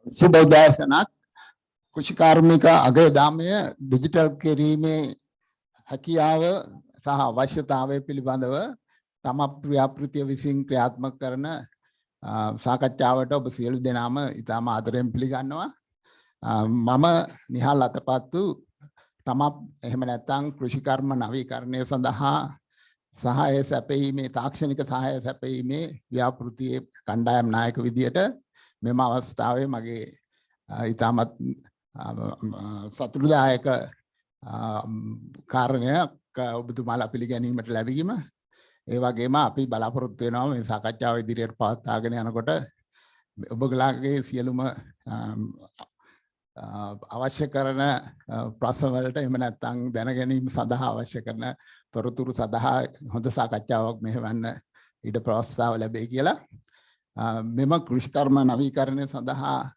සුබෝදෑසනක් කෘෂිකාර්මික අගයදාමය digital කිරීමේ හැකියාව සහ අවශ්‍යතාවය පිළිබඳව තම ව්‍යාපෘතිය විසින් ක්‍රියාත්මක කරන සාකච්ඡාවට ඔබ සියලු දෙනාම ඉතාම ආදරයෙන් පිළිගන්නවා. මම නිහාල් අතපත්තු තමක් එහෙම නැත්නම් කෘෂිකර්ම නවීකරණය සඳහා සහාය සැපයීමේ තාක්ෂණික සහාය සැපයීමේ ව්‍යාපෘතියේ කණ්ඩායම් නායක විදියට මෙම අවස්ථාවේ මගේ ඉතාමත් සතුටුදායක කාරණයක් ඔබතුමාලා පිළිගැනීමට ලැබීම. ඒ වගේම අපි බලාපොරොත්තු වෙනවා මේ සාකච්ඡාව ඉදිරියට පවත්වාගෙන යනකොට ඔබලාගේ සියලුම අවශ්‍ය කරන ප්‍රශ්න වලට එහෙම නැත්නම් දැන ගැනීම සඳහා අවශ්‍ය කරන තොරතුරු සඳහා හොඳ සාකච්ඡාවක් මෙහෙවන්න ඊට ප්‍රස්තාව ලැබෙයි කියලා. මෙම කෘෂිකර්ම නවීකරණය සඳහා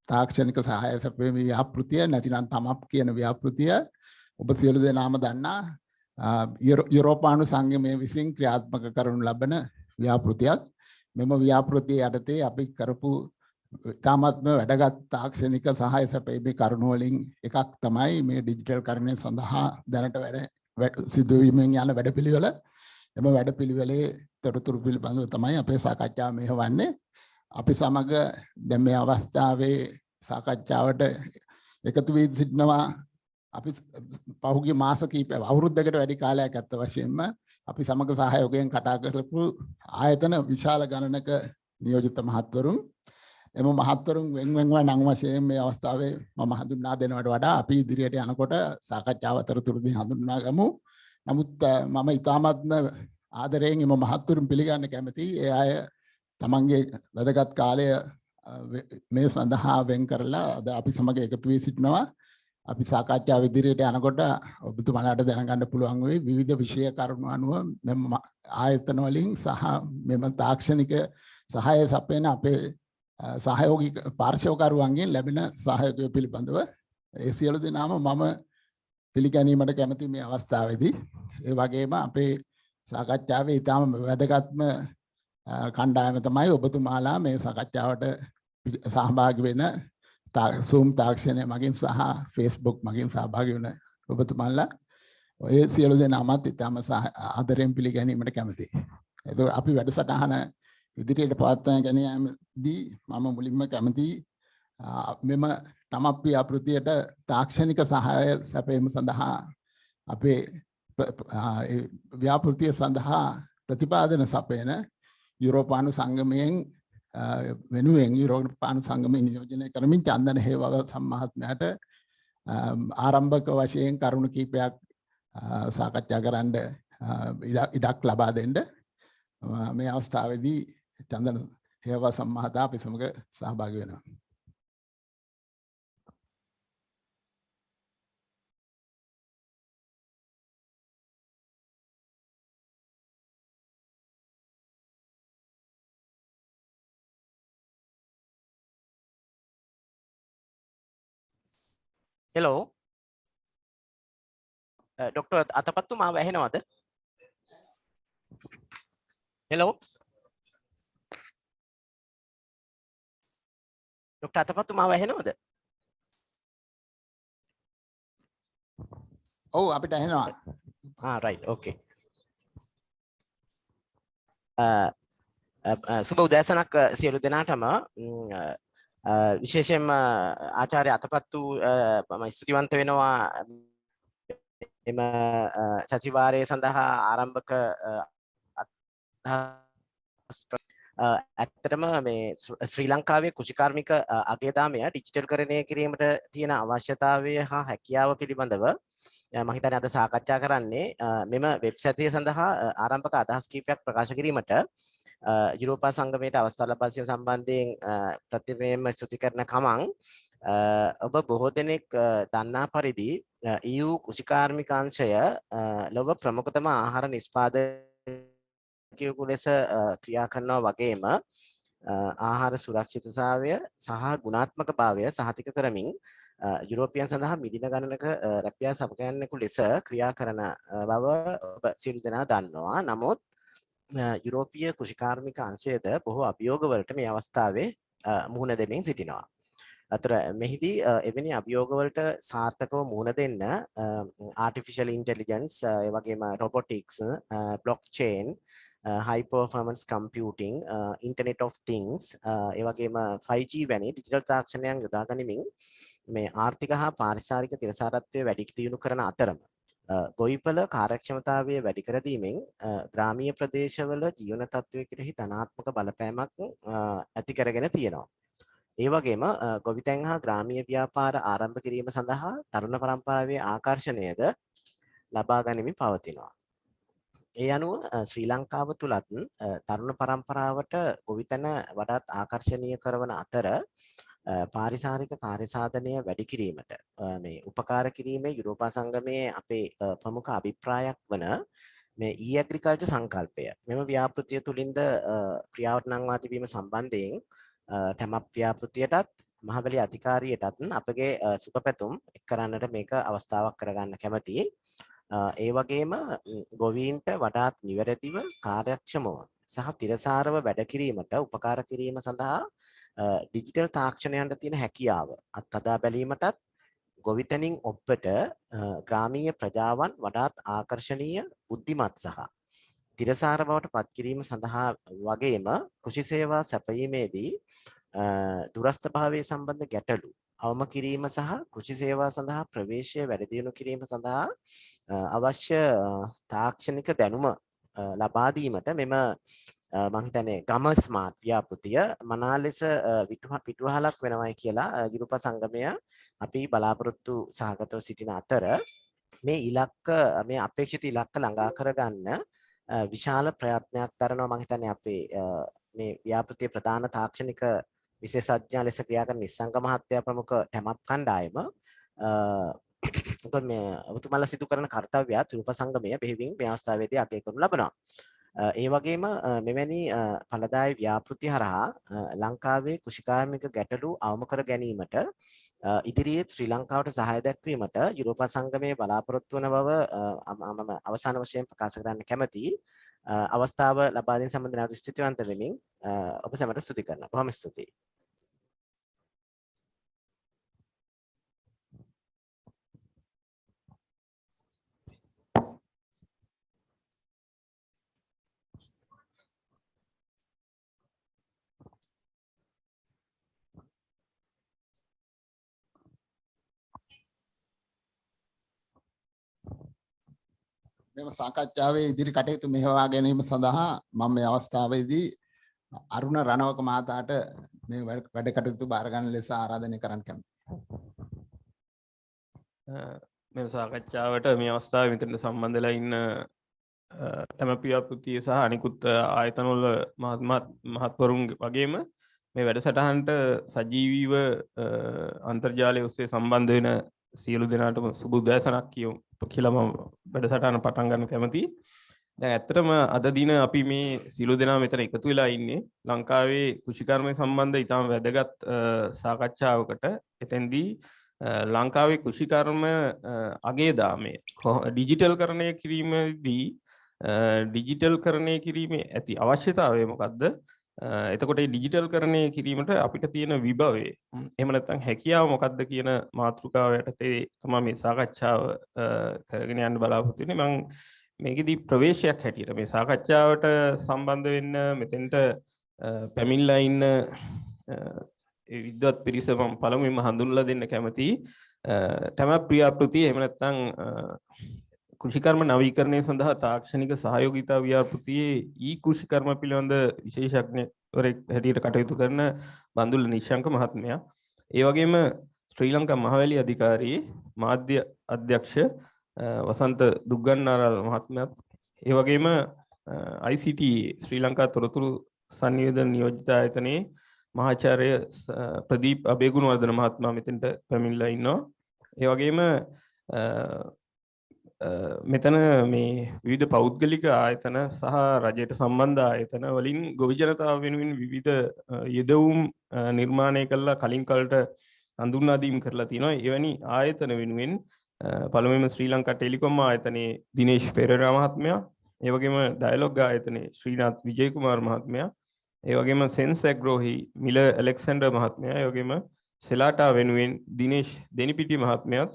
තාක්ෂණික සහාය සැපයීමේ ව්‍යාපෘතිය නැතිනම් තමප් කියන ව්‍යාපෘතිය ඔබ සියලු දෙනාම දන්නා යුරෝපානු සංගමය විසින් ක්‍රියාත්මක කරනු ලබන ව්‍යාපෘතියක්. මෙම ව්‍යාපෘතිය යටතේ අපි කරපු තාමත්ම වැඩගත් තාක්ෂණික සහාය සැපයීමේ කරුණු වලින් එකක් තමයි මේ ඩිජිටල් කරණය සඳහා දැනට සිදුවීමෙන් යන වැඩපිළිවෙල. එම වැඩපිළිවෙලේ තොරතුරු පිළිබඳව තමයි අපේ සාකච්ඡාව මෙහෙවන්නේ. අපි සමග දැන් මේ අවස්ථාවේ සාකච්ඡාවට එකතු වී සිටිනවා අපි පහුගිය මාස කිහිපයක් අවුරුද්දකට වැඩි කාලයක් අත්ත වශයෙන්ම අපි සමග සහයෝගයෙන් කතා කරපු ආයතන විශාල ගණනක නියෝජිත මහත්වරුන්. එම මහත්වරුන් වෙන්වෙන්ව නම් වශයෙන් මේ අවස්ථාවේ මම හඳුන්වා දෙනවට වඩා අපි ඉදිරියට යනකොට සාකච්ඡාව අතරතුරදී හඳුන්වා ගමු. නමුත් මම ඉතාමත්ම ආදරයෙන් එම මහත්වරුන් පිළිගන්න කැමතියි. ඒ අය තමන්ගේ වැදගත් කාලය මේ සඳහා වෙන් කරලා අද අපි සමග එකතු වී සිටිනවා. අපි සාකච්ඡාව ඉදිරියට යනකොට ඔබතුමාලාට දැනගන්න පුළුවන් වෙයි විවිධ විෂය කරුණු අනුව මෙම ආයතන වලින් සහ මෙම තාක්ෂණික සහාය සපයන අපේ සහයෝගී පාර්ශ්වකරුවන්ගෙන් ලැබෙන සහයෝගය පිළිබඳව ඒ සියලු දෙනාම මම පිළිගැනීමට කැමති මේ අවස්ථාවේදී. ඒ වගේම අපේ සාකච්ඡාවේ ඊටම වැදගත්ම කණ්ඩායම තමයි ඔබතුමාලා මේ සාකච්ඡාවට සහභාගී වෙන Zoom තාක්ෂණය මගින් සහ Facebook මගින් සහභාගී වෙන ඔබතුමාලා. ඔය සියලු දෙනාමත් ඊටම ආදරයෙන් පිළිගැනීමට කැමතියි. ඒතකොට අපි වැඩසටහන ඉදිරියට පවත්වාගෙන ගෙනීමේදී මම මුලින්ම කැමතියි මෙම තමප් ව්‍යාපෘතියට තාක්ෂණික සහාය සැපයීම සඳහා අපේ ව්‍යාපෘතිය සඳහා ප්‍රතිපාදන සපයන යුරෝපානු සංගමයෙන් වෙනුවෙන් යුරෝපානු සංගමයෙන් නියෝජනය කරමින් චන්දන හේවග සම්මහත්මයාට ආරම්භක වශයෙන් කරුණු කීපයක් සාකච්ඡා කරන්න ඉඩක් ලබා දෙන්න මේ අවස්ථාවේදී චන්දන හේවග සම්මහතා අපි සමග සහභාගී වෙනවා. Hello. Dr. Atapattu මාව ඇහෙනවද? Hello. Dr. Atapattu මාව ඇහෙනවද? ඔව් අපිට ඇහෙනවා. right. Okay. සුබ උදෑසනක් සියලු දෙනාටම විශේෂයෙන්ම ආචාර්ය අතපත්තු මම ස්තුතිවන්ත වෙනවා එම සතිವಾರයේ සඳහා ආරම්භක ඇත්තටම මේ ශ්‍රී ලංකාවේ කෘෂිකාර්මික අගයදාමය ඩිජිටල් කරණය කිරීමට තියෙන අවශ්‍යතාවය හා හැකියාව පිළිබඳව මම හිතන්නේ අද සාකච්ඡා කරන්නේ මෙම වෙබ්සයිටය සඳහා ආරම්භක අදහස් කිහිපයක් ප්‍රකාශ කිරීමට යුරෝපා සංගමයට අවස්ථාව ලබා ගැනීම සම්බන්ධයෙන් ප්‍රතිවේම ස්තුති කරන කමං ඔබ බොහෝ දෙනෙක් දන්නා පරිදි EU කෘෂිකාර්මික අංශය ලොව ප්‍රමුඛතම ආහාර නිෂ්පාදකයෙකු ලෙස ක්‍රියා කරනවා වගේම ආහාර සුරක්ෂිතතාවය සහ ගුණාත්මක භාවය සහතික කරමින් යුරෝපියන් සඳහා මිදින ගණනක රැකියා සපයන්නෙකු ලෙස ක්‍රියා කරන බව ඔබ සියලු දෙනා දන්නවා. නමුත් යුරෝපීය කෘෂිකාර්මික අංශයද බොහෝ අභියෝගවලට මේ අවස්ථාවේ මුහුණ දෙමින් සිටිනවා. අතර මෙහිදී එවැනි අභියෝග වලට සාර්ථකව මුහුණ දෙන්න artificial intelligence ඒ වගේම robotics blockchain high performance computing internet of things ඒ වගේම 5G වැනි ඩිජිටල් තාක්ෂණයන් යොදා ගනිමින් මේ ආර්ථික හා පාරිසරික තිරසාරත්වය වැඩි දියුණු කරන අතරම ගොවිපළ කාර්යක්ෂමතාවය වැඩි කර දීමෙන් ග්‍රාමීය ප්‍රදේශවල ජීවන තත්ත්වය කෙරෙහි ධනාත්මක බලපෑමක් ඇති කරගෙන තියෙනවා. ඒ වගේම ගොවිතැන් හා ග්‍රාමීය ව්‍යාපාර ආරම්භ කිරීම සඳහා තරුණ පරම්පරාවේ ආකර්ෂණයද ලබා ගනිමින් පවතිනවා. ඒ අනුව ශ්‍රී ලංකාව තුලත් තරුණ පරම්පරාවට ගොවිතැන වඩාත් ආකර්ෂණීය කරන අතර පාරිසරික කාර්යසාධනය වැඩි කිරීමට මේ උපකාර කිරීමේ යුරෝපා සංගමයේ අපේ ප්‍රමුඛ අභිප්‍රායක් වන මේ e-agriculture සංකල්පය මෙම ව්‍යාපෘතිය තුලින්ද ක්‍රියාවට නංවා තිබීම සම්බන්ධයෙන් තමප් ව්‍යාපෘතියටත් මහවැලි අධිකාරියටත් අපගේ සුබපැතුම් එක් කරන්නට මේක අවස්ථාවක් කරගන්න කැමතියි. ඒ වගේම ගොවීන්ට වඩාත් නිවැරදිව කාර්යක්ෂමව සහ තිරසාරව වැඩ කිරීමට උපකාර කිරීම සඳහා ඩිජිටල් තාක්ෂණයන්ට තියෙන හැකියාව අත්හදා බැලීමටත් ගොවිතැනින් ඔබට ග්‍රාමීය ප්‍රජාවන් වඩාත් ආකර්ශනීය බුද්ධිමත් සහ තිරසාර බවට පත් කිරීම සඳහා වගේම කෘෂි සේවා සැපයීමේදී දුරස්ථ භාවයේ සම්බන්ධ ගැටලු අවම කිරීම සහ කෘෂි සේවා සඳහා ප්‍රවේශය වැඩි දියුණු කිරීම සඳහා අවශ්‍ය තාක්ෂණික දැනුම ලබා දීමට මෙම මම හිතන්නේ ගම ස්මාර්ට් ව්‍යාපෘතිය මනා ලෙස පිටුවහලක් වෙනවයි කියලා යුරෝපා සංගමය අපි බලාපොරොත්තු සහගතව සිටින අතර මේ ඉලක්ක මේ අපේක්ෂිත ඉලක්ක ළඟා කරගන්න විශාල ප්‍රයත්නයක් දරනවා. මම හිතන්නේ අපේ මේ ව්‍යාපෘතියේ ප්‍රධාන තාක්ෂණික විශේෂඥ ලෙස ක්‍රියා කරන නිස්සංග මහත්තයා ප්‍රමුඛ තමප් කණ්ඩායම මේ ඔබතුමාලා සිදු කරන කාර්යයත් යුරෝපා සංගමය බෙහෙවින් මේ අවස්ථාවේදී අගය කරනු ලබනවා. ඒ වගේම මෙවැනි ඵලදායී ව්‍යාපෘති හරහා ලංකාවේ කෘෂිකාර්මික ගැටලු අවම කර ගැනීමට ඉදිරියේ ශ්‍රී ලංකාවට සහාය දැක්වීමට යුරෝපා සංගමයේ බලාපොරොත්තු වන බව මම අවසාන වශයෙන් ප්‍රකාශ කරන්න කැමැතියි. අවස්ථාව ලබා දෙන සම්බන්ධ නැවත ස්තුතිවන්ත වෙමින් ඔබ සැමට ස්තුති කරනවා. බොහොම ස්තුතියි. මෙම සාකච්ඡාවේ ඉදිරි කටයුතු මෙහෙවා ගැනීම සඳහා මම මේ අවස්ථාවේදී අරුණ රණවක මහතාට මේ වැඩ කටයුතු බාර ගන්න ලෙස ආරාධනය කරන්න කැමතියි. මේ සාකච්ඡාවට මේ අවස්ථාවේ මෙතන සම්බන්ධ වෙලා ඉන්න තමප් ව්‍යාපෘතිය සහ අනිකුත් ආයතනවල මහත්වරුන් වගේම මේ වැඩසටහනට සජීවීව අන්තර්ජාලය ඔස්සේ සම්බන්ධ වෙන සියලු දෙනාටම සුබ උදෑසනක් කියමු කියලා මම වැඩසටහන පටන් ගන්න කැමතියි. දැන් ඇත්තටම අද දින අපි මේ සියලු දෙනා මෙතන එකතු වෙලා ඉන්නේ ලංකාවේ කෘෂිකර්මය සම්බන්ධ ඉතාම වැදගත් සාකච්ඡාවකට. එතෙන්දී ලංකාවේ කෘෂිකර්ම අගේ දාමය ඩිජිටල් කරණය කිරීමේදී ඩිජිටල් කරණය කිරීමේ ඇති අවශ්‍යතාවය මොකක්ද? එතකොට ඩිජිටල් කරණය කිරීමට අපිට තියෙන විභවය එහෙම නැත්නම් හැකියාව මොකක්ද කියන මාතෘකාව යටතේ තමයි මේ සාකච්ඡාව කරගෙන යන්න බලාපොරොත්තු වෙන්නේ. මම මේකෙදී ප්‍රවේශයක් හැටියට මේ සාකච්ඡාවට සම්බන්ධ වෙන්න මෙතෙන්ට පැමිණලා ඉන්න ඒ විද්වත් පිරිස මම පළමුවෙන්ම හඳුන්වලා දෙන්න කැමතියි. තමප් ව්‍යාපෘතිය එහෙම නැත්නම් කෘෂිකර්ම නවීකරණය සඳහා තාක්ෂණික සහයෝගිතා ව්‍යාපෘතියේ කෘෂිකර්ම පිළිබඳ විශේෂඥවරයෙක් හැටියට කටයුතු කරන බන්දුල නිශ්ශංක මහත්මයා. ඒ වගේම ශ්‍රී ලංකා මහවැලි අධිකාරියේ මාධ්‍ය අධ්‍යක්ෂ වසන්ත දුග්ගන්නාරාල මහත්මයාත් ඒ වගේම ICT ශ්‍රී ලංකා තොරතුරු සංනිවේදන නියෝජිත ආයතනයේ මහාචාර්ය ප්‍රදීප් අබේගුණවර්ධන මහත්මයා මෙතෙන්ට පැමිණලා ඉන්නවා. ඒ වගේම මෙතන මේ විවිධ පෞද්ගලික ආයතන සහ රජයට සම්බන්ධ ආයතන වලින් ගොවි ජනතාව වෙනුවෙන් විවිධ යෙදවුම් නිර්මාණය කළා කලින් කලට හඳුන්වා දීම් කරලා තිනවා. එවැනි ආයතන වෙනුවෙන් පළමුවෙන්ම ශ්‍රී ලංකා ටෙලිකොම් ආයතනයේ දිනේෂ් පෙරේරා මහත්මයා, ඒ වගේම ඩයලොග් ආයතනයේ ශ්‍රීනාත් විජේකුමාර් මහත්මයා, ඒ වගේම සෙන්ස් ඇග්‍රෝහි මිල ඇලෙක්සැන්ඩර් මහත්මයා, ඒ වගේම සෙලාටා වෙනුවෙන් දිනේෂ් දෙනිපිටිය මහත්මයාත්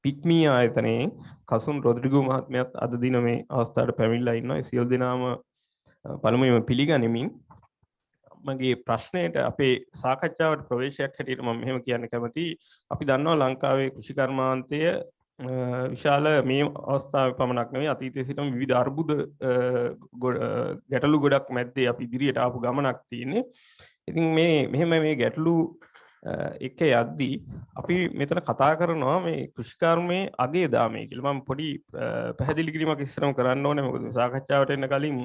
පික්මී ආයතනයේ කසුන් රොඩ්රිගෝ මහත්මයාත් අද දින මේ අවස්ථාවට පැමිණලා ඉන්නවා. සියලු දෙනාම පළමුවෙන්ම පිළිගනිමින් මගේ ප්‍රශ්නයට අපේ සාකච්ඡාවට ප්‍රවේශයක් හැටියට මම මෙහෙම කියන්න කැමතියි. අපි දන්නවා ලංකාවේ කෘෂිකර්මාන්තය විශාල මේ අවස්ථාවේ පමණක් නෙවෙයි අතීතයේ සිටම විවිධ අර්බුද ගැටලු ගොඩක් මැද්දේ අපි ඉදිරියට ආපු ගමනක් තියෙන්නේ. ඉතින් මෙහෙම මේ ගැටලු එක යද්දී අපි මෙතන කතා කරනවා මේ කෘෂිකර්මයේ අගේ දාමය කියලා. මම පොඩි පැහැදිලි කිරීමක් ඉස්සරම කරන්න ඕනේ. මොකද සාකච්ඡාවට එන්න කලින්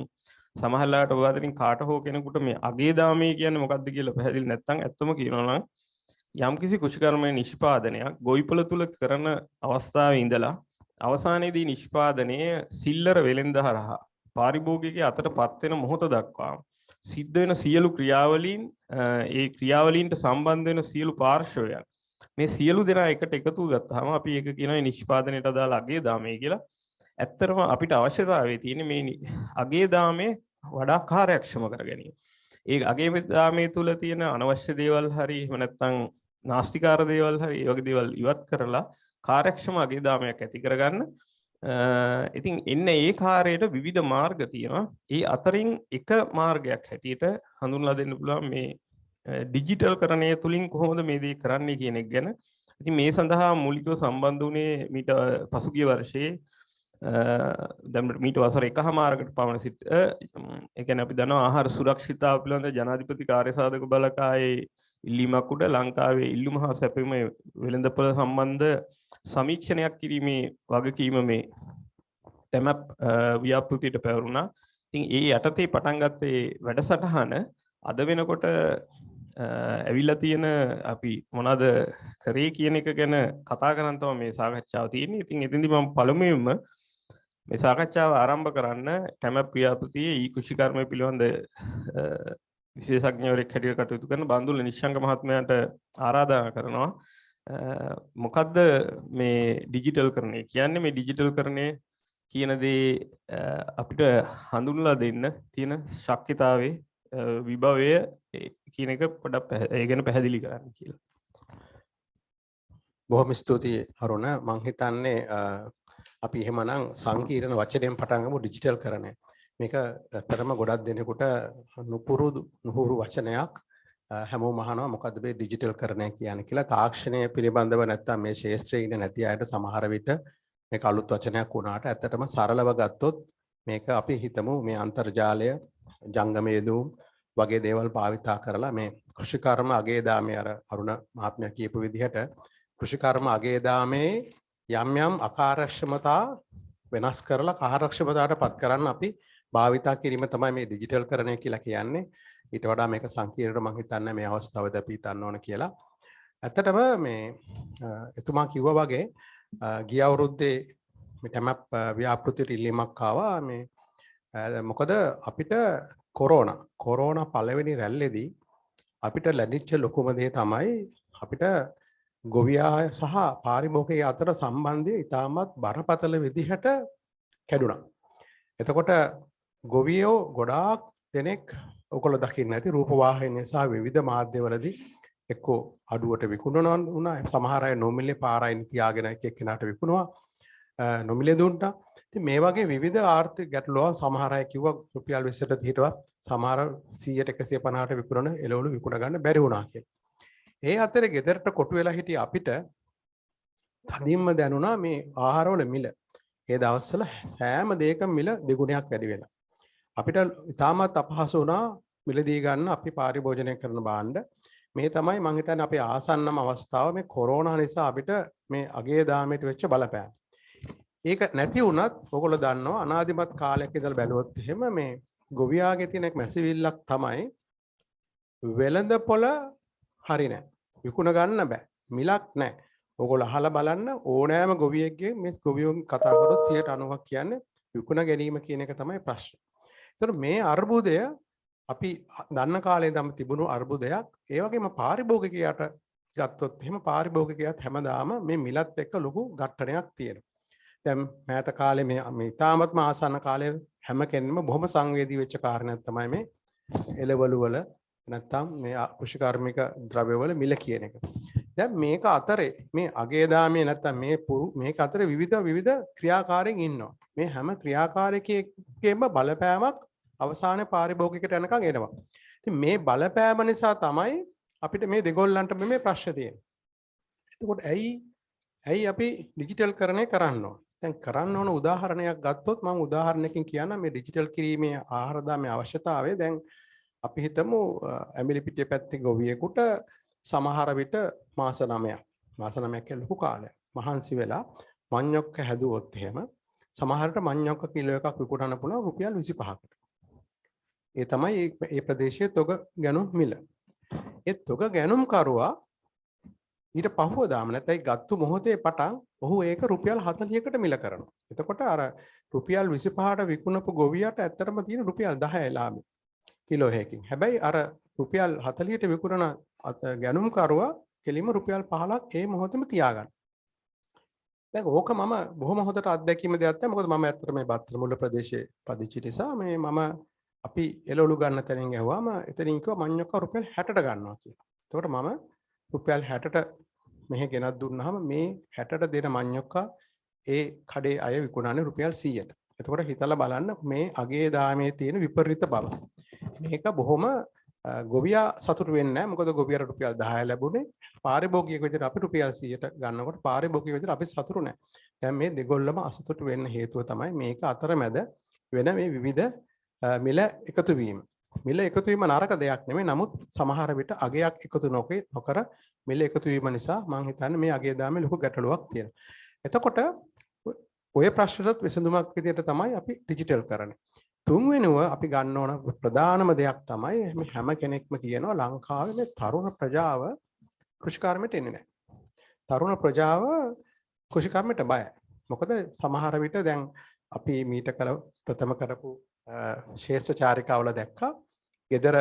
සමහරලාට ඔබ අතරින් කාට හෝ කෙනෙකුට මේ අගේ දාමය කියන්නේ මොකක්ද කියලා පැහැදිලි නැත්නම් ඇත්තම කියනවා නම් යම්කිසි කෘෂිකර්මයේ නිෂ්පාදනයක් ගොවිපළ තුල කරන අවස්ථාවේ ඉඳලා අවසානයේදී නිෂ්පාදනය සිල්ලර වෙළෙන්ද හරහා පාරිභෝගිකයේ අතටපත් වෙන මොහොත දක්වා සිද්ධ වෙන සියලු ක්‍රියාවලීන් ඒ ක්‍රියාවලීන්ට සම්බන්ධ වෙන සියලු පාර්ශවයන් මේ සියලු දෙනා එකට එකතු ගත්තාම අපි ඒක කියනවා නිෂ්පාදනයට අදාළ අගේ දාමය කියලා. ඇත්තටම අපිට අවශ්‍යතාවය තියෙන්නේ මේ අගේ දාමය වඩා කාර්යක්ෂම කර ගැනීම. ඒ අගේ දාමය තුල තියෙන අනවශ්‍ය දේවල් හරි එහෙම නැත්නම් නාස්තිකාර දේවල් හරි ඒ වගේ දේවල් ඉවත් කරලා කාර්යක්ෂම අගේ දාමයක් ඇති කරගන්න. ඉතින් එන්නේ ඒ කාර්යයට විවිධ මාර්ග තියෙනවා. ඒ අතරින් එක මාර්ගයක් හැටියට හඳුන්වලා දෙන්න පුළුවන් මේ ඩිජිටල් කරණය තුලින් කොහොමද මේ දේ කරන්නේ කියන එක ගැන. ඉතින් මේ සඳහා මූලිකව සම්බන්ධ වුණේ මීට පසුගිය වර්ෂයේ දැන් මීට වසර එකහමාරකට පමණ සිට ඒ කියන්නේ අපි දන්නවා ආහාර සුරක්ෂිතතාව පිළිබඳ ජනාධිපති කාර්යසාධක බලකායේ ඉල්ලීමක් උඩ ලංකාවේ ඉල්ලුම හා සැපයීම වෙළඳපොළ සම්බන්ධ සමීක්ෂණයක් කිරීමේ වගකීම මේ TMAP ව්‍යාපෘතියට පැවරුණා. ඉතින් ඒ යටතේ පටන් ගත්තේ වැඩසටහන අද වෙනකොට ඇවිල්ලා තියෙන අපි මොනවද කරේ කියන එක ගැන කතා කරන් තමයි මේ සාකච්ඡාව තියෙන්නේ. ඉතින් එතෙන්දී මම පළමුවෙන්ම මේ සාකච්ඡාව ආරම්භ කරන්න TMAP ව්‍යාපෘතියේ කෘෂිකර්මය පිළිබඳ විශේෂඥවරයෙක් හැටියට කටයුතු කරන බන්දුල නිශ්ශංක මහත්මයාට ආරාධනා කරනවා. මොකද්ද මේ ඩිජිටල් කරණය කියන්නේ? මේ ඩිජිටල් කරණය කියන දේ අපිට හඳුන්වලා දෙන්න තියෙන ශක්තිතාවයේ විභවය කියන එක පොඩක් ඒ ගැන පැහැදිලි කරන්න කියලා. බොහොම ස්තුතියි අරුණ. මං හිතන්නේ අපි එහෙමනම් සංකීර්ණ වචනයෙන් පටන් ගමු ඩිජිටල් කරණය. මේක ඇත්තටම ගොඩක් දෙනෙකුට නුහුරු වචනයක්. හැමෝම අහනවා මොකද්ද මේ ඩිජිටල් කරණය කියන්නේ කියලා. තාක්ෂණය පිළිබඳව නැත්තම් මේ ශාස්ත්‍රයේ ඉන්න නැති අයට සමහර විට මේක අලුත් වචනයක් වුණාට ඇත්තටම සරලව ගත්තොත් මේක අපි හිතමු මේ අන්තර්ජාලය ජංගම යෙදුම් වගේ දේවල් භාවිතා කරලා මේ කෘෂිකර්ම අගේ දාමේ අර අරුණ මහත්මයා කියපු විදිහට කෘෂිකර්ම අගේ දාමේ යම් යම් අකාර්යක්ෂමතා වෙනස් කරලා කාර්යක්ෂමතාවට පත් කරන්න අපි භාවිතා කිරීම තමයි මේ ඩිජිටල් කරණය කියලා කියන්නේ. ඊට වඩා මේක සංකීර්ණව මම හිතන්නේ මේ අවස්ථාවේදී අපි හිතන්න ඕන කියලා. ඇත්තටම මේ එතුමා කිව්වා වගේ ගිය අවුරුද්දේ මේ TMAP ව්‍යාපෘතියට ඉල්ලීමක් ආවා මේ මොකද අපිට කොරෝනා පළවෙනි රැල්ලේදී අපිට ලැබිච්ච ලොකුම දේ තමයි අපිට ගොවියා සහ පාරිභෝගිකයා අතර සම්බන්ධය ඉතාමත් බරපතල විදිහට කැඩුනා. එතකොට ගොවියෝ ගොඩාක් දෙනෙක් ඔයගොල්ලෝ දකින්න ඇති රූපවාහිනිය සහ විවිධ මාධ්‍යවලදී එක්කෝ අඩුවට විකුණනවා වුණා. සමහර අය නොමිලේ පාරයින් තියාගෙන එක්කෙනාට විකුණුවා. නොමිලේ දුන්නා. ඉතින් මේ වගේ විවිධ ආර්ථික ගැටලුව සමහර අය කිව්වා රුපියල් 20ට හිටවත් සමහර 100ට 150ට විකුණන එළවලු විකුණ ගන්න බැරි වුණා කියලා. ඒ අතරේ ගෙදරට කොටු වෙලා හිටිය අපිට තදින්ම දැනුණා මේ ආහාරවල මිල. ඒ දවස්වල සෑම දෙයකම මිල දෙගුණයක් වැඩි වෙලා. අපිට ඉතාමත් අපහසු වුණා මිලදී ගන්න අපි පරිභෝජනය කරන භාණ්ඩ. මේ තමයි මම හිතන්නේ අපේ ආසන්නම අවස්ථාව මේ කොරෝනා නිසා අපිට මේ අගේ දාමයට වෙච්ච බලපෑම. ඒක නැති වුණත් ඔයගොල්ලෝ දන්නවා අනාදිමත් කාලයක් ඉඳලා බැලුවොත් එහෙම මේ ගොවියාගේ තියෙන මැසිවිල්ලක් තමයි වෙළඳපොළ හරි නැහැ. විකුණ ගන්න බෑ. මිලක් නැහැ. ඔයගොල්ලෝ අහලා බලන්න ඕනෑම ගොවියෙක්ගේ මේ ගොවියෝ කතා කරොත් 90% කියන්නේ විකුණ ගැනීම කියන එක තමයි ප්‍රශ්නේ. ඒතර මේ අර්බුදය අපි දන්න කාලේ ඉඳන් තිබුණු අර්බුදයක්. ඒ වගේම පාරිභෝගිකයාට ගත්තොත් එහෙම පාරිභෝගිකයාත් හැමදාම මේ මිලත් එක්ක ලොකු ගැටණයක් තියෙනවා. දැන් මෑත කාලේ මේ ඉතාමත්ම ආසන්න කාලේ හැම කෙනෙක්ම බොහොම සංවේදී වෙච්ච කාරණයක් තමයි මේ එළවලු වල නැත්තම් මේ කෘෂිකාර්මික ද්‍රව්‍ය වල මිල කියන එක. දැන් මේක අතරේ මේ අගේ දාමේ නැත්තම් මේක අතරේ විවිධ ක්‍රියාකාරයන් ඉන්නවා. මේ හැම ක්‍රියාකාරකයකම බලපෑමක් අවසානයේ පාරිභෝගිකයට යනකම් එනවා. ඉතින් මේ බලපෑම නිසා තමයි අපිට මේ දෙගොල්ලන්ට මේ ප්‍රශ්න තියෙන්නේ. එතකොට ඇයි අපි ඩිජිටල් කරණය කරන්න ඕන? දැන් කරන්න ඕන උදාහරණයක් ගත්තොත් මම උදාහරණයකින් කියන්නම් මේ ඩිජිටල් කිරීමේ ආහාර දාමේ අවශ්‍යතාවය. දැන් අපි හිතමු ඇඹිලිපිටිය පැත්තේ ගොවියෙකුට සමහර විට මාස 9ක් ලොකු කාලයක් මහන්සි වෙලා මඤ්ඤොක්ක හැදුවොත් එහෙම සමහරට මඤ්ඤොක්ක කිලෝ එකක් විකුණන්න පුළුවන් රුපියල් 25කට. ඒ තමයි මේ ප්‍රදේශයේ තොග ගැනුම් මිල. ඒ තොග ගැනුම් කරුවා ඊට පහුවදාම නැත්නම් ගත්තු මොහොතේ පටන් ඔහු ඒක රුපියල් 40කට මිල කරනවා. එතකොට අර රුපියල් 25ට විකුණපු ගොවියට ඇත්තටම තියෙන රුපියල් 10 ලාභය කිලෝ එකකින්. හැබැයි අර රුපියල් 40ට විකුණන ගැනුම් කරුවා කෙලිම රුපියල් 15ක් ඒ මොහොතේම තියාගන්න. දැන් ඕක මම බොහොම හොඳට අත්දැකීම දෙයක් තමයි. මොකද මම ඇත්තට මේ බත්තර මුල්ල ප්‍රදේශයේ පදිච්ච නිසා අපි එළවලු ගන්න තැනින් ඇහුවාම එතනින් කිව්වා මඤ්ඤොක්ක රුපියල් 60ට ගන්නවා කියලා. එතකොට මම රුපියල් 60ට මෙහෙ ගෙනත් දුන්නාම මේ 60ට දෙන මඤ්ඤොක්ක ඒ කඩේ අය විකුණන්නේ රුපියල් 100ට. එතකොට හිතලා බලන්න මේ අගේ දාමේ තියෙන විපරීත බව. මේක බොහොම ගොවියා සතුටු වෙන්නේ නැහැ. මොකද ගොවියාට රුපියල් 10 ලැබුණේ පාරිභෝගිකයෙක් විදිහට අපි රුපියල් 100ට ගන්නකොට පාරිභෝගිකයෙක් විදිහට අපි සතුටු නැහැ. දැන් මේ දෙගොල්ලම අසතුටු වෙන්න හේතුව තමයි මේක අතරමැද වෙන මේ විවිධ මිල එකතු වීම. මිල එකතු වීම නරක දෙයක් නෙමෙයි. නමුත් සමහර විට අගයක් එකතු නොකර මිල එකතු වීම නිසා මම හිතන්නේ මේ අගේ දාමේ ලොකු ගැටලුවක් තියෙනවා. එතකොට ඔය ප්‍රශ්නට විසඳුමක් විදිහට තමයි අපි ඩිජිටල් කරන්නේ. තුන්වෙනුව අපි ගන්න ඕන ප්‍රධානම දෙයක් තමයි මේ හැම කෙනෙක්ම කියනවා ලංකාවේ මේ තරුණ ප්‍රජාව කෘෂිකර්මයට එන්නේ නැහැ. තරුණ ප්‍රජාව කෘෂිකර්මයට බයයි. මොකද සමහර විට දැන් අපි මීට ප්‍රථම කරපු ශේෂ්ඨ චාරිකාවල දැක්කා ගෙදර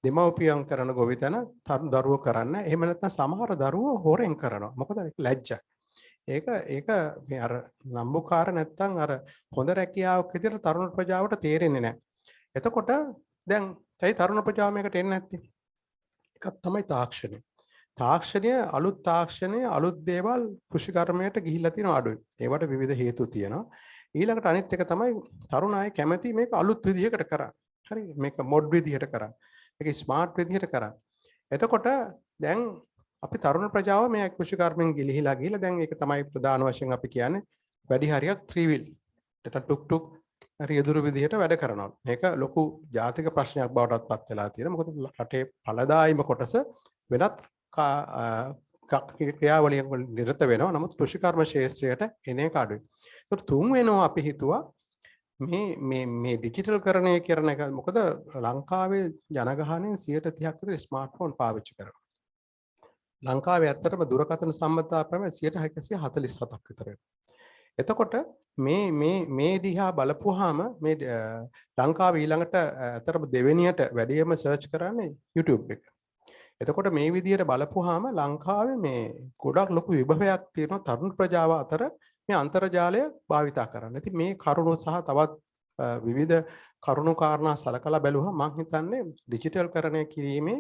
දෙමව්පියන් කරන ගොවිතැන තරුණ දරුවෝ කරන්න. එහෙම නැත්නම් සමහර දරුවෝ හොරෙන් කරනවා. මොකද ඒක ලැජ්ජයි. ඒක මේ අර නම්බුකාර නැත්නම් අර හොඳ රැකියාවක් විදිහට තරුණ ප්‍රජාවට තේරෙන්නේ නැහැ. එතකොට දැන් ඇයි තරුණ ප්‍රජාව මේකට එන්නේ නැත්තේ? එකක් තමයි තාක්ෂණය. අලුත් තාක්ෂණය අලුත් දේවල් කෘෂිකර්මයට ගිහිල්ලා තියෙන අඩුයි. ඒවට විවිධ හේතු තියෙනවා. ඊළඟට අනිත් එක තමයි තරුණ අය කැමති මේක අලුත් විදිහකට කරන්න. හරි මේක මොඩ් විදිහට කරන්න. මේක ස්මාර්ට් විදිහට කරන්න. එතකොට දැන් අපි තරුණ ප්‍රජාව මේ කෘෂිකර්මෙන් ගිලිහිලා ගිහලා දැන් ඒක තමයි ප්‍රධාන වශයෙන් අපි කියන්නේ වැඩි හරියක් ත්‍රිවිල් නැත්නම් ටුක් රියදුරු විදිහට වැඩ කරනවා. මේක ලොකු ජාතික ප්‍රශ්නයක් බවට පත් වෙලා තියෙනවා. මොකද රටේ ඵලදායීම කොටස වෙනත් ක්‍රියාවලියන් වල නිරත වෙනවා. නමුත් කෘෂිකර්ම ශාස්ත්‍රයට එන එක අඩුයි. ඒත් තුන්වෙනෝ අපි හිතුවා මේ ඩිජිටල් කරණය කරන එක මොකද ලංකාවේ ජනගහනයෙන් 30% විතර ස්මාර්ට්ෆෝන් පාවිච්චි කරනවා. ලංකාවේ ඇත්තටම දුරකථන සම්බන්ධතා ප්‍රමාණය 147ක් විතර. එතකොට මේ දිහා බලපුවාම මේ ලංකාවේ ඊළඟට ඇත්තටම දෙවෙනියට වැඩිම සර්ච් කරන්නේ YouTube එක. එතකොට මේ විදිහට බලපුවාම ලංකාවේ මේ ගොඩක් ලොකු විභවයක් තියෙනවා තරුණ ප්‍රජාව අතර මේ අන්තර්ජාලය භාවිතා කරන්න. ඉතින් මේ කරුණු සහ තවත් විවිධ කරුණු කාරණා සලකලා බැලුවම මම හිතන්නේ ඩිජිටල් කරණය කිරීමේ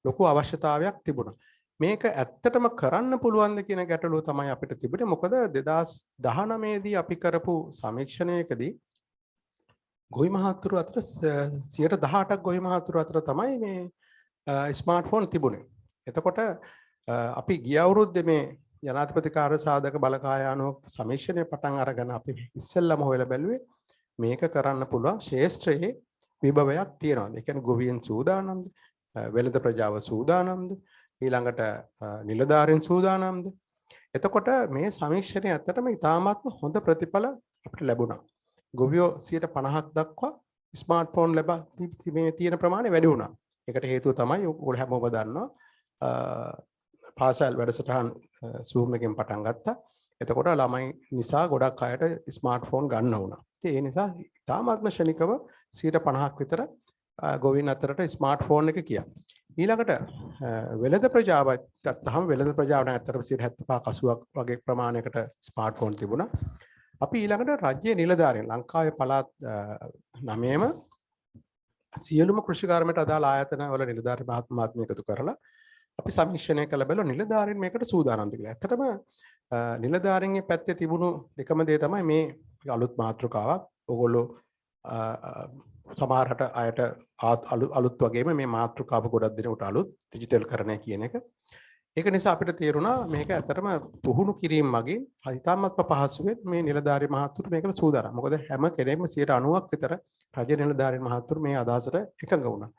ලොකු අවශ්‍යතාවයක් තිබුණා. මේක ඇත්තටම කරන්න පුළුවන්ද කියන ගැටලුව තමයි අපිට තිබුණේ. මොකද 2019 දී අපි කරපු සමීක්ෂණයකදී ගොවි මහතුරු අතර 18%ක් ගොවි මහතුරු අතර තමයි මේ ස්මාර්ට්ෆෝන් තිබුණේ. එතකොට අපි ගිය අවුරුද්දේ මේ ජනාධිපති කාර්ය සාධක බලකාය අනුව සමීක්ෂණය පටන් අරගෙන අපි ඉස්සෙල්ලම හොයලා බැලුවේ මේක කරන්න පුළුවන් ශාස්ත්‍රයේ විභවයක් තියෙනවා. ඒ කියන්නේ ගොවියන් සූදානම්ද? වෙළඳ ප්‍රජාව සූදානම්ද? ඊළඟට නිලධාරීන් සූදානම්ද? එතකොට මේ සමීක්ෂණය ඇත්තටම ඉතාමත්ම හොඳ ප්‍රතිඵල අපිට ලැබුණා. ගොවියෝ 50% දක්වා ස්මාර්ට්ෆෝන් ලැබ මේ තියෙන ප්‍රමාණය වැඩි වුණා. ඒකට හේතුව තමයි ඔයගොල්ලෝ හැමෝම දන්නවා පාසල් වැඩසටහන් Zoom එකෙන් පටන් ගත්තා. එතකොට ළමයි නිසා ගොඩක් අයට ස්මාර්ට්ෆෝන් ගන්න වුණා. ඉතින් ඒ නිසා ඉතාමත්ම ශනිකව 50% විතර ගොවින් අතරට ස්මාර්ට්ෆෝන් එක ගියා. ඊළඟට වෙළඳ ප්‍රජාව ගත්තහම වෙළඳ ප්‍රජාවට ඇත්තටම 75-80ක් වගේ ප්‍රමාණයකට ස්මාර්ට්ෆෝන් තිබුණා. අපි ඊළඟට රාජ්‍ය නිලධාරීන් ලංකාවේ පළාත් 9ම සියලුම කෘෂිකාර්මයට අදාළ ආයතන වල නිලධාරී මහත්මයාත් එකතු කරලා අපි සමීක්ෂණය කළ බැලුවා නිලධාරීන් මේකට සූදානම්ද කියලා. ඇත්තටම නිලධාරීන්ගේ පැත්තේ තිබුණු දෙකම දේ තමයි මේ අලුත් මාතෘකාවක්. ඕගොල්ලෝ සමහරට අයට අලුත් වගේම මේ මාතෘකාව ගොඩක් දෙනෙකුට අලුත් ඩිජිටල් කරණය කියන එක. ඒක නිසා අපිට තේරුණා මේක ඇත්තටම පුහුණු කිරීම මගින් හිතාමත්ම පහසුවෙන් මේ නිලධාරී මහත්තුරු මේකට සූදානම්. මොකද හැම කෙනෙක්ම 90%ක් විතර රජ නිලධාරී මහත්තුරු මේ අදහසට එකඟ වුණා.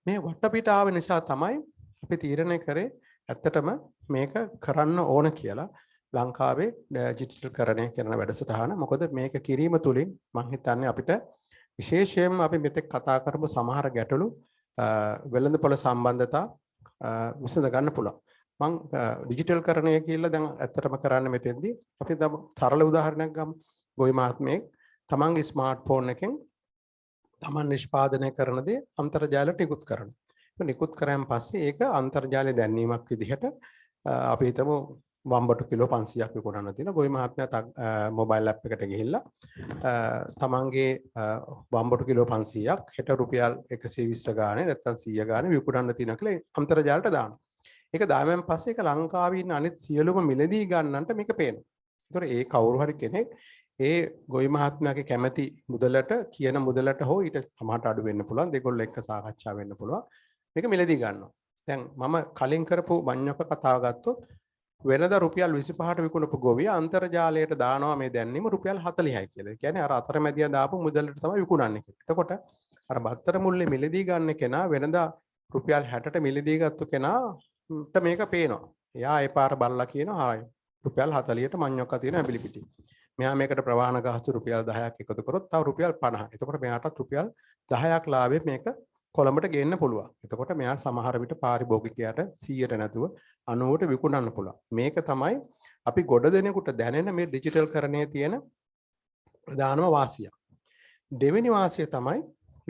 මේ වටපිටාව නිසා තමයි අපි තීරණය කරේ ඇත්තටම මේක කරන්න ඕන කියලා ලංකාවේ ඩිජිටල් කරණය කරන වැඩසටහන. මොකද මේක කිරීම තුළින් මම හිතන්නේ අපිට විශේෂයෙන්ම අපි මෙතෙක් කතා කරපු සමහර ගැටලු වෙළඳපොළ සම්බන්ධතා විසඳ ගන්න පුළුවන්. මම ඩිජිටල් කරණය කියලා දැන් ඇත්තටම කරන්න මෙතෙන්දී අපි සරල උදාහරණයක් ගමු. ගොවි මහත්මයෙක් තමන්ගේ ස්මාර්ට්ෆෝන් එකෙන් තමන් නිෂ්පාදනය කරන දේ අන්තර්ජාලයට නිකුත් කරනවා. ඒක නිකුත් කරාන් පස්සේ ඒක අන්තර්ජාලයේ දැන්වීමක් විදිහට අපි හිතමු වම්බටු කිලෝ 500ක් විකුණන්න තියෙන ගොවි මහත්මයාට මොබයිල් ඇප් එකට ගිහිල්ලා තමන්ගේ වම්බටු කිලෝ 500ක් හෙට රුපියල් 120 ගානේ නැත්නම් 100 ගානේ විකුණන්න තියෙන කියලා අන්තර්ජාලයට දානවා. ඒක දාමෙන් පස්සේ ඒක ලංකාවේ ඉන්න අනිත් සියලුම මිලදී ගන්නන්ට මේක පේනවා. ඒතකොට ඒ කවුරු හරි කෙනෙක් ඒ ගොවි මහත්මයාගේ කැමැති මුදලට කියන මුදලට හෝ ඊට සමහරට අඩු වෙන්න පුළුවන්. දෙගොල්ලෝ එක්ක සාකච්ඡා වෙන්න පුළුවන්. මේක මිලදී ගන්නවා. දැන් මම කලින් කරපු මඤ්ඤක කතාව ගත්තොත් වෙනදා රුපියල් 25ට විකුණපු ගොවිය අන්තර්ජාලයට දානවා මේ දැන්වීම රුපියල් 40යි කියලා. ඒ කියන්නේ අර අතරමැදියා දාපු මුදලට තමයි විකුණන්නේ කියලා. එතකොට අර බත්තර මුල්ලේ මිලදී ගන්න කෙනා වෙනදා රුපියල් 60ට මිලදී ගත්ත කෙනාට මේක පේනවා. එයා ඒ පාර බලලා කියනවා හායි රුපියල් 40ට මඤ්ඤොක්ක තියෙන ඇඹිලි පිටි. මෙයා මේකට ප්‍රවාහන ගාස්තු රුපියල් 10ක් එකතු කරොත් තව රුපියල් 50. එතකොට මෙයාටත් රුපියල් 10ක් ලාභයෙන් මේක කොළඹට ගේන්න පුළුවන්. එතකොට මෙයා සමහර විට පාරිභෝගිකයාට 100ට නැතුව 90ට විකුණන්න පුළුවන්. මේක තමයි අපි ගොඩ දෙනෙකුට දැනෙන මේ ඩිජිටල් කරණයේ තියෙන ප්‍රධානම වාසිය. දෙවෙනි වාසිය තමයි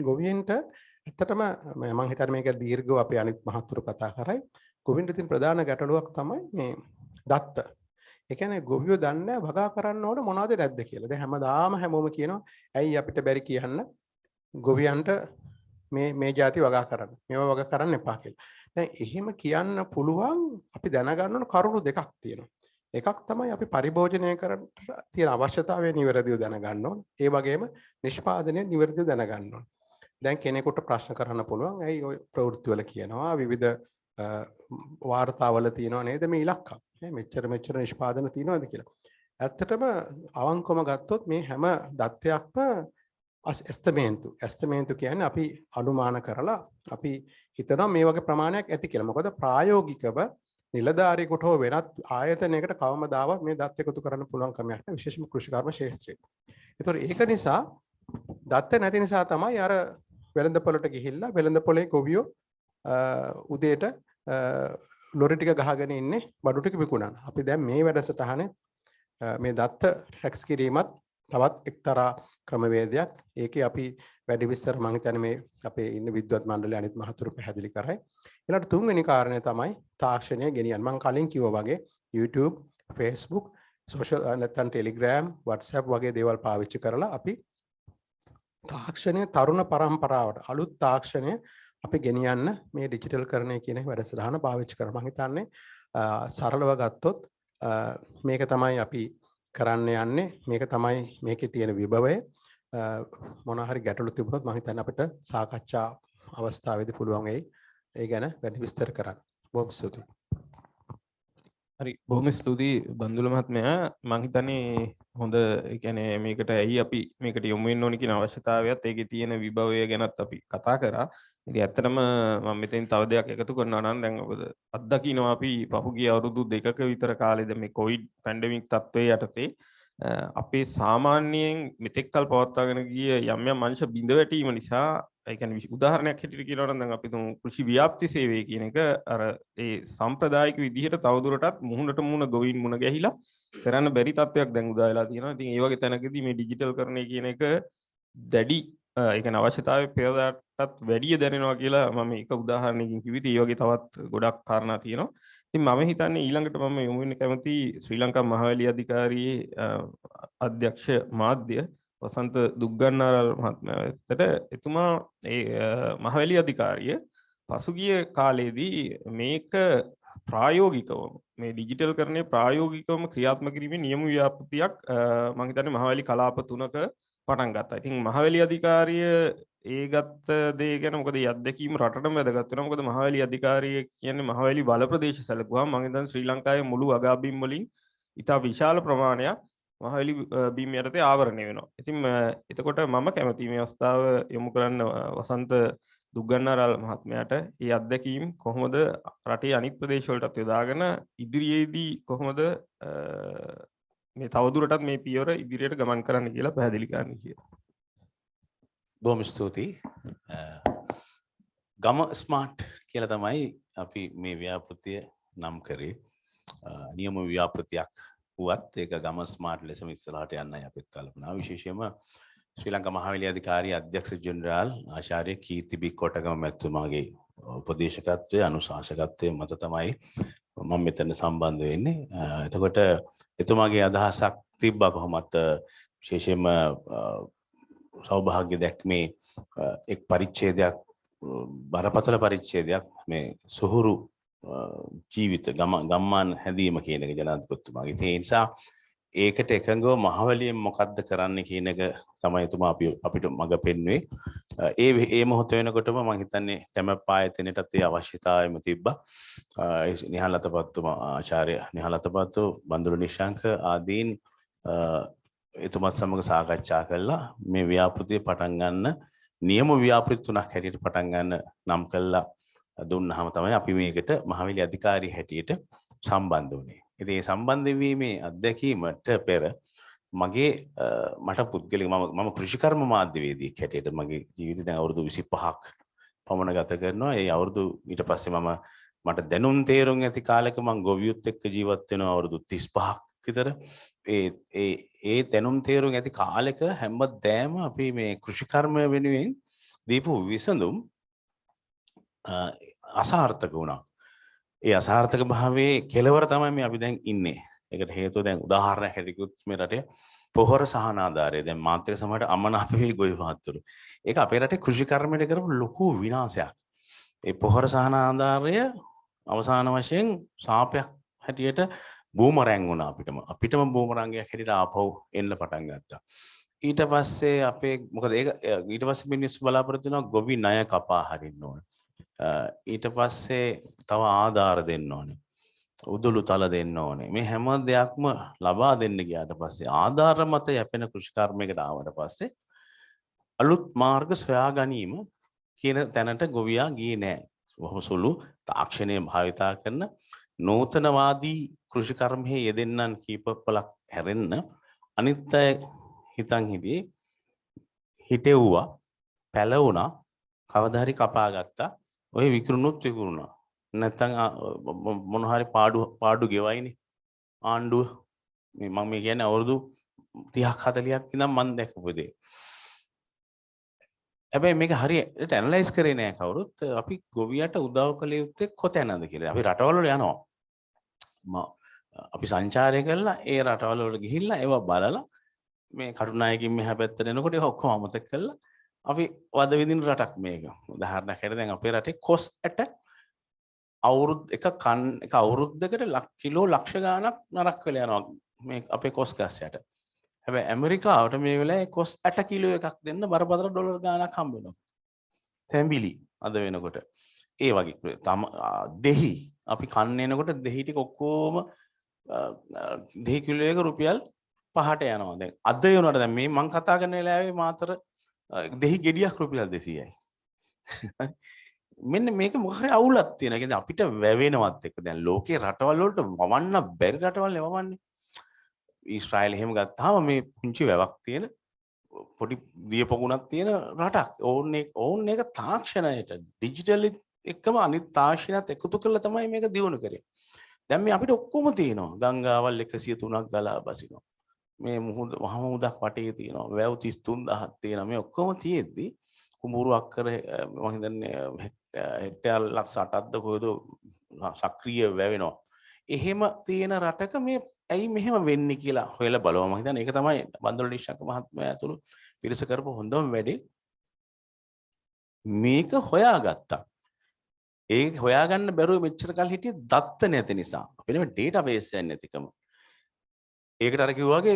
ගොවීන්ට ඇත්තටම මම හිතන්නේ මේක දීර්ඝව අපි අනිත් මහත්තුරු කතා කරයි. ගොවීන්ට තියෙන ප්‍රධාන ගැටලුවක් තමයි මේ දත්ත. ඒ කියන්නේ ගොවියෝ දන්නේ වගා කරන්න ඕන මොනවද නැද්ද කියලා. දැන් හැමදාම හැමෝම කියනවා ඇයි අපිට බැරි කියන්න ගොවියන්ට මේ જાති වගා කරන්න. මේවා වගා කරන්න එපා කියලා. දැන් එහෙම කියන්න පුළුවන් අපි දැනගන්න ඕන කරුණු දෙකක් තියෙනවා. එකක් තමයි අපි පරිභෝජනය කරන්න තියෙන අවශ්‍යතාවය නිවැරදිව දැනගන්න ඕන. ඒ වගේම නිෂ්පාදනය නිවැරදිව දැනගන්න ඕන. දැන් කෙනෙකුට ප්‍රශ්න කරන්න පුළුවන් ඇයි ඔය ප්‍රවෘත්තිවල කියනවා විවිධ වාර්තාවල තියෙනවා නේද මේ ඉලක්කම්. මෙච්චර නිෂ්පාදන තියෙනවද කියලා. ඇත්තටම අවංකවම ගත්තොත් මේ හැම දත්තයක්ම ඇස්තමේන්තු කියන්නේ අපි අනුමාන කරලා අපි හිතනවා මේ වගේ ප්‍රමාණයක් ඇති කියලා. මොකද ප්‍රායෝගිකව නිලධාරියෙකුට හෝ වෙනත් ආයතනයකට කවමදාවත් මේ දත් එකතු කරන්න පුළුවන් කමක් නැහැ විශේෂයෙන්ම කෘෂිකර්ම ක්ෂේත්‍රයේ. ඒතකොට ඒක නිසා දත්ත නැති නිසා තමයි අර වෙළඳපොළට ගිහිල්ලා වෙළඳපොලේ ගොවියෝ උදේට ලොරි ටික ගහගෙන ඉන්නේ බඩු ටික විකුණන. අපි දැන් මේ වැඩසටහනේ මේ දත්ත ටැක්ස් කිරීමත් තවත් එක්තරා ක්‍රමවේදයක්. ඒකේ අපි වැඩි විස්තර මම හිතන්නේ මේ අපේ ඉන්න විද්වත් මණ්ඩලයේ අනිත් මහතුරු පැහැදිලි කරයි. ඊළඟට තුන්වෙනි කාරණය තමයි තාක්ෂණය ගෙනියන්න. මම කලින් කිව්වා වගේ YouTube, Facebook, social නැත්නම් Telegram, WhatsApp වගේ දේවල් පාවිච්චි කරලා අපි තාක්ෂණය තරුණ පරම්පරාවට අලුත් තාක්ෂණය අපි ගෙනියන්න මේ ඩිජිටල් කරණය කියන වැඩසටහන පාවිච්චි කරනවා. මම හිතන්නේ සරලව ගත්තොත් මේක තමයි අපි කරන්න යන්නේ. මේක තමයි මේකේ තියෙන විභවය. මොන හරි ගැටලු තිබුණොත් මම හිතන්නේ අපිට සාකච්ඡා අවස්ථාවේදී පුළුවන් වෙයි ඒ ගැන වැඩි විස්තර කරන්න. බොහොම ස්තුතියි. හරි බොහොම ස්තුතියි බන්දුල මහත්මයා. මම හිතන්නේ හොඳ ඒ කියන්නේ මේකට ඇයි අපි මේකට යොමු වෙන්න ඕනි කියන අවශ්‍යතාවයත් ඒකේ තියෙන විභවය ගැනත් අපි කතා කරා. ඉතින් ඇත්තටම මම මෙතෙන් තව දෙයක් එකතු කරනවා නම් දැන් ඔබ අත්දකින්නවා අපි පහුගිය අවුරුදු 2ක විතර කාලෙද මේ කොවිඩ් පැන්ඩමික් තත්ත්වයේ යටතේ අපේ සාමාන්‍යයෙන් මෙතෙක් කල් පවත්වාගෙන ගිය යම් යම් අංශ බිඳ වැටීම නිසා ඒ කියන්නේ උදාහරණයක් හැටියට කියනවා නම් දැන් අපි තුමු කෘෂි ව්‍යාප්ති සේවය කියන එක අර ඒ සම්ප්‍රදායික විදිහට තවදුරටත් මුහුණට මුහුණ ගොවින් මුණ ගැහිලා කරන්න බැරි තත්ත්වයක් දැන් උදා වෙලා තියෙනවා. ඉතින් ඒ වගේ තැනකදී මේ ඩිජිටල් කරණය කියන එක දැඩි ඒ කියන්නේ අවශ්‍යතාවය පෙරදාටත් වැඩිය දැනෙනවා කියලා මම එක උදාහරණයකින් කිව්විත් ඒ වගේ තවත් ගොඩක් කාරණා තියෙනවා. ඉතින් මම හිතන්නේ ඊළඟට මම යොමු වෙන්න කැමති ශ්‍රී ලංකා මහවැලි අධිකාරියේ අධ්‍යක්ෂ මාධ්‍ය වසන්ත දුග්ගන්නාරාල් මහත්මයාට එතුමා ඒ මහවැලි අධිකාරිය පසුගිය කාලයේදී මේක ප්‍රායෝගිකවම මේ ඩිජිටල් කරණය ප්‍රායෝගිකවම ක්‍රියාත්මක කිරීමේ නියම ව්‍යාපෘතියක් මම හිතන්නේ මහවැලි කලාප 3ක පටන් ගත්තා. ඉතින් මහවැලි අධිකාරිය ඒ ගත්ත දේ ගැන මොකද මේ අත්දැකීම රටටම වැදගත් වෙනවා. මොකද මහවැලි අධිකාරිය කියන්නේ මහවැලි බල ප්‍රදේශ සැලකුවාම මම හිතන්නේ ශ්‍රී ලංකාවේ මුළු අගාබිම් වලින් ඉතා විශාල ප්‍රමාණයක් මහවැලි බීම් යටතේ ආවරණය වෙනවා. ඉතින් එතකොට මම කැමතියි මේ අවස්ථාව යොමු කරන්න වසන්ත දුග්ගන්නාරාල මහත්මයාට මේ අත්දැකීම් කොහොමද රටේ අනිත් ප්‍රදේශ වලටත් යොදාගෙන ඉදිරියේදී කොහොමද මේ තවදුරටත් මේ පියවර ඉදිරියට ගමන් කරන්න කියලා පැහැදිලි කරන්න කියලා. බොහොම ස්තුතියි. ගම ස්මාර්ට් කියලා තමයි අපි මේ ව්‍යාපෘතිය නම් කරේ. නියම ව්‍යාපෘතියක් වුවත් ඒක ගම ස්මාර්ට් ලෙසම ඉස්සරහට යන්නයි අපිත් කල්පනා. විශේෂයෙන්ම ශ්‍රී ලංකා මහවැලි අධිකාරිය අධ්‍යක්ෂ ජෙනරාල් ආචාර්ය කීර්ති බී කොටගම මැතිතුමාගේ උපදේශකත්වයේ අනුශාසකත්වයේ මත තමයි මම මෙතන සම්බන්ධ වෙන්නේ. එතකොට එතුමාගේ අදහසක් තිබ්බා කොහොමත් විශේෂයෙන්ම සෞභාග්‍ය දැක්මේ එක් පරිච්ඡේදයක් බරපතල පරිච්ඡේදයක් මේ සුහුරු ජීවිත ගම්මාන හැදීම කියන එක ජනාධිපතිතුමාගේ. ඒ නිසා ඒකට එකඟව මහවැලියෙන් මොකද්ද කරන්න කියන එක තමයි එතුමා අපිට මඟ පෙන්වුවේ. ඒ මොහොත වෙනකොටම මම හිතන්නේ ටැමප් ආයතනයටත් ඒ අවශ්‍යතාවයම තිබ්බා. නිහාල් අතපත්තුමා ආචාර්ය නිහාල් අතපත්තු බන්දුරු නිශාංක ආදීන් එතුමත් සමග සාකච්ඡා කළා මේ ව්‍යාපෘතිය පටන් ගන්න නියම ව්‍යාපෘති 3ක් හැටියට පටන් ගන්න නම් කළා දුන්නාම තමයි අපි මේකට මහවැලි අධිකාරිය හැටියට සම්බන්ධ වුණේ. ඉතින් මේ සම්බන්ධ වීමේ අත්දැකීමට පෙර මට පුද්ගලික මම කෘෂිකර්ම මාධ්‍යවේදියෙක් හැටියට මගේ ජීවිතේ දැන් අවුරුදු 25ක් පමණ ගත කරනවා. ඒ අවුරුදු ඊට පස්සේ මට දැනුම් තේරුම් ඇති කාලෙක මම ගොවියුත් එක්ක ජීවත් වෙනවා අවුරුදු 35ක් විතර. ඒ දැනුම් තේරුම් ඇති කාලෙක හැමදාම අපි මේ කෘෂිකර්මය වෙනුවෙන් දීපු විසඳුම් අසාර්ථක වුණා. ඒ අසාර්ථක භාවයේ කෙලවර තමයි මේ අපි දැන් ඉන්නේ. ඒකට හේතුව දැන් උදාහරණයක් හැටියට මේ රටේ පොහොර සහන ආධාරය දැන් මාත්‍රික සමහරට අමනාප වෙයි ගොවි මහත්තුරු. ඒක අපේ රටේ කෘෂිකර්මයට කරපු ලොකු විනාශයක්. ඒ පොහොර සහන ආධාරය අවසාන වශයෙන් සාපයක් හැටියට බූමරැං වුණා අපිටම බූමරංගයක් හැටියට ආපහු එන්න පටන් ගත්තා. ඊට පස්සේ ඊට පස්සේ මිනිස්සු බලාපොරොත්තු වෙනවා ගොවි ණය කපා හරින්න ඕන. ඊට පස්සේ තව ආධාර දෙන්න ඕනේ. උදුළු තල දෙන්න ඕනේ. මේ හැම දෙයක්ම ලබා දෙන්න ගියාට පස්සේ ආධාර මත යැපෙන කෘෂිකර්මයකට ආවට පස්සේ අලුත් මාර්ග සොයා ගැනීම කියන තැනට ගොවියා ගියේ නෑ. බොහොම සුළු තාක්ෂණය භාවිතා කරන නූතනවාදී කෘෂිකර්මයේ යෙදෙන්නන් කීපපලක් හැරෙන්න අනිත් අය හිතන් හිටෙව්වා පැලවුණා කවදා හරි කපා ගත්තා. ඔය විකුණුණා. නැත්තම් මොන හරි පාඩු ගෙවයිනේ ආණ්ඩුව. මම කියන්නේ අවුරුදු 30ක් 40ක් ඉඳන් මම දැකපු දේ. හැබැයි මේක හරියට ඇනලයිස් කරේ නෑ කවුරුත්. අපි ගොවියට උදව් කළ යුත්තේ කොතැනද කියලා. අපි රටවල් වල යනවා. අපි සංචාරය කරලා ඒ රටවල් වලට ගිහිල්ලා ඒවා බලලා මේ කටුනායකින් මෙහා පැත්තට එනකොට ඒක ඔක්කොම අමතක කරලා අපි වද විදින රටක් මේක. උදාහරණයක් හැටියට දැන් අපේ රටේ කොස් ඇට අවුරුද්දකට කිලෝ ලක්ෂ ගාණක් නරක් වෙලා යනවා මේ අපේ කොස් ගස් යට. හැබැයි ඇමරිකාවට මේ වෙලාවේ කොස් ඇට කිලෝ එකක් දෙන්න බරපතල ඩොලර් ගාණක් හම්බ වෙනවා. තැඹිලි අද වෙනකොට. ඒ වගේ දෙහි අපි කන්න එනකොට දෙහි ටික ඔක්කොම දෙහි කිලෝ එක රුපියල් 5ට යනවා. දැන් අද වෙනකොට දැන් මේ මම කතා කරන වෙලාවේ මාතර දෙහි ගෙඩියක් රුපියල් 200යි. මෙන්න මේක මොකක් හරි අවුලක් තියෙනවා. කියන්නේ අපිට වැවෙනවත් එක්ක දැන් ලෝකේ රටවල් වලට වවන්න බැරි රටවල් වවන්නේ. ඊශ්‍රායල් එහෙම ගත්තාම මේ පුංචි වැවක් තියෙන පොඩි දියපොකුණක් තියෙන රටක්. ඕන් එක තාක්ෂණයට ඩිජිටල් එක්කම අනිත් තාක්ෂණයත් එකතු කරලා තමයි මේක දියුණු කරේ. දැන් මේ අපිට ඔක්කොම තියෙනවා. ගංගාවල් 103ක් ගලා බසිනවා. මේ මහ මුහුදක් වටේ තියෙනවා. වැව් 33000ක් තියෙනවා. මේ ඔක්කොම තියෙද්දි කුඹුරු අක්කර මම හිතන්නේ හෙක්ටර් ලක්ෂ 8ක්ද කොහෙද සක්‍රීය වැවෙනවා. එහෙම තියෙන රටක මේ ඇයි මෙහෙම වෙන්නේ කියලා හොයලා බලුවා. මම හිතන්නේ ඒක තමයි බන්දුල නිශ්ශංක මහත්මයා ඇතුළු පිරිස කරපු හොඳම වැඩේ. මේක හොයාගත්තා. ඒක හොයාගන්න බැරුව මෙච්චර කල් හිටියේ දත්ත නැති නිසා. අපිට මේ ඩේටාබේස් එකක් නැතිකම. ඒකට අර කිව්වාගේ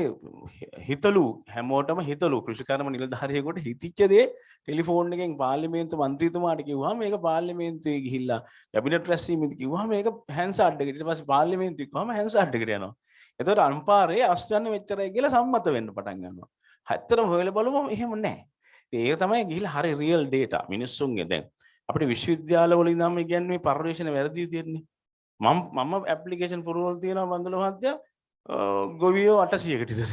හිතලු හැමෝටම හිතලු කෘෂිකර්ම නිලධාරියෙකුට හිතිච්ච දේ ටෙලිෆෝන් එකෙන් පාර්ලිමේන්තු මන්ත්‍රීතුමාට කිව්වම මේක පාර්ලිමේන්තුවේ ගිහිල්ලා කැබිනට් රැස්වීමේදී කිව්වම මේක හැන්සාඩ් එකට ඊට පස්සේ පාර්ලිමේන්තුවේ කිව්වම හැන්සාඩ් එකට යනවා. එතකොට අන්පාරේ අස්වැන්න මෙච්චරයි කියලා සම්මත වෙන්න පටන් ගන්නවා. ඇත්තටම හොයලා බලමුම එහෙම නැහැ. ඒක තමයි ගිහිල්ලා හරි රියල් ඩේටා මිනිස්සුන්ගේ දැන් අපිට විශ්වවිද්‍යාලවල ඉඳන්ම කියන්නේ මේ පරිශ්‍රණ වැරදි තියෙන්නේ. මම ඇප්ලිකේෂන් පුරවල් තියෙනවා බන්දල මහත්තයා ගොවියෝ 800කට විතර.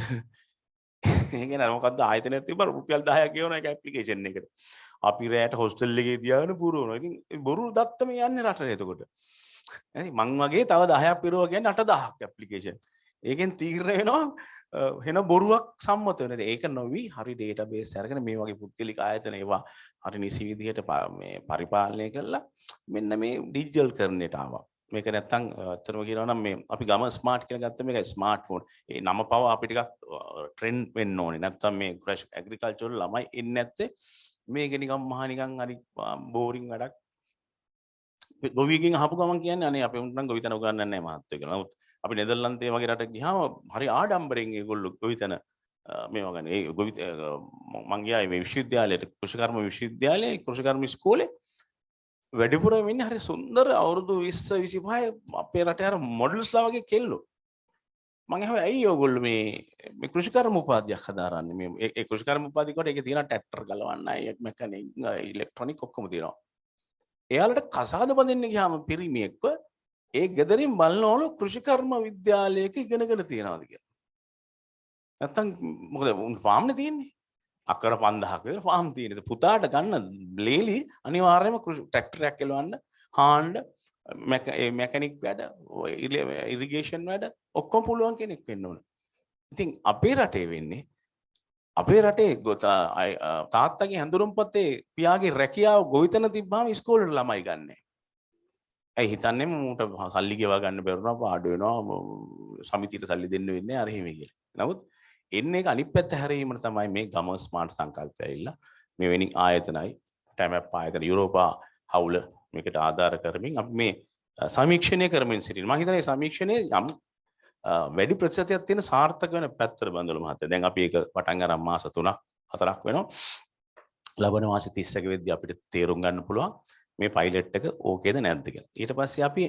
ඒ කියන්නේ මොකද්ද ආයතනයක් තිබ්බා රුපියල් 10ක් ගෙවන එක ඇප්ලිකේෂන් එකට. අපි රැයට හොස්ටල් එකේ තියාගෙන පුරවනවා. ඉතින් බොරු දත්තම යන්නේ රටේ එතකොට. හරි මං වගේ තව 10ක් පිරව කියන්නේ 8000ක් ඇප්ලිකේෂන්. ඒකෙන් තීරණය වෙනවා වෙන බොරුවක් සම්මත වෙන. ඒක නොවි හරි ඩේටාබේස් අරගෙන මේ වගේ පුද්ගලික ආයතන ඒවා හරි නිසි විදිහට මේ පරිපාලනය කරලා මෙන්න මේ ඩිජිටල් කරන්නට ආවා. මේක නැත්තම් අත්‍තරම කියනවා නම් මේ අපි ගම ස්මාර්ට් කියලා ගත්ත මේක ස්මාර්ට්ෆෝන්. ඒ නම පව අපි ටිකක් ට්‍රෙන්ඩ් වෙන්න ඕනේ. නැත්තම් මේ ක්‍රැෂ් ඇග්‍රිකල්චර් ළමයි එන්නේ නැත්තේ මේක නිකන් මහා නිකන් හරි බෝරින් වැඩක්. ගොවියකින් අහපු ගමන් කියන්නේ අනේ අපි උන්ට නම් ගොවිතැන උගන්වන්නේ නැහැ මහත්තයෝ කියලා. නමුත් අපි නෙදර්ලන්තේ වගේ රටක ගියාම හරි ආඩම්බරෙන් ඒගොල්ලෝ ගොවිතැන මේවා ගන්න. ඒ මං ගියා මේ විශ්වවිද්‍යාලයට කෘෂිකර්ම විශ්වවිද්‍යාලයේ කෘෂිකර්ම ඉස්කෝලේ වැඩිපුර වෙන්නේ හරි සුන්දර අවුරුදු 20 25 අපේ රටේ අර මොඩල්ස්ලා වගේ කෙල්ලෝ. මම අහුවා ඇයි ඔයගොල්ලෝ මේ කෘෂිකර්ම උපාධියක් හදාරන්නේ මේ ඒ කෘෂිකර්ම උපාධිය කොට ඒකේ තියෙන ට්‍රැක්ටර් ගලවන්නයි මෙකැනික් ඉලෙක්ට්‍රොනික ඔක්කොම තියෙනවා. එයාලට කසාද බඳින්න ගියාම පිරිමියෙක්ව ඒ ගෙදරින් බලනවලු කෘෂිකර්ම විද්‍යාලයක ඉගෙනගෙන තියනවාද කියලා. නැත්තම් මොකද උන් ෆාම් නේ තියෙන්නේ. අකර 5000ක විතර ෆාම් තියෙනවා. පුතාට ගන්න ලේලි අනිවාර්යයෙන්ම ට්‍රැක්ටරයක් එලවන්න හාන්ඩ මැකැනික් වැඩ ඉරිගේෂන් වැඩ ඔක්කොම පුළුවන් කෙනෙක් වෙන්න ඕන. ඉතින් අපේ රටේ වෙන්නේ අපේ රටේ තාත්තගේ හැඳුනුම්පතේ පියාගේ රැකියාව ගොවිතැන තිබ්බාම ඉස්කෝලේට ළමයි ගන්නෑ. ඇයි හිතන්නේ මූට සල්ලි ගෙවා ගන්න බැරුණා පාඩු වෙනවා සමිතියට සල්ලි දෙන්න වෙන්නේ අර එහෙම කියලා. නමුත් එන්නේ ඒක අනිත් පැත්ත හැරීමන තමයි මේ ගම ස්මාර්ට් සංකල්පය ඇවිල්ලා මෙවැනි ආයතනයි ටැමැප් ආයතන යුරෝපා හවුල මේකට ආධාර කරමින් අපි මේ සමීක්ෂණය කරමින් සිටිනවා. මම හිතන්නේ සමීක්ෂණයේ යම් වැඩි ප්‍රතිශතයක් තියෙන සාර්ථක වෙන පැත්තට බඳවල මහත්තයා. දැන් අපි ඒක පටන් ගන්න මාස 3ක් 4ක් වෙනවා. ලබන මාස 31 වෙද්දී අපිට තේරුම් ගන්න පුළුවන් මේ පයිලට් එක ඕකේද නැද්ද කියලා. ඊට පස්සේ අපි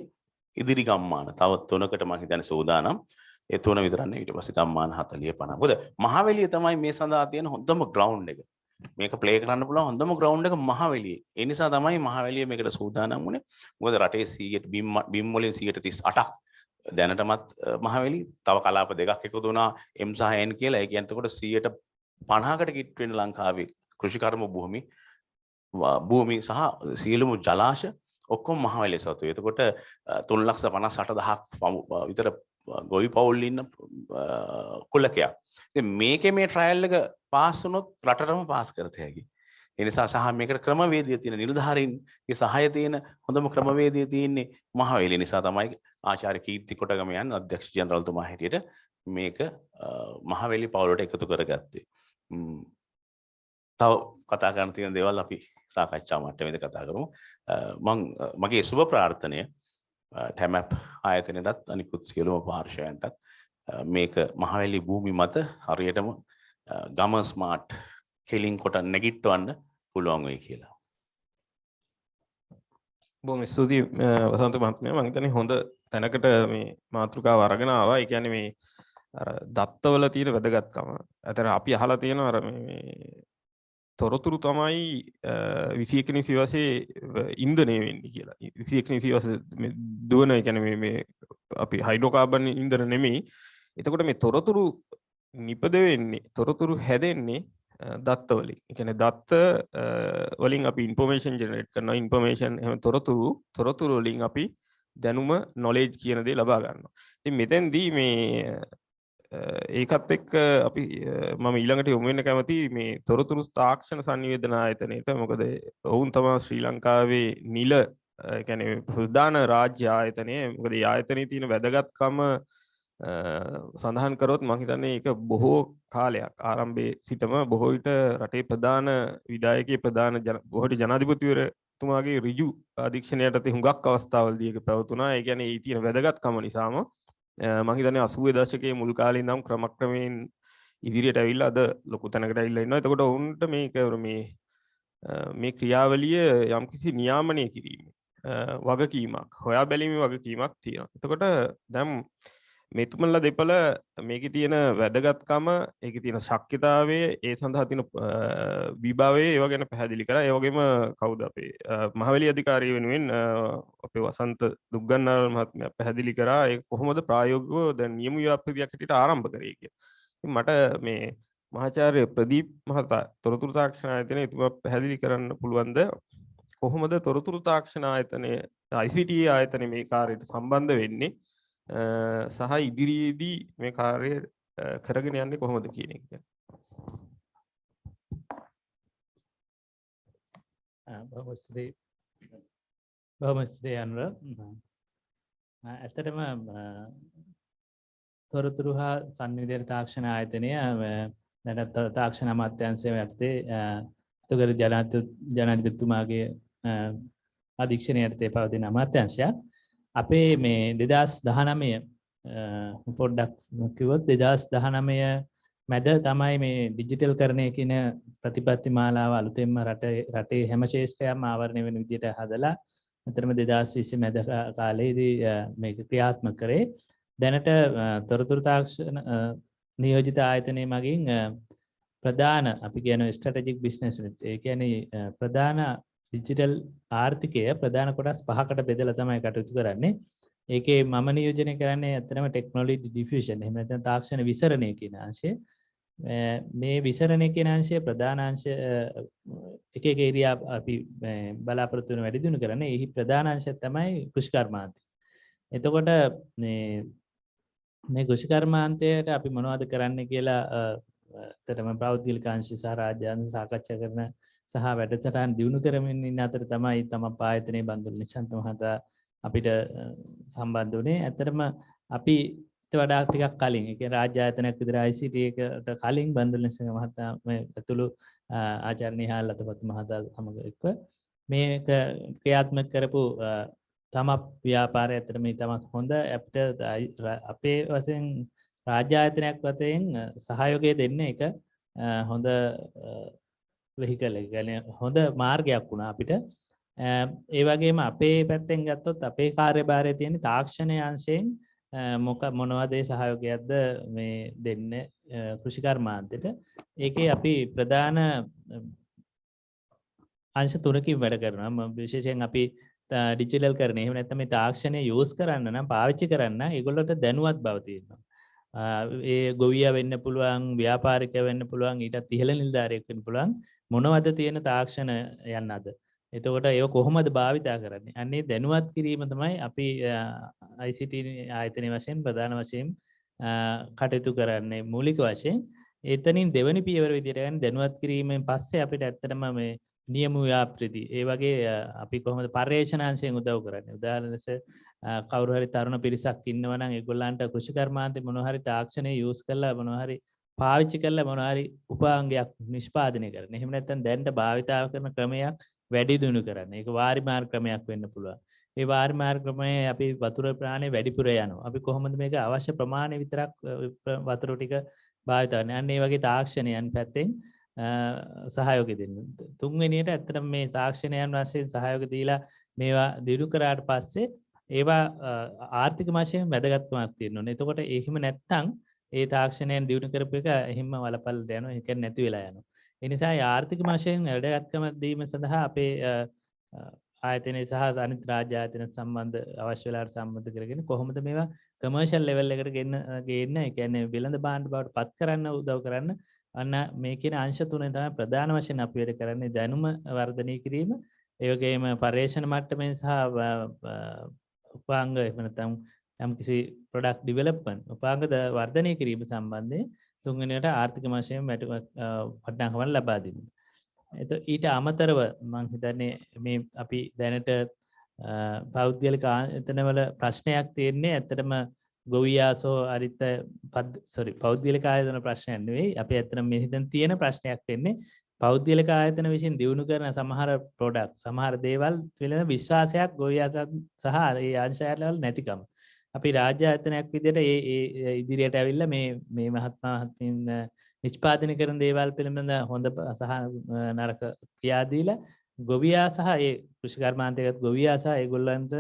ඉදිරි ගම්මාන තව 3කට මම හිතන්නේ සූදානම්. ඒ 3 විතරක් නෙවෙයි ඊට පස්සේ ගම්මාන 40 50. මොකද මහවැලිය තමයි මේ සඳහා තියෙන හොඳම ග්‍රවුන්ඩ් එක. මේක ප්ලේ කරන්න පුළුවන් හොඳම ග්‍රවුන්ඩ් එක මහවැලියේ. ඒ නිසා තමයි මහවැලිය මේකට සූදානම් වුණේ. මොකද රටේ 100ට බිම් වලින් 138ක් දැනටමත් මහවැලි තව කලාප දෙකක් එකතු වුණා M සහ N කියලා. ඒ කියන්නේ එතකොට 150කට කිට් වෙන ලංකාවේ කෘෂිකර්ම භූමි සහ සියලුම ජලාශ ඔක්කොම මහවැලිය සතුයි. එතකොට 3,58,000ක් විතර ගොවි පවුල් ඉන්න කුලකයක්. ඉතින් මේකේ මේ ට්‍රයල් එක පාස් වුණොත් රටටම පාස් කරත හැකියි. ඒ නිසා සහ මේකට ක්‍රමවේදය තියෙන නිලධාරීන්ගේ සහාය තියෙන හොඳම ක්‍රමවේදය තියෙන්නේ මහවැලිය නිසා තමයි ආචාර්ය කීර්ති කොටගම යන අධ්‍යක්ෂ ජනරල්තුමා හැටියට මේක මහවැලි පවුලට එකතු කරගත්තේ. තව කතා කරන්න තියෙන දේවල් අපි සාකච්ඡා මට්ටමේදී කතා කරමු. මගේ සුබ ප්‍රාර්ථනය ටැමැප් ආයතනයටත් අනිකුත් සියලුම පාර්ශවයන්ටත් මේක මහවැලි භූමි මත හරියටම ගම ස්මාර්ට් කෙලින් කොට නැගිටවන්න පුළුවන් වෙයි කියලා. බොහොම ස්තුතියි වසන්ත මහත්මයා. මම හිතන්නේ හොඳ තැනකට මේ මාතෘකාව අරගෙන ආවා. ඒ කියන්නේ මේ අර දත්තවල තියෙන වැදගත්කම. අතන අපි අහලා තියෙනවා අර මේ තොරතුරු තමයි 21 සියවසේ ඉන්ධනය වෙන්නේ කියලා. 21 සියවසේ දුවන ඒ කියන්නේ මේ අපි හයිඩ්‍රෝකාබන් ඉන්ධන නෙමෙයි. එතකොට මේ තොරතුරු නිපද වෙන්නේ තොරතුරු හැදෙන්නේ දත්ත වලින්. ඒ කියන්නේ දත්ත වලින් අපි ඉන්ෆර්මේෂන් ජෙනරේට් කරනවා. ඉන්ෆර්මේෂන් එහෙම තොරතුරු වලින් අපි දැනුම නොලෙජ් කියන දේ ලබා ගන්නවා. ඉතින් මෙතෙන්දී මේ ඒකත් එක්ක අපි මම ඊළඟට යොමු වෙන්න කැමති මේ තොරතුරු තාක්ෂණ සංනිවේදන ආයතනයට. මොකද ඔවුන් තමයි ශ්‍රී ලංකාවේ නිල ඒ කියන්නේ ප්‍රධාන රාජ්‍ය ආයතනය. මොකද මේ ආයතනයේ තියෙන වැදගත්කම සඳහන් කරොත් මම හිතන්නේ ඒක බොහෝ කාලයක් ආරම්භයේ සිටම බොහෝ විට රටේ ප්‍රධාන විධායකයේ ප්‍රධාන බොහෝ ජනාධිපතිවරු තුමාගේ ඍජු අධීක්ෂණයට යටතේ හුඟක් අවස්ථාවලදී ඒක පැවතුණා. ඒ කියන්නේ ඒ තියෙන වැදගත්කම නිසාම මම හිතන්නේ 80 දශකයේ මුල් කාලේ ඉඳන් ක්‍රමක්‍රමයෙන් ඉදිරියට ඇවිල්ලා අද ලොකු තැනකට ඇවිල්ලා ඉන්නවා. එතකොට ඔවුන්ට මේ ක්‍රියාවලිය යම්කිසි නියාමනය කිරීම වගකීමක් හොයා බැලීමේ වගකීමක් තියෙනවා. එතකොට දැන් මෙතුමන්ලා දෙපළ මේකේ තියෙන වැදගත්කම, ඒකේ තියෙන ශක්්‍යතාවය, ඒ සඳහා තියෙන විභවය ඒව ගැන පැහැදිලි කරා. ඒ වගේම කවුද අපේ මහවැලි අධිකාරිය වෙනුවෙන් අපේ වසන්ත දුග්ගන්නාරාල මහත්මයා පැහැදිලි කරා ඒක කොහොමද ප්‍රායෝගිකව දැන් නියම ව්‍යාපෘතියක් හැටියට ආරම්භ කරේ කියලා. ඉතින් මට මේ මහාචාර්ය ප්‍රදීප් මහතා තොරතුරු තාක්ෂණ ආයතනයේ එතුමා පැහැදිලි කරන්න පුළුවන්ද කොහොමද තොරතුරු තාක්ෂණ ආයතනයේ ICT ආයතනයේ මේ කාර්යයට සම්බන්ධ වෙන්නේ සහ ඉදිරියේදී මේ කාර්යය කරගෙන යන්නේ කොහොමද කියන එක. බොහොම ස්තුතියි අනුර. ඇත්තටම තොරතුරු හා සංනිවේදන තාක්ෂණ ආයතනය දැනට තාක්ෂණ අමාත්‍යාංශය යටතේ එතකොට ජනාධිපතිතුමාගේ අධීක්ෂණය යටතේ පවතින අමාත්‍යාංශයක්. අපේ මේ 2019 පොඩ්ඩක් කිව්වොත් 2019 මැද තමයි මේ ඩිජිටල් කරණය කියන ප්‍රතිපත්ති මාලාව අලුතෙන්ම රටේ හැම ශේෂ්ත්‍රයක්ම ආවරණය වෙන විදිහට හදලා අතරම 2020 මැද කාලේදී මේක ක්‍රියාත්මක කරේ. දැනට තොරතුරු තාක්ෂණ නියෝජිත ආයතනයේ මගින් ප්‍රධාන අපි කියන ස්ට්‍රැටජික් බිස්නස් යුනිට්, ඒ කියන්නේ ප්‍රධාන ඩිජිටල් ආර්ථිකය ප්‍රධාන කොටස් 5කට බෙදලා තමයි කටයුතු කරන්නේ. ඒකේ මම නියෝජනය කරන්නේ ඇත්තටම ටෙක්නොලොජි ඩිෆියුෂන්, එහෙම නැත්නම් තාක්ෂණ විසරණය කියන අංශය. මේ විසරණය කියන අංශය ප්‍රධාන අංශ එක ඒරියා අපි බලාපොරොත්තු වෙන වැඩි දියුණු කරන්නේ. එහි ප්‍රධාන අංශය තමයි කෘෂිකර්මාන්තය. එතකොට මේ කෘෂිකර්මාන්තයට අපි මොනවද කරන්න කියලා ඇත්තටම පෞද්ගලික අංශ සහ රාජ්‍ය අංශ සාකච්ඡා කරන සහ වැඩසටහන් දියුණු කරමින් ඉන්න අතර තමයි තම ආයතනයේ බන්දුල නිශාන්ත මහතා අපිට සම්බන්ධ වුණේ. ඇත්තටම අපිට වඩා ටිකක් කලින්, ඒ කියන්නේ රාජ්‍ය ආයතනයක් විතර ICT එකට කලින් බන්දුල නිශාන්ත මහතා මේ ඇතුළු ආචාර්ය නිහාල් ලතපත් මහතා සමග එක්ව මේක ක්‍රියාත්මක කරපු තම ව්‍යාපාරය ඇත්තටම තමත් හොඳ අපිට අපේ වශයෙන් රාජ්‍ය ආයතනයක් වශයෙන් සහයෝගය දෙන්න එක හොඳ වෙහිකල් එක, يعني හොඳ මාර්ගයක් වුණා අපිට. ඒ වගේම අපේ පැත්තෙන් ගත්තොත් අපේ කාර්යභාරය තියෙන තාක්ෂණය අංශයෙන් මොනවද ඒ සහයෝගයක්ද මේ දෙන්න කෘෂිකර්මාන්තයට. ඒකේ අපි ප්‍රධාන අංශ තුනකින් වැඩ කරනවා. විශේෂයෙන් අපි ඩිජිටල් කරන්නේ, එහෙම නැත්නම් මේ තාක්ෂණය යූස් කරන්න නම්, පාවිච්චි කරන්න ඒගොල්ලන්ට දැනුවත් බව තියෙනවා. ඒ ගොවියා වෙන්න පුළුවන්, ව්‍යාපාරිකයා වෙන්න පුළුවන්, ඊටත් ඉහළ නිලධාරියෙක් වෙන්න පුළුවන්. මොනවද තියෙන තාක්ෂණ යන්නද? එතකොට ඒක කොහොමද භාවිතා කරන්නේ? අන්නේ දැනුවත් කිරීම තමයි අපි ICT ආයතනයේ වශයෙන් ප්‍රධාන වශයෙන් කටයුතු කරන්නේ මූලික වශයෙන්. එතනින් දෙවෙනි පියවර විදිහට ගන්න දැනුවත් කිරීමෙන් පස්සේ අපිට ඇත්තටම මේ නියම ව්‍යාපෘති, ඒ වගේ අපි කොහොමද පර්යේෂණාංශයෙන් උදව් කරන්නේ. උදාහරණ ලෙස කවුරු හරි තරුණ පිරිසක් ඉන්නවා නම් ඒගොල්ලන්ට කෘෂිකර්මාන්තේ මොනවා හරි තාක්ෂණය යූස් කරලා මොනවා හරි පාවිච්චි කරලා මොනවා හරි උපාංගයක් නිෂ්පාදනය කරන්න. එහෙම නැත්නම් දැනට භාවිතා කරන ක්‍රමයක් වැඩි දියුණු කරන්න. ඒක වාරි මාර්ග ක්‍රමයක් වෙන්න පුළුවන්. ඒ වාරි මාර්ග ක්‍රමයේ අපි වතුර ප්‍රමාණය වැඩිපුර යනවා. අපි කොහොමද මේක අවශ්‍ය ප්‍රමාණය විතරක් වතුර ටික භාවිත කරන්නේ? අන්න ඒ වගේ තාක්ෂණයන් පැත්තෙන් සහයෝගය දෙන්න. තුන්වෙනියට ඇත්තටම මේ තාක්ෂණයන් වශයෙන් සහයෝගය දීලා මේවා දියුණු කරාට පස්සේ ඒවා ආර්ථික වශයෙන් වැදගත්කමක් තියෙනවා. එතකොට එහෙම නැත්නම් ඒ තාක්ෂණයන් දියුණු කරපු එක එහෙම වලපල්ලට යනවා. ඒ කියන්නේ නැති වෙලා යනවා. ඒ නිසා ආර්ථික වශයෙන් වැදගත්කම දීම සඳහා අපේ ආයතනයේ සහ අනිත් රාජ්‍ය ආයතන සම්බන්ධ අවශ්‍ය වෙලාවට සම්බන්ධ කරගෙන කොහොමද මේවා කමර්ෂල් ලෙවල් එකට ගේන්න, ඒ කියන්නේ වෙළඳ භාණ්ඩ බවට පත් කරන්න උදව් කරන්න. අන්න මේ කියන අංශ තුනෙන් තමයි ප්‍රධාන වශයෙන් අපි වැඩ කරන්නේ. දැනුම වර්ධනය කිරීම, ඒ වගේම පර්යේෂණ මට්ටමින් සහ උපාංග, එහෙම නැත්නම් යම්කිසි ප්‍රොඩක්ට් ඩෙවලොප්මන්ට් උපාංග වර්ධනය කිරීම සම්බන්ධයෙන් තුන්වෙනියට ආර්ථික වශයෙන් වටිනාකම ලබා දෙන්න. ඊට අමතරව මම හිතන්නේ මේ අපි දැනට පෞද්ගලික ආයතනවල ප්‍රශ්නයක් තියෙන්නේ ඇත්තටම ගොවියාසෝ පෞද්ගලික ආයතන ප්‍රශ්නයක් නෙවෙයි. අපි ඇත්තටම මේ හිතන තියෙන ප්‍රශ්නයක් වෙන්නේ පෞද්ගලික ආයතන විසින් දියුණු කරන සමහර ප්‍රොඩක්ට් සමහර දේවල් පිළිබඳ විශ්වාසයක් ගොවියා සහ ඒ අංශයවල නැතිකම. අපි රාජ්‍ය ආයතනයක් විදිහට ඒ ඉදිරියට ඇවිල්ලා මේ මහත්මින් නිෂ්පාදනය කරන දේවල් පිළිබඳ හොඳ සහ නරක කියා දීලා ගොවියා සහ ඒ කෘෂි කර්මාන්තයකට ගොවියා සහ ඒගොල්ලන්ට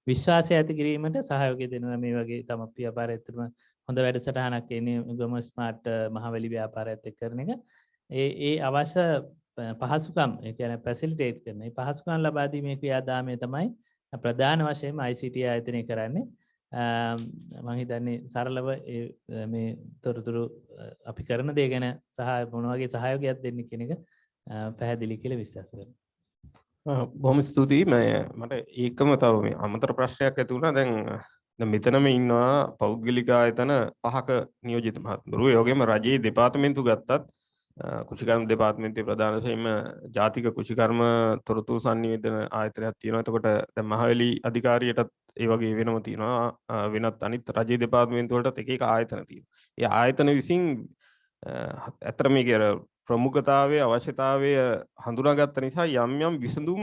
විශ්වාසය ඇති කිරීමට සහයෝගය දෙනවා. මේ වගේ තමයි ව්‍යාපාරයේම හොඳ වැඩසටහනක් එන්නේ ගොම ස්මාර්ට් මහවැලි ව්‍යාපාරයත් එක්ක කරන එක. ඒ අවශ්‍ය පහසුකම් ඒ කියන්නේ ෆැසිලිටේට් කරන. මේ පහසුකම් ලබා දීමේ ක්‍රියාදාමය තමයි ප්‍රධාන වශයෙන්ම ICT ආයතනය කරන්නේ. මම හිතන්නේ සරලව මේ තොරතුරු අපි කරන දේ ගැන සහ මොන වගේ සහයෝගයක් දෙන්න කියන එක පැහැදිලි කියලා විශ්වාස කරනවා. බොහොම ස්තුතියි. මට ඒකම තව මේ අමතර ප්‍රශ්නයක් ඇති වුණා. දැන් මෙතනම ඉන්නවා පෞද්ගලික ආයතන 5ක නියෝජිත මහත්වරු. ඒ වගේම රජයේ දෙපාර්තමේන්තු ගත්තත් කෘෂිකර්ම දෙපාර්තමේන්තුවේ ප්‍රධාන වශයෙන්ම ජාතික කෘෂිකර්ම තොරතුරු සංනිවේදන ආයතනයක් තියෙනවා. එතකොට දැන් මහවැලි අධිකාරියටත් ඒ වගේ වෙනම තියෙනවා. වෙනත් අනිත් රජයේ දෙපාර්තමේන්තු වලටත් එක එක ආයතන තියෙනවා. ඒ ආයතන විසින් ඇත්තට මේකේ ප්‍රමුඛතාවයේ අවශ්‍යතාවය හඳුනාගත්ත නිසා යම් විසඳුම්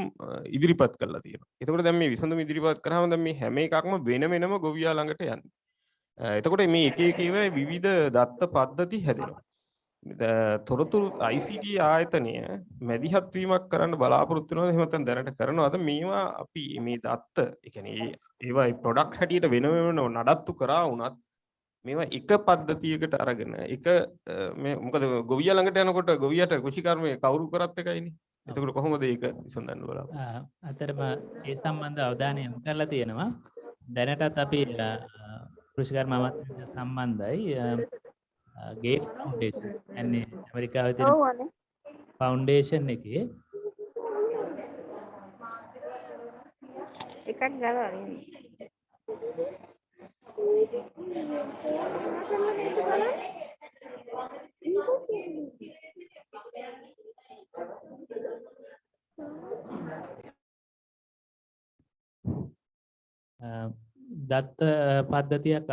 ඉදිරිපත් කරලා තියෙනවා. එතකොට දැන් මේ විසඳුම් ඉදිරිපත් කරාම දැන් මේ හැම එකක්ම වෙන වෙනම ගොවියා ළඟට යන්නේ. එතකොට මේ එක එක ඒවා විවිධ දත්ත පද්ධති හැදෙනවා. තොරතුරු ICT ආයතනය මැදිහත් වීමක් කරන්න බලාපොරොත්තු වෙනවද? එහෙම නැත්නම් දැනට කරනවද? මේවා අපි මේ දත්ත, ඒ කියන්නේ ඒවා ප්‍රොඩක්ට් හැටියට වෙන වෙනම නඩත්තු කරා වුණත් මේවා එක පද්ධතියකට අරගෙන එක මේ මොකද ගොවියා ළඟට යනකොට ගොවියට කෘෂිකර්මයේ කවුරු කරත් එකයිනේ. එතකොට කොහොමද ඒක විසඳන්න බලාපොරොත්තු? අතරම ඒ සම්බන්ධ අවධානය යොමු කරලා තියෙනවා. දැනටත් අපි කෘෂිකර්ම අමාත්‍යාංශ සම්බන්ධයි ගේට් ෆවුන්ඩේෂන් කියන්නේ ඇමරිකාවේ තියෙන ෆවුන්ඩේෂන් එකේ එකක් ගලවලා දත්ත පද්ධතියක්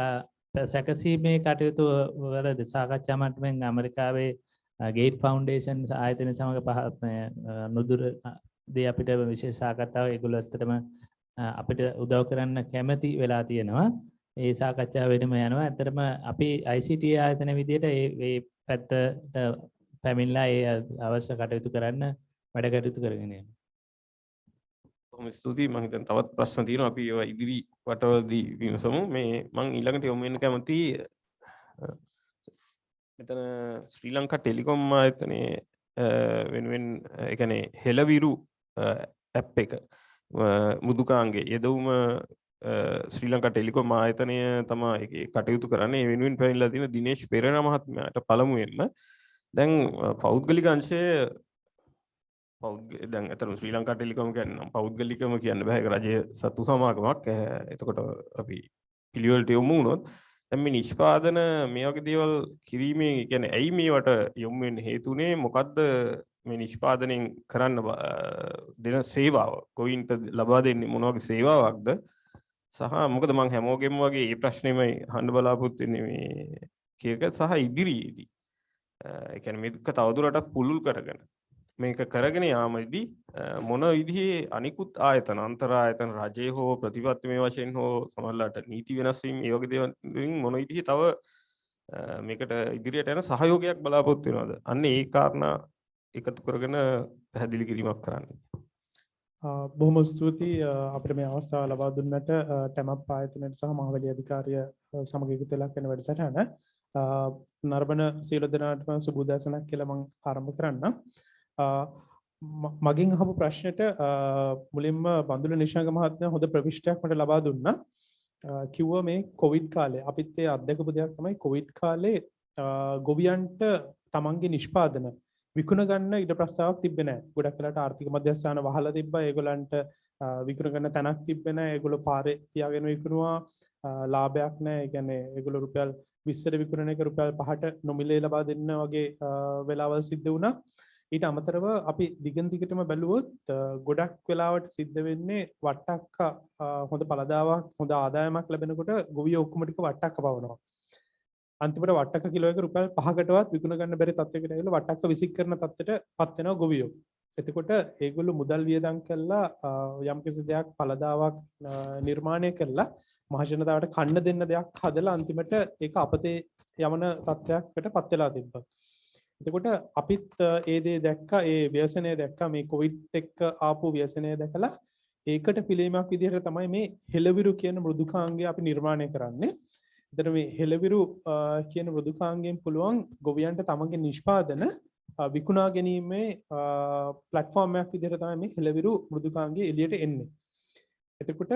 සැකසීමේ කටයුතු වල සාකච්ඡා මට්ටමින් ඇමරිකාවේ ගේට් ෆවුන්ඩේෂන් ආයතන සමග නුදුර දී අපිට විශේෂ සාකච්ඡාවක් ඒගොල්ලෝ ඇත්තටම අපිට උදව් කරන්න කැමති වෙලා තියෙනවා. ඒ සාකච්ඡාව වෙනම යනවා. ඇත්තටම අපි ICT ආයතන විදියට මේ පැත්තට පැමිණලා ඒ අවශ්‍ය කටයුතු කරන්න වැඩ කටයුතු කරගෙන යනවා. බොහොම ස්තුතියි. මම හිතන්නේ තවත් ප්‍රශ්න තියෙනවා. අපි ඒවා ඉදිරි වටවලදී විමසමු. මේ මම ඊළඟට යොමු වෙන්න කැමති මෙතන ශ්‍රී ලංකා ටෙලිකොම් ආයතනයේ වෙනුවෙන් ඒ කියන්නේ හෙළවිරු ඇප් එක මුදුකාංගේ යෙදවුම ශ්‍රී ලංකා ටෙලිකොම් ආයතනය තමයි ඒකේ කටයුතු කරන්නේ. ඒ වෙනුවෙන් පැමිණලා තියෙන දිනේෂ් පෙරේරා මහත්මයාට පළමුවෙන්ම දැන් පෞද්ගලික අංශයේ දැන් අතන ශ්‍රී ලංකා ටෙලිකොම් කියන්නේ පෞද්ගලිකම කියන්න බෑ. ඒක රජයේ සතු සමාගමක්. එතකොට අපි පිළිවෙලට යොමු වුණොත් දැන් මේ නිෂ්පාදන මේ වගේ දේවල් කිරීමේ කියන්නේ ඇයි මේවට යොමු වෙන්න හේතුනේ? මොකද්ද මේ නිෂ්පාදනයෙන් කරන්න දෙන සේවාව? ගොවින්ට ලබා දෙන්නේ මොන වගේ සේවාවක්ද? සහ මොකද මම හැමෝගෙම වගේ මේ ප්‍රශ්නේමයි අහන්න බලාපොරොත්තු වෙන්නේ මේ කීයක සහ ඉදිරියේදී ඒ කියන්නේ මේක තවදුරටත් පුළුල් කරගෙන මේක කරගෙන යාමේදී මොන විදිහේ අනිකුත් ආයතන අන්තර් ආයතන රජයේ හෝ ප්‍රතිපත්තිමය වශයෙන් හෝ සමහරවිට නීති වෙනස් වීම මේ වගේ දේවල් මොන විදිහේ තව මේකට ඉදිරියට යන සහයෝගයක් බලාපොරොත්තු වෙනවද? අන්න ඒ කාරණා එකතු කරගෙන පැහැදිලි කිරීමක් කරන්න. බොහොම ස්තුතියි අපිට මේ අවස්ථාව ලබා දුන්නට ටැමප් ආයතනයට සහ මහවැලි අධිකාරිය සමග එකතු වෙලා කරන වැඩසටහන. නරඹන සියලු දෙනාටම සුබ උදෑසනක් කියලා මම ආරම්භ කරන්නම්. මගෙන් අහපු ප්‍රශ්නෙට මුලින්ම බඳුල නිශාංග මහත්මයා හොඳ ප්‍රවිෂ්ටයක් මට ලබා දුන්නා. කිව්වා මේ කොවිඩ් කාලේ අපිත් ඒ අත්දැකපු දෙයක් තමයි කොවිඩ් කාලේ ගොවියන්ට තමන්ගේ නිෂ්පාදන විකුණ ගන්න ඉඩ ප්‍රස්තාවක් තිබ්බේ නැහැ. ගොඩක් වෙලාට ආර්ථික මධ්‍යස්ථාන වහලා තිබ්බා. ඒගොල්ලන්ට විකුණ ගන්න තැනක් තිබ්බේ නැහැ. ඒගොල්ලෝ පාරේ තියාගෙන විකුණුවා. ලාභයක් නැහැ. ඒ කියන්නේ ඒගොල්ලෝ රුපියල් 20ට විකුණන එක රුපියල් 5ට නොමිලේ ලබා දෙන්න වගේ වෙලාවල් සිද්ධ වුණා. ඊට අමතරව අපි දිගින් දිගටම බැලුවොත් ගොඩක් වෙලාවට සිද්ධ වෙන්නේ වට්ටක්ක හොඳ පළදාවක් හොඳ ආදායමක් ලැබෙනකොට ගොවියෝ ඔක්කොම ටික වට්ටක්ක පවනවා. අන්තිමට වට්ටක්ක කිලෝ එක රුපියල් 5කටවත් විකුණ ගන්න බැරි තත්යකට ඇවිල්ලා වට්ටක්ක විසික් කරන තත්ත්වයට පත් වෙනවා ගොවියෝ. එතකොට ඒගොල්ලෝ මුදල් වියදම් කළා යම්කිසි දෙයක් පළදාවක් නිර්මාණය කළා මහ ජනතාවට කන්න දෙන්න දෙයක් හදලා අන්තිමට ඒක අපතේ යවන තත්ත්වයකට පත් වෙලා තිබ්බා. එතකොට අපිත් ඒ දේ දැක්කා, ඒ ව්‍යසනය දැක්කා, මේ කොවිඩ් එක්ක ආපු ව්‍යසනය දැකලා ඒකට පිළියමක් විදිහට තමයි මේ හෙළවිරු කියන මෘදුකාංගය අපි නිර්මාණය කරන්නේ. එතන මේ හෙළවිරු කියන මෘදුකාංගයෙන් පුළුවන් ගොවියන්ට තමන්ගේ නිෂ්පාදන විකුණා ගැනීමේ ප්ලැට්ෆෝම් එකක් විදිහට තමයි මේ හෙළවිරු මෘදුකාංගය එළියට එන්නේ. එතකොට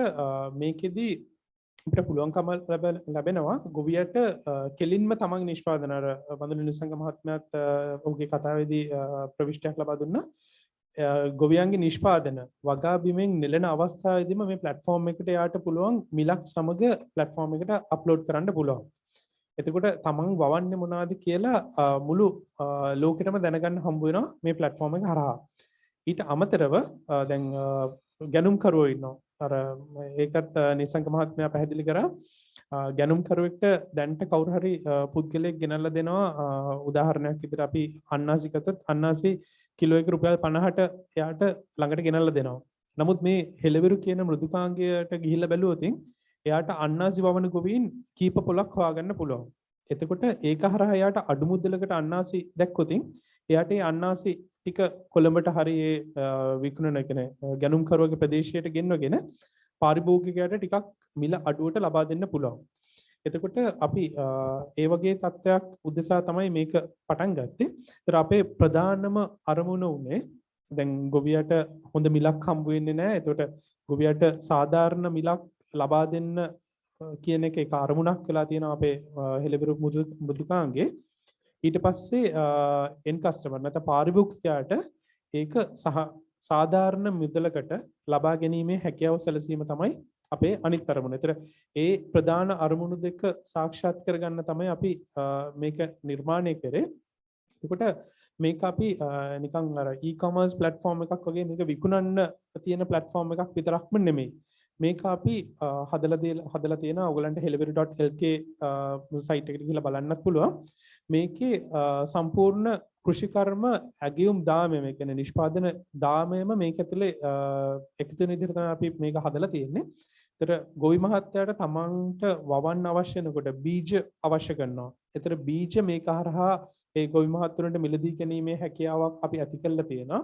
මේකෙදි අපිට පුළුවන්කම ලැබෙනවා ගොවියට කෙලින්ම තමන්ගේ නිෂ්පාදන අර බඳුන නිසංග මහත්මයාත් ඔහුගේ කතාවේදී ප්‍රවිෂ්ටයක් ලබා දුන්නා. ගොවියන්ගේ නිෂ්පාදන වගා බිමෙන් නෙලන අවස්ථාවේදීම මේ ප්ලැට්ෆෝම් එකට යාට පුළුවන් මිලක් සමග ප්ලැට්ෆෝම් එකට අප්ලෝඩ් කරන්න පුළුවන්. එතකොට තමන් වවන්නේ මොනවද කියලා මුළු ලෝකෙටම දැනගන්න හම්බ වෙනවා මේ ප්ලැට්ෆෝම් එක හරහා. ඊට අමතරව දැන් ගැනුම්කරුවෝ ඉන්නවා. අර ඒකත් නිසංක මහත්මයා පැහැදිලි කරා ගැනුම්කරුවෙක්ට දැන්ට කවුරු හරි පුද්ගලයෙක් ගෙනල්ලා දෙනවා උදාහරණයක් විදිහට අපි අන්නාසි ගත්තොත් අන්නාසි කිලෝ එක රුපියල් 50ට එයාට ළඟට ගෙනල්ලා දෙනවා. නමුත් මේ හෙළවිරු කියන මෘදුකාංගයට ගිහිල්ලා බැලුවොත් එයාට අන්නාසි වවන ගොවීන් කීප පොලක් හොයාගන්න පුළුවන්. එතකොට ඒක හරහා එයාට අඩු මුදලකට අන්නාසි දැක්කොත් එයාට ඒ අන්නාසි ටික කොළඹට හරි විකුණන කියන්නේ ගැනුම්කරුවගේ ප්‍රදේශයට ගෙන්වගෙන පාරිභෝගිකයාට ටිකක් මිල අඩුවට ලබා දෙන්න පුළුවන්. එතකොට අපි ඒ වගේ තත්ත්වයක් උදෙසා තමයි මේක පටන් ගත්තේ. ඒතර අපේ ප්‍රධානම අරමුණ උනේ දැන් ගොවියට හොඳ මිලක් හම්බ වෙන්නේ නැහැ. එතකොට ගොවියට සාධාරණ මිලක් ලබා දෙන්න කියන එක අරමුණක් වෙලා තියෙනවා අපේ හෙළවිරු මෘදුකාංගේ. ඊට පස්සේ එන් කස්ටමර් නැත්නම් පාරිභෝගිකයාට ඒක සාධාරණ මුදලකට ලබා ගැනීමේ හැකියාව සැලසීම තමයි අපේ අනිත් අරමුණ. ඒතර ඒ ප්‍රධාන අරමුණු දෙක සාක්ෂාත් කරගන්න තමයි අපි මේක නිර්මාණය කරේ. එතකොට මේක අපි නිකන් අර e-commerce platform එකක් වගේ මේක විකුණන්න තියෙන platform එකක් විතරක්ම නෙමෙයි. මේක අපි හදලා තියෙනවා. ඔයගලන්ට හෙළවිරු.lk site එකට ගිහලා බලන්නත් පුළුවන්. මේකේ සම්පූර්ණ කෘෂිකර්ම ඇගයුම් දාමය මේ කියන්නේ නිෂ්පාදන දාමයම මේක ඇතුලේ එකතු වෙන විදිහට තමයි අපි මේක හදලා තියෙන්නේ. ඒතර ගොවි මහත්තයාට තමන්ට වවන්න අවශ්‍ය වෙනකොට බීජ අවශ්‍ය කරනවා. ඒතර බීජ මේක හරහා ඒ ගොවි මහත්තුන්ට මිලදී ගැනීමේ හැකියාවක් අපි ඇති කරලා තියෙනවා.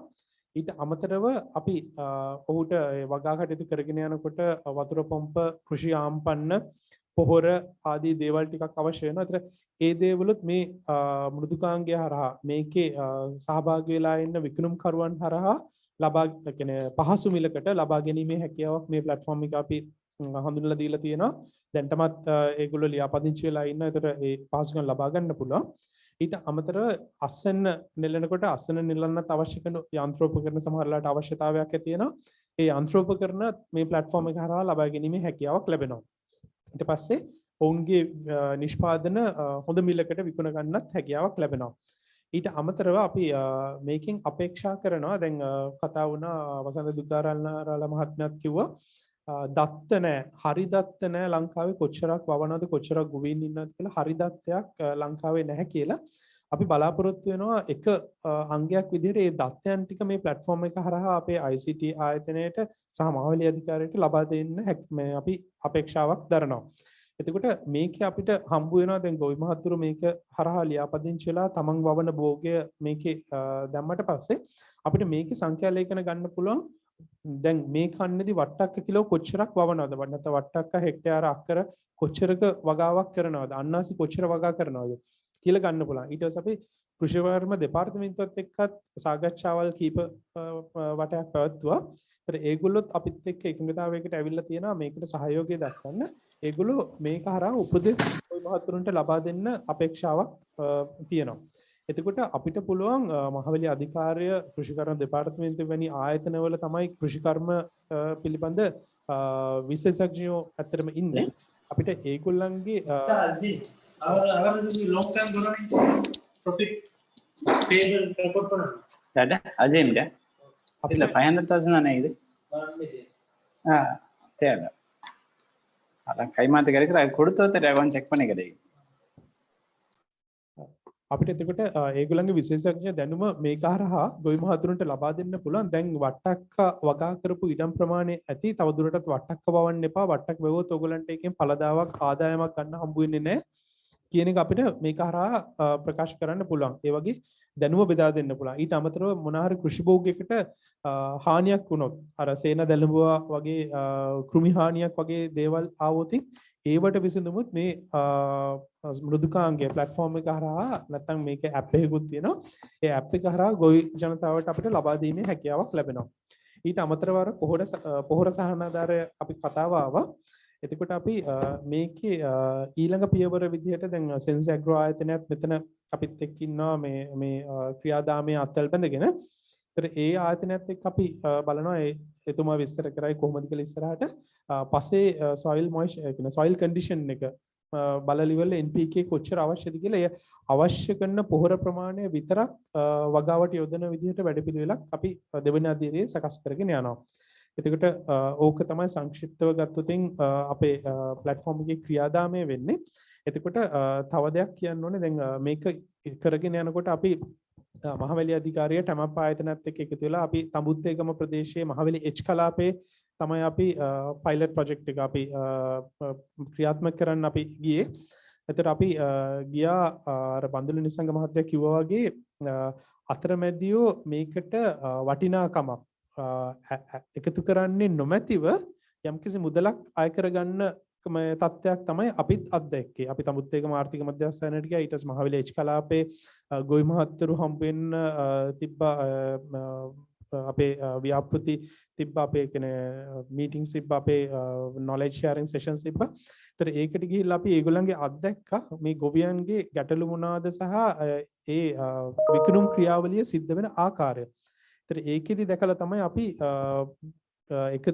ඊට අමතරව අපි ඔහුට වගා කටයුතු කරගෙන යනකොට වතුර පොම්ප, කෘෂි ආම්පන්න, පොහොර ආදී දේවල් ටිකක් අවශ්‍ය වෙනවා. ඒතර ඒ දේවලුත් මේ මෘදුකාංගය හරහා මේකේ සහභාගී වෙලා ඉන්න විකුණුම්කරුවන් හරහා ලබා කියන්නේ පහසු මිලකට ලබා ගැනීමේ හැකියාවක් මේ platform එක අපි හඳුන්වලා දීලා තියෙනවා. දැන්ටමත් ඒගොල්ලෝ ලියාපදිංචි වෙලා ඉන්න. ඒතර ඒ පහසුකම් ලබා ගන්න පුළුවන්. ඊට අමතරව අස්සන්න නෙලනකොට අස්සන නෙලන්නත් අවශ්‍ය කරන යන්ත්‍රෝපකරණ සමහරලාට අවශ්‍යතාවයක් ඇති වෙනවා. ඒ යන්ත්‍රෝපකරණ මේ platform එක හරහා ලබා ගැනීමේ හැකියාවක් ලැබෙනවා. ඊට පස්සේ ඔවුන්ගේ නිෂ්පාදන හොඳ මිලකට විකුණ ගන්නත් හැකියාවක් ලැබෙනවා. ඊට අමතරව අපි මේකෙන් අපේක්ෂා කරනවා දැන් කතා වුණා වසන්ත දුක්ඛාරාල මහත්මයාත් කිව්වා දත්ත නැහැ, හරි දත්ත නැහැ ලංකාවේ කොච්චරක් වවනවද කොච්චරක් ගොවීන් ඉන්නවද කියලා හරි දත්තයක් ලංකාවේ නැහැ කියලා අපි බලාපොරොත්තු වෙනවා. එක අංගයක් විදිහට මේ දත්තයන් ටික මේ platform එක හරහා අපේ ICT ආයතනයට සහ මහවැලි අධිකාරියට ලබා දෙන්න අපි අපේක්ෂාවක් දරනවා. එතකොට මේකේ අපිට හම්බ වෙනවා දැන් ගොවි මහත්තුරු මේක හරහා ලියාපදිංචි වෙලා තමන් වවන භෝගය මේකේ දැම්මට පස්සේ අපිට මේකේ සංඛ්‍යා ලේඛන ගන්න පුළුවන්. දැන් මේ කන්නේදී වට්ටක්ක කිලෝ කොච්චරක් වවනවද නැත්නම් වට්ටක්ක හෙක්ටයාර අක්කර කොච්චරක වගාවක් කරනවද අන්නාසි කොච්චර වගා කරනවද කියලා ගන්න පුළුවන්. ඊට පස්සේ අපි කෘෂි වර්ම දෙපාර්තමේන්තුවත් එක්කත් සාකච්ඡාවල් කීප වටයක් පැවැත්වුවා. ඒතර ඒගොල්ලොත් අපිත් එක්ක එකඟතාවයකට ඇවිල්ලා තියෙනවා මේකට සහයෝගය දක්වන්න. ඒගොල්ලෝ මේක හරහා උපදෙස් ඔය මහතුරුන්ට ලබා දෙන්න අපේක්ෂාවක් තියෙනවා. එතකොට අපිට පුළුවන් මහවැලි අධිකාරිය කෘෂිකර්ම දෙපාර්තමේන්තුව වැනි ආයතනවල තමයි කෘෂිකර්ම පිළිබඳ විශේෂඥයෝ ඇත්තටම ඉන්නේ. අපිට ඒගොල්ලන්ගේ அஜிம்டா இல்ல 500,000 தானே இது தேவை அதான் கைமாத்து கிடைக்கிற கொடுத்து கொஞ்சம் செக் பண்ணி கிடைக்கும் අපිට එතකොට ඒගොල්ලන්ගේ විශේෂඥ දැනුම මේක හරහා ගොවි මහතුරුන්ට ලබා දෙන්න පුළුවන්. දැන් වට්ටක්ක වගා කරපු ඉඩම් ප්‍රමාණය ඇති. තවදුරටත් වට්ටක්ක වවන්න එපා. වට්ටක් වෙවුවොත් ඔයගොල්ලන්ට එකෙන් ඵලදාවක් ආදායමක් ගන්න හම්බ වෙන්නේ නැහැ කියන එක අපිට මේක හරහා ප්‍රකාශ කරන්න පුළුවන්. ඒ වගේ දැනුම බෙදා දෙන්න පුළුවන්. ඊට අමතරව මොනහරි කෘෂි භෝගයකට හානියක් වුණොත් අර සේන දැලඹුවා වගේ කෘමි හානියක් වගේ දේවල් ආවොත් ඒවට විසඳුමුත් මේ මෘදුකාංගය ප්ලැට්ෆෝම් එක හරහා නැත්නම් මේක ඇප් එකකුත් තියෙනවා. ඒ ඇප් එක හරහා ගොවි ජනතාවට අපිට ලබා දීමේ හැකියාවක් ලැබෙනවා. ඊට අමතරව අර පොහොර සහනාධාරය අපි කතාව ආවා. එතකොට අපි මේකේ ඊළඟ පියවර විදිහට දැන් සෙන්ස් ඇග්‍රෝ ආයතනයත් මෙතන අපිත් එක්ක ඉන්නවා මේ ක්‍රියාදාමයේ අත්වල බැඳගෙන. ඒතර ඒ ආයතනයත් එක්ක අපි බලනවා එතුමා විස්තර කරයි කොහොමද කියලා ඉස්සරහට පස්සේ soil moisture කියන soil condition එක බලලිවල NPK කොච්චර අවශ්‍යද කියලා ඒ අවශ්‍ය කරන පොහොර ප්‍රමාණය විතරක් වගාවට යොදන විදිහට වැඩපිළිවෙලක් අපි දෙවෙනි අදියරේ සකස් කරගෙන යනවා. එතකොට ඕක තමයි සංක්ෂිප්තව ගත්තොතින් අපේ platform එකේ ක්‍රියාදාමය වෙන්නේ. එතකොට තව දෙයක් කියන්න ඕනේ දැන් මේක කරගෙන යනකොට අපි මහවැලි අධිකාරිය ටැමප් ආයතනත් එක්ක එකතු වෙලා අපි තඹුත්තේගම ප්‍රදේශයේ මහවැලි H කලාපේ තමයි අපි පයිලට් ප්‍රොජෙක්ට් එක අපි ක්‍රියාත්මක කරන්න අපි ගියේ. එතකොට අපි ගියා අර බන්දුල නිසංග මහත්තයා කිව්වා වගේ අතරමැදියෝ මේකට වටිනාකමක් එකතු කරන්නේ නොමැතිව යම්කිසි මුදලක් අය කරගන්න තත්ත්වයක් තමයි අපිත් අත්දැක්කේ. අපි තමුත්තේගම ආර්ථික මධ්‍යස්ථානයට ගියා. ඊට පස්සේ මහවැලි H කලාපේ ගොවි මහත්තුරු හම්බ වෙන්න තිබ්බා අපේ ව්‍යාපෘති තිබ්බා අපේ කියන්නේ මීටින්ග්ස් තිබ්බා අපේ knowledge sharing sessions තිබ්බා. ඒතර ඒකට ගිහිල්ලා අපි ඒගොල්ලන්ගේ අත්දැක්කා මේ ගොවියන්ගේ ගැටලු මොනවාද සහ ඒ විකුණුම් ක්‍රියාවලිය සිද්ධ වෙන ආකාරය. ඒතර ඒකෙදි දැකලා තමයි අපි එක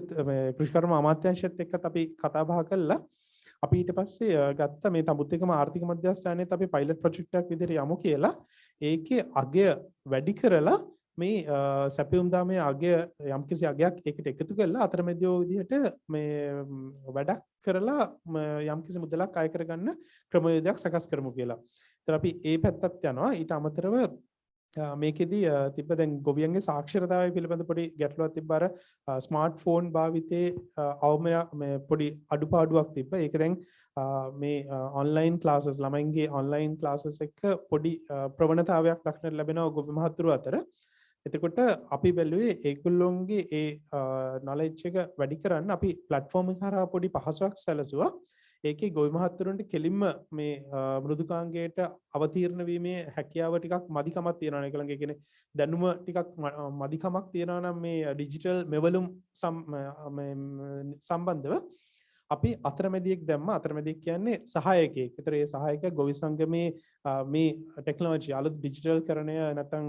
කෘෂිකර්ම අමාත්‍යාංශයත් එක්කත් අපි කතා බහ කළා. අපි ඊට පස්සේ ගත්ත මේ තඹුත්තේගම ආර්ථික මධ්‍යස්ථානයේත් අපි පයිලට් ප්‍රොජෙක්ට් එකක් විදිහට යමු කියලා. ඒකේ අගය වැඩි කරලා මේ සැපයුම් දාමේ අගය යම්කිසි අගයක් ඒකට එකතු කරලා අතරමැදියෝ විදිහට මේ වැඩක් කරලා යම්කිසි මුදලක් අය කරගන්න ක්‍රමවේදයක් සකස් කරමු කියලා. ඒතර අපි ඒ පැත්තත් යනවා. ඊට අමතරව මේකෙදි තිබ්බ දැන් ගොවියන්ගේ සාක්ෂරතාවය පිළිබඳ පොඩි ගැටලුවක් තිබ්බ. අර ස්මාර්ට්ෆෝන් භාවිතයේ අවමය මේ පොඩි අඩුපාඩුවක් තිබ්බ. ඒක දැන් මේ ඔන්ලයින් ක්ලාසස් ළමයින්ගේ ඔන්ලයින් ක්ලාසස් එක පොඩි ප්‍රවණතාවයක් දක්නට ලැබෙනවා ගොවි මහතුරු අතර. එතකොට අපි බැලුවේ ඒගොල්ලොන්ගේ ඒ නොලෙජ් එක වැඩි කරන්න අපි ප්ලැට්ෆෝම් එක හරහා පොඩි පහසුවක් සැලසුවා. ඒකේ ගොවි මහත්තුරුන්ට කෙලින්ම මේ මෘදුකාංගයට අවතීර්ණ වීමේ හැකියාව ටිකක් මදිකමක් තියෙනවා. ඒගොල්ලන්ගේ කියන්නේ දැනුම ටිකක් මදිකමක් තියෙනවා නම් මේ ඩිජිටල් මෙවලුම් සම්බන්ධව අපි අතරමැදියෙක් දැම්ම. අතරමැදියෙක් කියන්නේ සහායකයෙක්. ඒතර ඒ සහායකයා ගොවි සංගමේ මේ ටෙක්නොලොජි අලුත් ඩිජිටල් කරණය නැත්නම්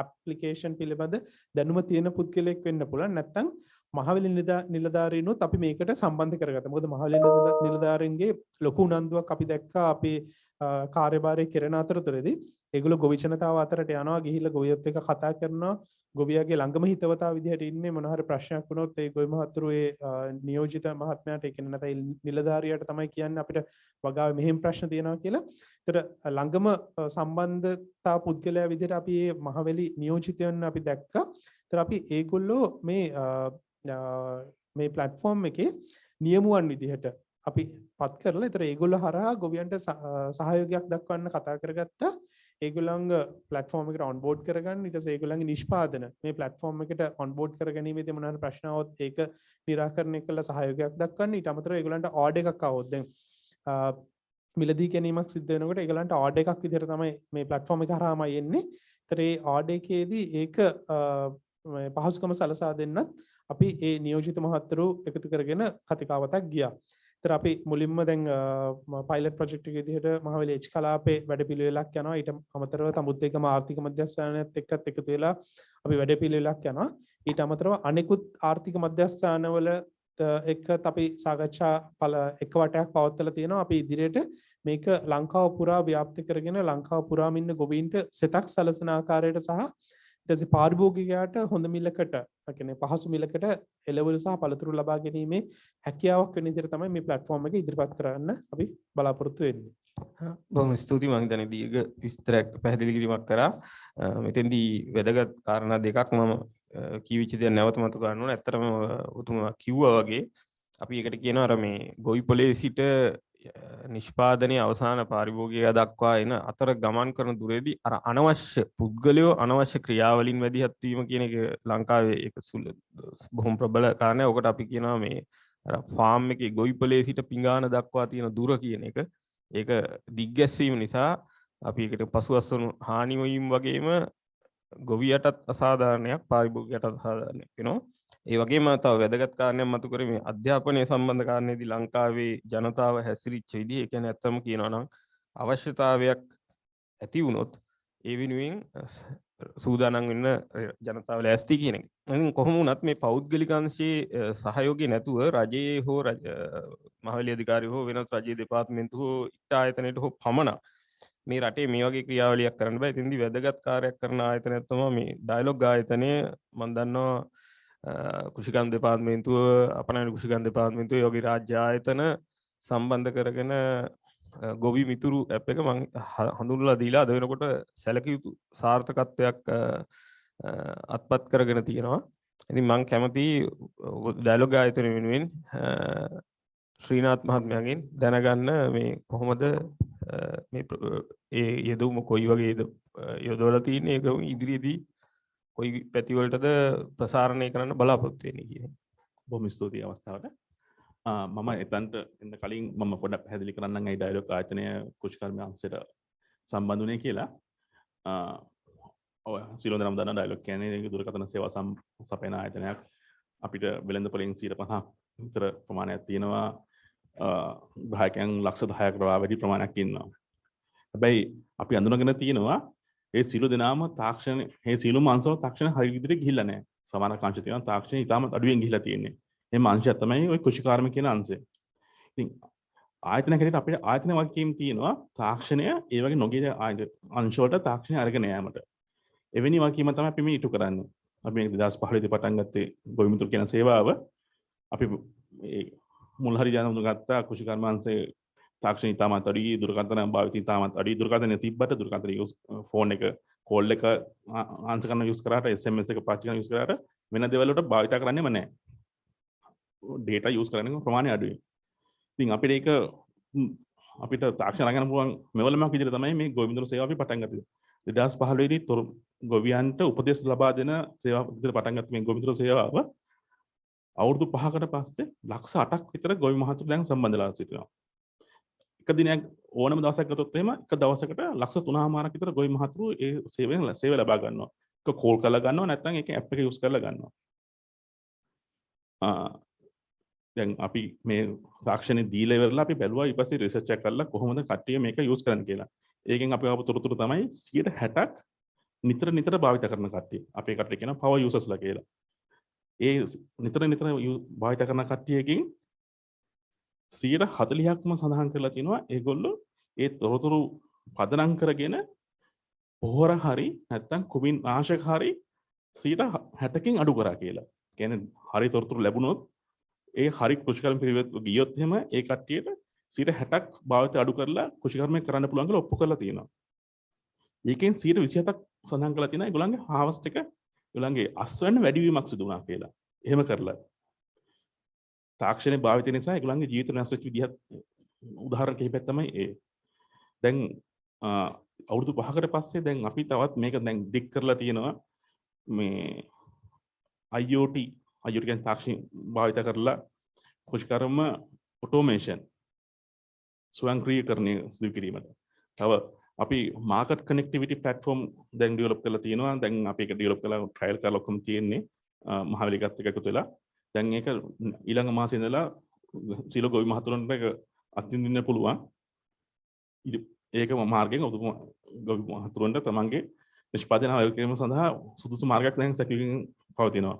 ඇප්ලිකේෂන් පිළිබඳ දැනුම තියෙන පුද්ගලයෙක් වෙන්න පුළුවන්. නැත්නම් මහවැලි නිලධාරීනුත් අපි මේකට සම්බන්ධ කරගත්තා. මොකද මහවැලි නිලධාරීන්ගේ ලොකු උනන්දුවක් අපි දැක්කා අපේ කාර්යභාරය කෙරෙන අතරතුරේදී. ඒගොල්ලෝ ගොවි ජනතාව අතරට යනවා, ගිහිල්ලා ගොවියොත් එක්ක කතා කරනවා. ගොවියාගේ ළඟම හිතවතා විදිහට ඉන්නේ. මොන හරි ප්‍රශ්නයක් වුණොත් ඒ ගොවි මහතුරු ඒ නියෝජිත මහත්මයාට ඒ කියන්නේ නැත්නම් නිලධාරියාට තමයි කියන්නේ අපිට වගාවේ මෙහෙම ප්‍රශ්න තියෙනවා කියලා. ඒතර ළඟම සම්බන්ධතා පුද්ගලයා විදිහට අපි මේ මහවැලි නියෝජිතයන් අපි දැක්කා. ඒතර අපි ඒගොල්ලෝ මේ ප්ලැට්ෆෝම් එකේ නියමුවන් විදිහට අපි පත් කරලා ඒතර ඒගොල්ලෝ හරහා ගොවියන්ට සහයෝගයක් දක්වන්න කතා කරගත්තා. ඒගොල්ලන්ග ප්ලැට්ෆෝම් එකට ඔන්බෝඩ් කරගන්න. ඊට පස්සේ ඒගොල්ලන්ගේ නිෂ්පාදන මේ ප්ලැට්ෆෝම් එකට ඔන්බෝඩ් කර ගැනීමේදී මොන හරි ප්‍රශ්න આવොත් ඒක निराකරණය කළ සහයෝගයක් දක්වන්න. ඊට අමතරව ඒගොල්ලන්ට ඕඩර් එකක් આવොත් දැන් මිලදී ගැනීමක් සිද්ධ වෙනකොට ඒගොල්ලන්ට ඕඩර් එකක් විදිහට තමයි මේ ප්ලැට්ෆෝම් එක හරහාමයි එන්නේ. ඒතර ඒ ඕඩර් එකේදී ඒක පහසුකම සලසා දෙන්නත් අපි ඒ නියෝජිත මහත්වරු එකතු කරගෙන කතිකාවතක් ගියා. ඒතර අපි මුලින්ම දැන් පයිලට් ප්‍රොජෙක්ට් එක විදිහට මහවැලි H කලාපේ වැඩපිළිවෙලක් යනවා. ඊට අමතරව තමුත්තේගම ආර්ථික මධ්‍යස්ථානයත් එක්කත් එකතු වෙලා අපි වැඩපිළිවෙලක් යනවා. ඊට අමතරව අනෙකුත් ආර්ථික මධ්‍යස්ථානවල එක්කත් අපි සාකච්ඡා එක වටයක් පවත්වලා තියෙනවා. අපි ඉදිරියට මේක ලංකාව පුරා ව්‍යාප්ති කරගෙන ලංකාව පුරාම ඉන්න ගොවීන්ට සෙතක් සලසන ආකාරයට සහ ඊට පස්සේ පාරිභෝගිකයාට හොඳ මිලකට කියන්නේ පහසු මිලකට එළවලු සහ පළතුරු ලබා ගැනීමේ හැකියාවක් වෙන විදිහට තමයි මේ platform එක ඉදිරිපත් කරන්න අපි බලාපොරොත්තු වෙන්නේ. බොහොම ස්තුතියි. මම හිතන්නේ දීර්ඝ විස්තරයක් පැහැදිලි කිරීමක් කරා. මෙතෙන්දී වැදගත් කාරණා දෙකක් මම කියවිච්ච දේ නැවත මතු කරන්න ඕන. ඇත්තටම උතුමා කිව්වා වගේ අපි එකට කියනවා අර මේ ගොවි පොලේ සිට නිෂ්පාදනයේ අවසාන පාරිභෝගිකය දක්වා එන අතර ගමන් කරන දුරේදී අර අනවශ්‍ය පුද්ගලයෝ අනවශ්‍ය ක්‍රියාවලින් මැදිහත් වීම කියන එක ලංකාවේ ඒක බොහොම ප්‍රබල කාරණයක්. ඔකට අපි කියනවා මේ අර ෆාම් එකේ ගොවි පොලේ සිට පිඟාන දක්වා තියෙන දුර කියන එක. ඒක දිග්ගැස්වීම නිසා අපි ඒකට පසුවස්සනු හානි වීම වගේම ගොවියටත් අසාධාරණයක් පාරිභෝගිකයටත් අසාධාරණයක් වෙනවා. ඒ වගේම තව වැදගත් කාරණයක් මතු කරේ මේ අධ්‍යාපනය සම්බන්ධ කාරණේදී ලංකාවේ ජනතාව හැසිරිච්ච විදිහ, ඒ කියන්නේ ඇත්තම කියනවා නම් අවශ්‍යතාවයක් ඇති වුණොත් ඒ වෙනුවෙන් සූදානම් වෙන්න ජනතාව ලෑස්ති කියන එක. ඉතින් කොහොම වුණත් මේ පෞද්ගලික අංශයේ සහයෝගය නැතුව රජයේ හෝ මහවැලි අධිකාරියෝ හෝ වෙනත් රජයේ දෙපාර්තමේන්තු හෝ ඉට ආයතනයට හෝ පමණක් මේ රටේ මේ වගේ ක්‍රියාවලියක් කරන්න බෑ. ඉතින්දී වැදගත් කාර්යයක් කරන ආයතනයක් තමයි මේ ඩයලොග් ආයතනය. මම දන්නවා කෘෂිකම් දෙපාර්තමේන්තුව, අපනයන කෘෂිකම් දෙපාර්තමේන්තුව ඒ වගේ රාජ්‍ය ආයතන සම්බන්ධ කරගෙන ගොවි මිතුරු ඇප් එක මම හඳුන්වලා දීලා අද වෙනකොට සැලකිය යුතු සාර්ථකත්වයක් අත්පත් කරගෙන තියෙනවා. ඉතින් මම කැමතියි ඩයලොග් ආයතන වෙනුවෙන් ශ්‍රීනාත් මහත්මයාගෙන් දැනගන්න මේ කොහොමද මේ ඒ යෙදුම කොයි වගේ යොදවලා තියෙන්නේ, ඒක ඉදිරියේදී කොයි පැතිවලටද ප්‍රසාරණය කරන්න බලාපොරොත්තු වෙන්නේ කියන එක. බොහොම ස්තුතියි අවස්ථාවට. මම එතනට එන්න කලින් මම පොඩ්ඩක් පැහැදිලි කරන්නම් ඒ ඩයලොග් ආයතනය කුෂ්කර්ම අංශයට සම්බන්ධ වුණේ කියලා. ඔය සියලු දෙනාම දන්නා ඩයලොග් කියන්නේ දුරකථන සේවා සපයන ආයතනයක්. අපිට වෙළඳ පොලෙන් 50% විතර ප්‍රමාණයක් තියෙනවා. ග්‍රාහකයන් ලක්ෂ 10කට වඩා වැඩි ප්‍රමාණයක් ඉන්නවා. හැබැයි අපි අඳුනගෙන තියෙනවා ඒ සියලු දෙනාම තාක්ෂණ මේ සියලුම අංශවල තාක්ෂණ හරි විදිහට ගිහිල්ලා නැහැ. සමාන අංශ තියෙනවා තාක්ෂණ ඉතාමත් අඩුවෙන් ගිහිල්ලා තියෙන්නේ. එහම අංශය තමයි ওই කුෂිකාර්ම කියන අංශය. ඉතින් ආයතන හැටියට අපිට ආයතන වගකීම් තියෙනවා තාක්ෂණය ඒ වගේ නොගිය අංශ වලට තාක්ෂණය අරගෙන යාමට. එවැනි වගකීම තමයි අපි මේ ඉටු කරන්නේ. අපි මේ 2015 දී පටන් ගත්තේ ගොවි මිතුරු කියන සේවාව. අපි මුල් හරි දැනුම් ගත්තා කුෂිකාර්ම අංශයේ තාක්ෂණ ඉතාමත් අඩුයි, දුරකථන භාවිතය ඉතාමත් අඩුයි. දුරකථන තිබ්බට දුරකථන ෆෝන් එක කෝල් එක ආන්සර් කරන්න යූස් කරාට SMS එක පාවිච්චි කරන්න යූස් කරාට වෙන දේවල් වලට භාවිත කරන්නේම නැහැ. data යූස් කරන්නේ ප්‍රමාණය අඩුයි. ඉතින් අපිට තාක්ෂණ අරගෙන පුළුවන් මෙවලමක් විදිහට තමයි මේ ගොවි මිතුරු සේවාව අපි පටන් ගත්තේ. 2015 දී ගොවියන්ට උපදෙස් ලබා දෙන සේවාව විදිහට පටන් ගත්ත මේ ගොවි මිතුරු සේවාව අවුරුදු 5කට පස්සේ ලක්ෂ 8ක් විතර ගොවි මහතුරු දැන් සම්බන්ධලා සිටිනවා. එක දිනයක් ඕනම දවසක් ගත්තොත් එහෙම එක දවසකට ලක්ෂ 3මාරක් විතර ගොවි මහතුරු ඒ සේවය ලබා ගන්නවා. ඒක කෝල් කරලා ගන්නවා නැත්නම් ඒක ඇප් එක යූස් කරලා ගන්නවා. දැන් අපි මේ තාක්ෂණයේ දීලා ඉවරලා අපි බැලුවා ඊපස්සේ රිසර්ච් එකක් කරලා කොහොමද කට්ටිය මේක යූස් කරන්න කියලා. ඒකෙන් අපි ආපු තොරතුරු තමයි 60ක් නිතර භාවිත කරන කට්ටිය. අපේ කට්ටිය කියනවා පවර් යූසර්ස්ලා කියලා. ඒ නිතර භාවිත කරන කට්ටියකින් 40%ක්ම සඳහන් කරලා තිනවා ඒගොල්ලෝ ඒ තොරතුරු පදනම් කරගෙන පොහොර හරි නැත්නම් කුමින් ආශක හරි 60කින් අඩු කරා කියලා. කියන්නේ හරි තොරතුරු ලැබුණොත් ඒ හරි කුෂිකර්ම පිළිවෙත් ගියොත් එහෙම ඒ කට්ටියට 60ක් භාවිතය අඩු කරලා කුෂිකර්මය කරන්න පුළුවන් කියලා ඔප්පු කරලා තියෙනවා. ඒකෙන් 27ක් සඳහන් කරලා තියෙනවා ඒගොල්ලන්ගේ හාවස්ට් එක ඒගොල්ලන්ගේ අස්වැන්න වැඩිවීමක් සිදු වුණා කියලා. එහෙම කරලා තාක්ෂණයේ භාවිතය නිසා ඒගොල්ලන්ගේ ජීවිත වෙනස් වෙච්ච විදිහක් උදාහරණ කිහිපයක් තමයි ඒ. දැන් අවුරුදු 5කට පස්සේ දැන් අපි තවත් මේක දැන් දික් කරලා තියෙනවා මේ IoT කියන්නේ තාක්ෂණ භාවිත කරලා කුෂිකර්ම ඔටෝමේෂන් ස්වයංක්‍රීයකරණය සිදු කිරීමට. තව අපි මාකට් කනෙක්ටිවිටි ප්ලැට්ෆෝම් දැන් ඩෙවලොප් කරලා තියෙනවා. දැන් අපි ඒක ඩෙවලොප් කරලා ට්‍රයල් කරලා ඔක්කොම තියෙන්නේ මහවැලිගත් එක්ක එකතු වෙලා. දැන් ඒක ඊළඟ මාසේ ඉඳලා සියලු ගොවි මහතුරුන්ට ඒක අත්විඳින්න පුළුවන්. ඒක මාර්ගයෙන් ගොවි මහතුරුන්ට තමන්ගේ නිෂ්පාදන ආයෝජනය කිරීම සඳහා සුදුසු මාර්ගයක් දැන් සැකීමෙන් පවතිනවා.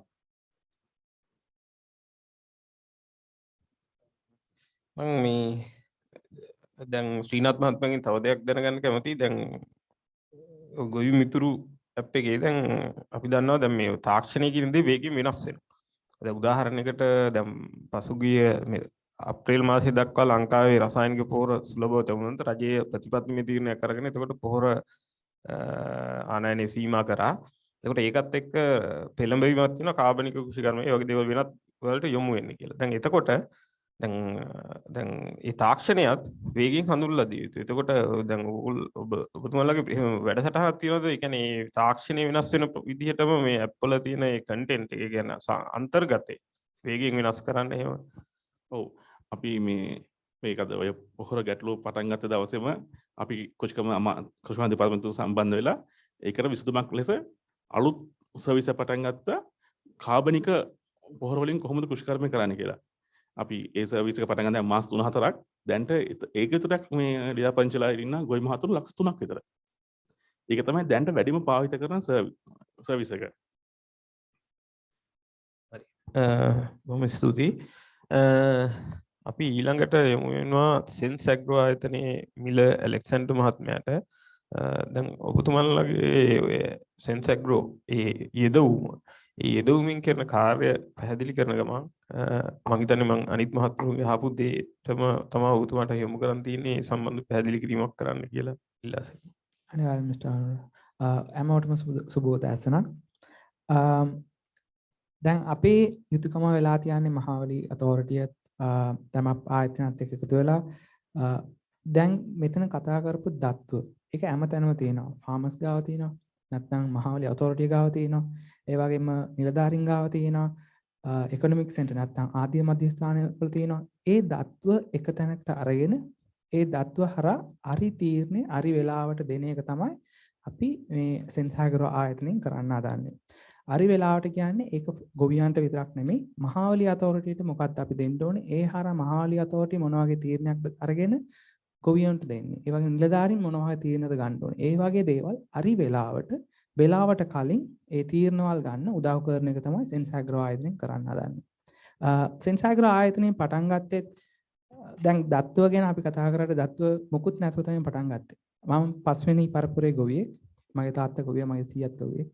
මම මේ දැන් ශ්‍රීනාත් මහත්මයාගෙන් තව දෙයක් දැනගන්න කැමතියි. දැන් ගොවි මිතුරු ඇප් එකේ දැන් අපි දන්නවා දැන් මේ තාක්ෂණය කියන දේ වේගයෙන් වෙනස් වෙනවා. දැන් උදාහරණයකට දැන් පසුගිය මේ අප්‍රේල් මාසයේ දක්වා ලංකාවේ රසායනික පොහොර සුලභව තිබුණත් රජයේ ප්‍රතිපත්තිමය තීරණයක් කරගෙන එතකොට පොහොර ආනයනය සීමා කරා. එතකොට ඒකත් එක්ක පෙළඹවීමක් තියෙනවා කාබනික කෘෂිකර්ම ඒ වගේ දේවල් වෙනත් වලට යොමු වෙන්නේ කියලා. දැන් එතකොට දැන් ඒ තාක්ෂණයත් වේගයෙන් හඳුන්වලා දිය යුතුයි. එතකොට දැන් ඔබතුමාලගේ වැඩසටහනක් තියෙනවද? ඒ කියන්නේ තාක්ෂණය වෙනස් වෙන විදිහටම මේ ඇප් වල තියෙන මේ කන්ටෙන්ට් එක කියන්නේ අන්තර්ගතේ වේගයෙන් වෙනස් කරන්න එහෙම. ඔව්. අපි මේකද ඔය පොහොර ගැටලුව පටන් ගත්ත දවසේම අපි කෘෂිකර්ම දෙපාර්තමේන්තුව සම්බන්ධ වෙලා ඒකට විසඳුමක් ලෙස අලුත් සර්විස් එක පටන් ගත්තා කාබනික පොහොර වලින් කොහොමද කෘෂිකර්මය කරන්න කියලා. අපි ඒ සර්විස් එක පටන් ගන්න මාස 3-4ක් දැන්ට ඒක විතරක් මේ ලියාපදිංචිලා ඉන්න ගොවි මහතුරු ලක්ෂ 3ක් විතර. ඒක තමයි දැන්ට වැඩිම භාවිත කරන සර්විස් එක. හරි. බොහොම ස්තුතියි. අපි ඊළඟට යමු වෙනවා සෙන්ස් ඇග්‍රෝ ආයතනයේ මිල ඇලෙක්සැන්ඩර් මහත්මයාට. දැන් ඔබතුමාලගේ ඔය සෙන්ස් ඇග්‍රෝ ඒ යෙදවුමින් කරන කාර්ය පැහැදිලි කරන ගමන් මම හිතන්නේ මම අනිත් මහත්තුරුගේ අහපු දෙයටම තමයි ඔබතුමාට යොමු කරන් තියෙන්නේ සම්බන්ධ පැහැදිලි කිරීමක් කරන්න කියලා ඉල්ලා සිටිනවා. අනිවාර්යයෙන්ම මිස්ටර් හැමෝටම සුබෝදය ඇසනක්. දැන් අපේ යුතුයකම වෙලා තියන්නේ මහාවලි අතෝරිටියත් තමප් ආයතනත් එක්ක එකතු වෙලා දැන් මෙතන කතා කරපු දත්ව ඒක හැමතැනම තියෙනවා. ෆාමර්ස් ගාව තියෙනවා. නැත්නම් මහාවලි අතෝරිටිය ගාව තියෙනවා. ඒ වගේම නිලධාරීන් ගාව තියෙනවා. ඉකොනොමික් සෙන්ටර් නැත්නම් ආදිය මධ්‍යස්ථාන වල තියෙනවා. ඒ දත්ව එක තැනකට අරගෙන ඒ දත්ව හරහා අරි තීරණේ අරි වෙලාවට දෙන එක තමයි අපි මේ සෙන්ස් ඇග්‍රෝ ආයතනයෙන් කරන්න හදන්නේ. අරි වෙලාවට කියන්නේ ඒක ගොවියන්ට විතරක් නෙමෙයි මහාවලි අතෝරිටියට මොකක්ද අපි දෙන්න ඕනේ ඒ හරහා මහාවලි අතෝරිටිය මොන වගේ තීරණයක්ද අරගෙන ගොවියන්ට දෙන්නේ. ඒ වගේ නිලධාරීන් මොන වගේ තීරණද ගන්න ඕනේ. ඒ වගේ දේවල් අරි වෙලාවට කලින් ඒ තීරණවල් ගන්න උදව් කරන එක තමයි සෙන්ස් ඇග්‍රෝ ආයතනයෙන් කරන්න හදන්නේ. සෙන්ස් ඇග්‍රෝ ආයතනයෙන් පටන් ගත්තේ දැන් දත්ව ගැන අපි කතා කරලා දත්ව මොකුත් නැතුව තමයි පටන් ගත්තේ. මම පස්වෙනි පරපුරේ ගොවියෙක්. මගේ තාත්තා ගොවියා, මගේ සීයාත් ගොවියෙක්.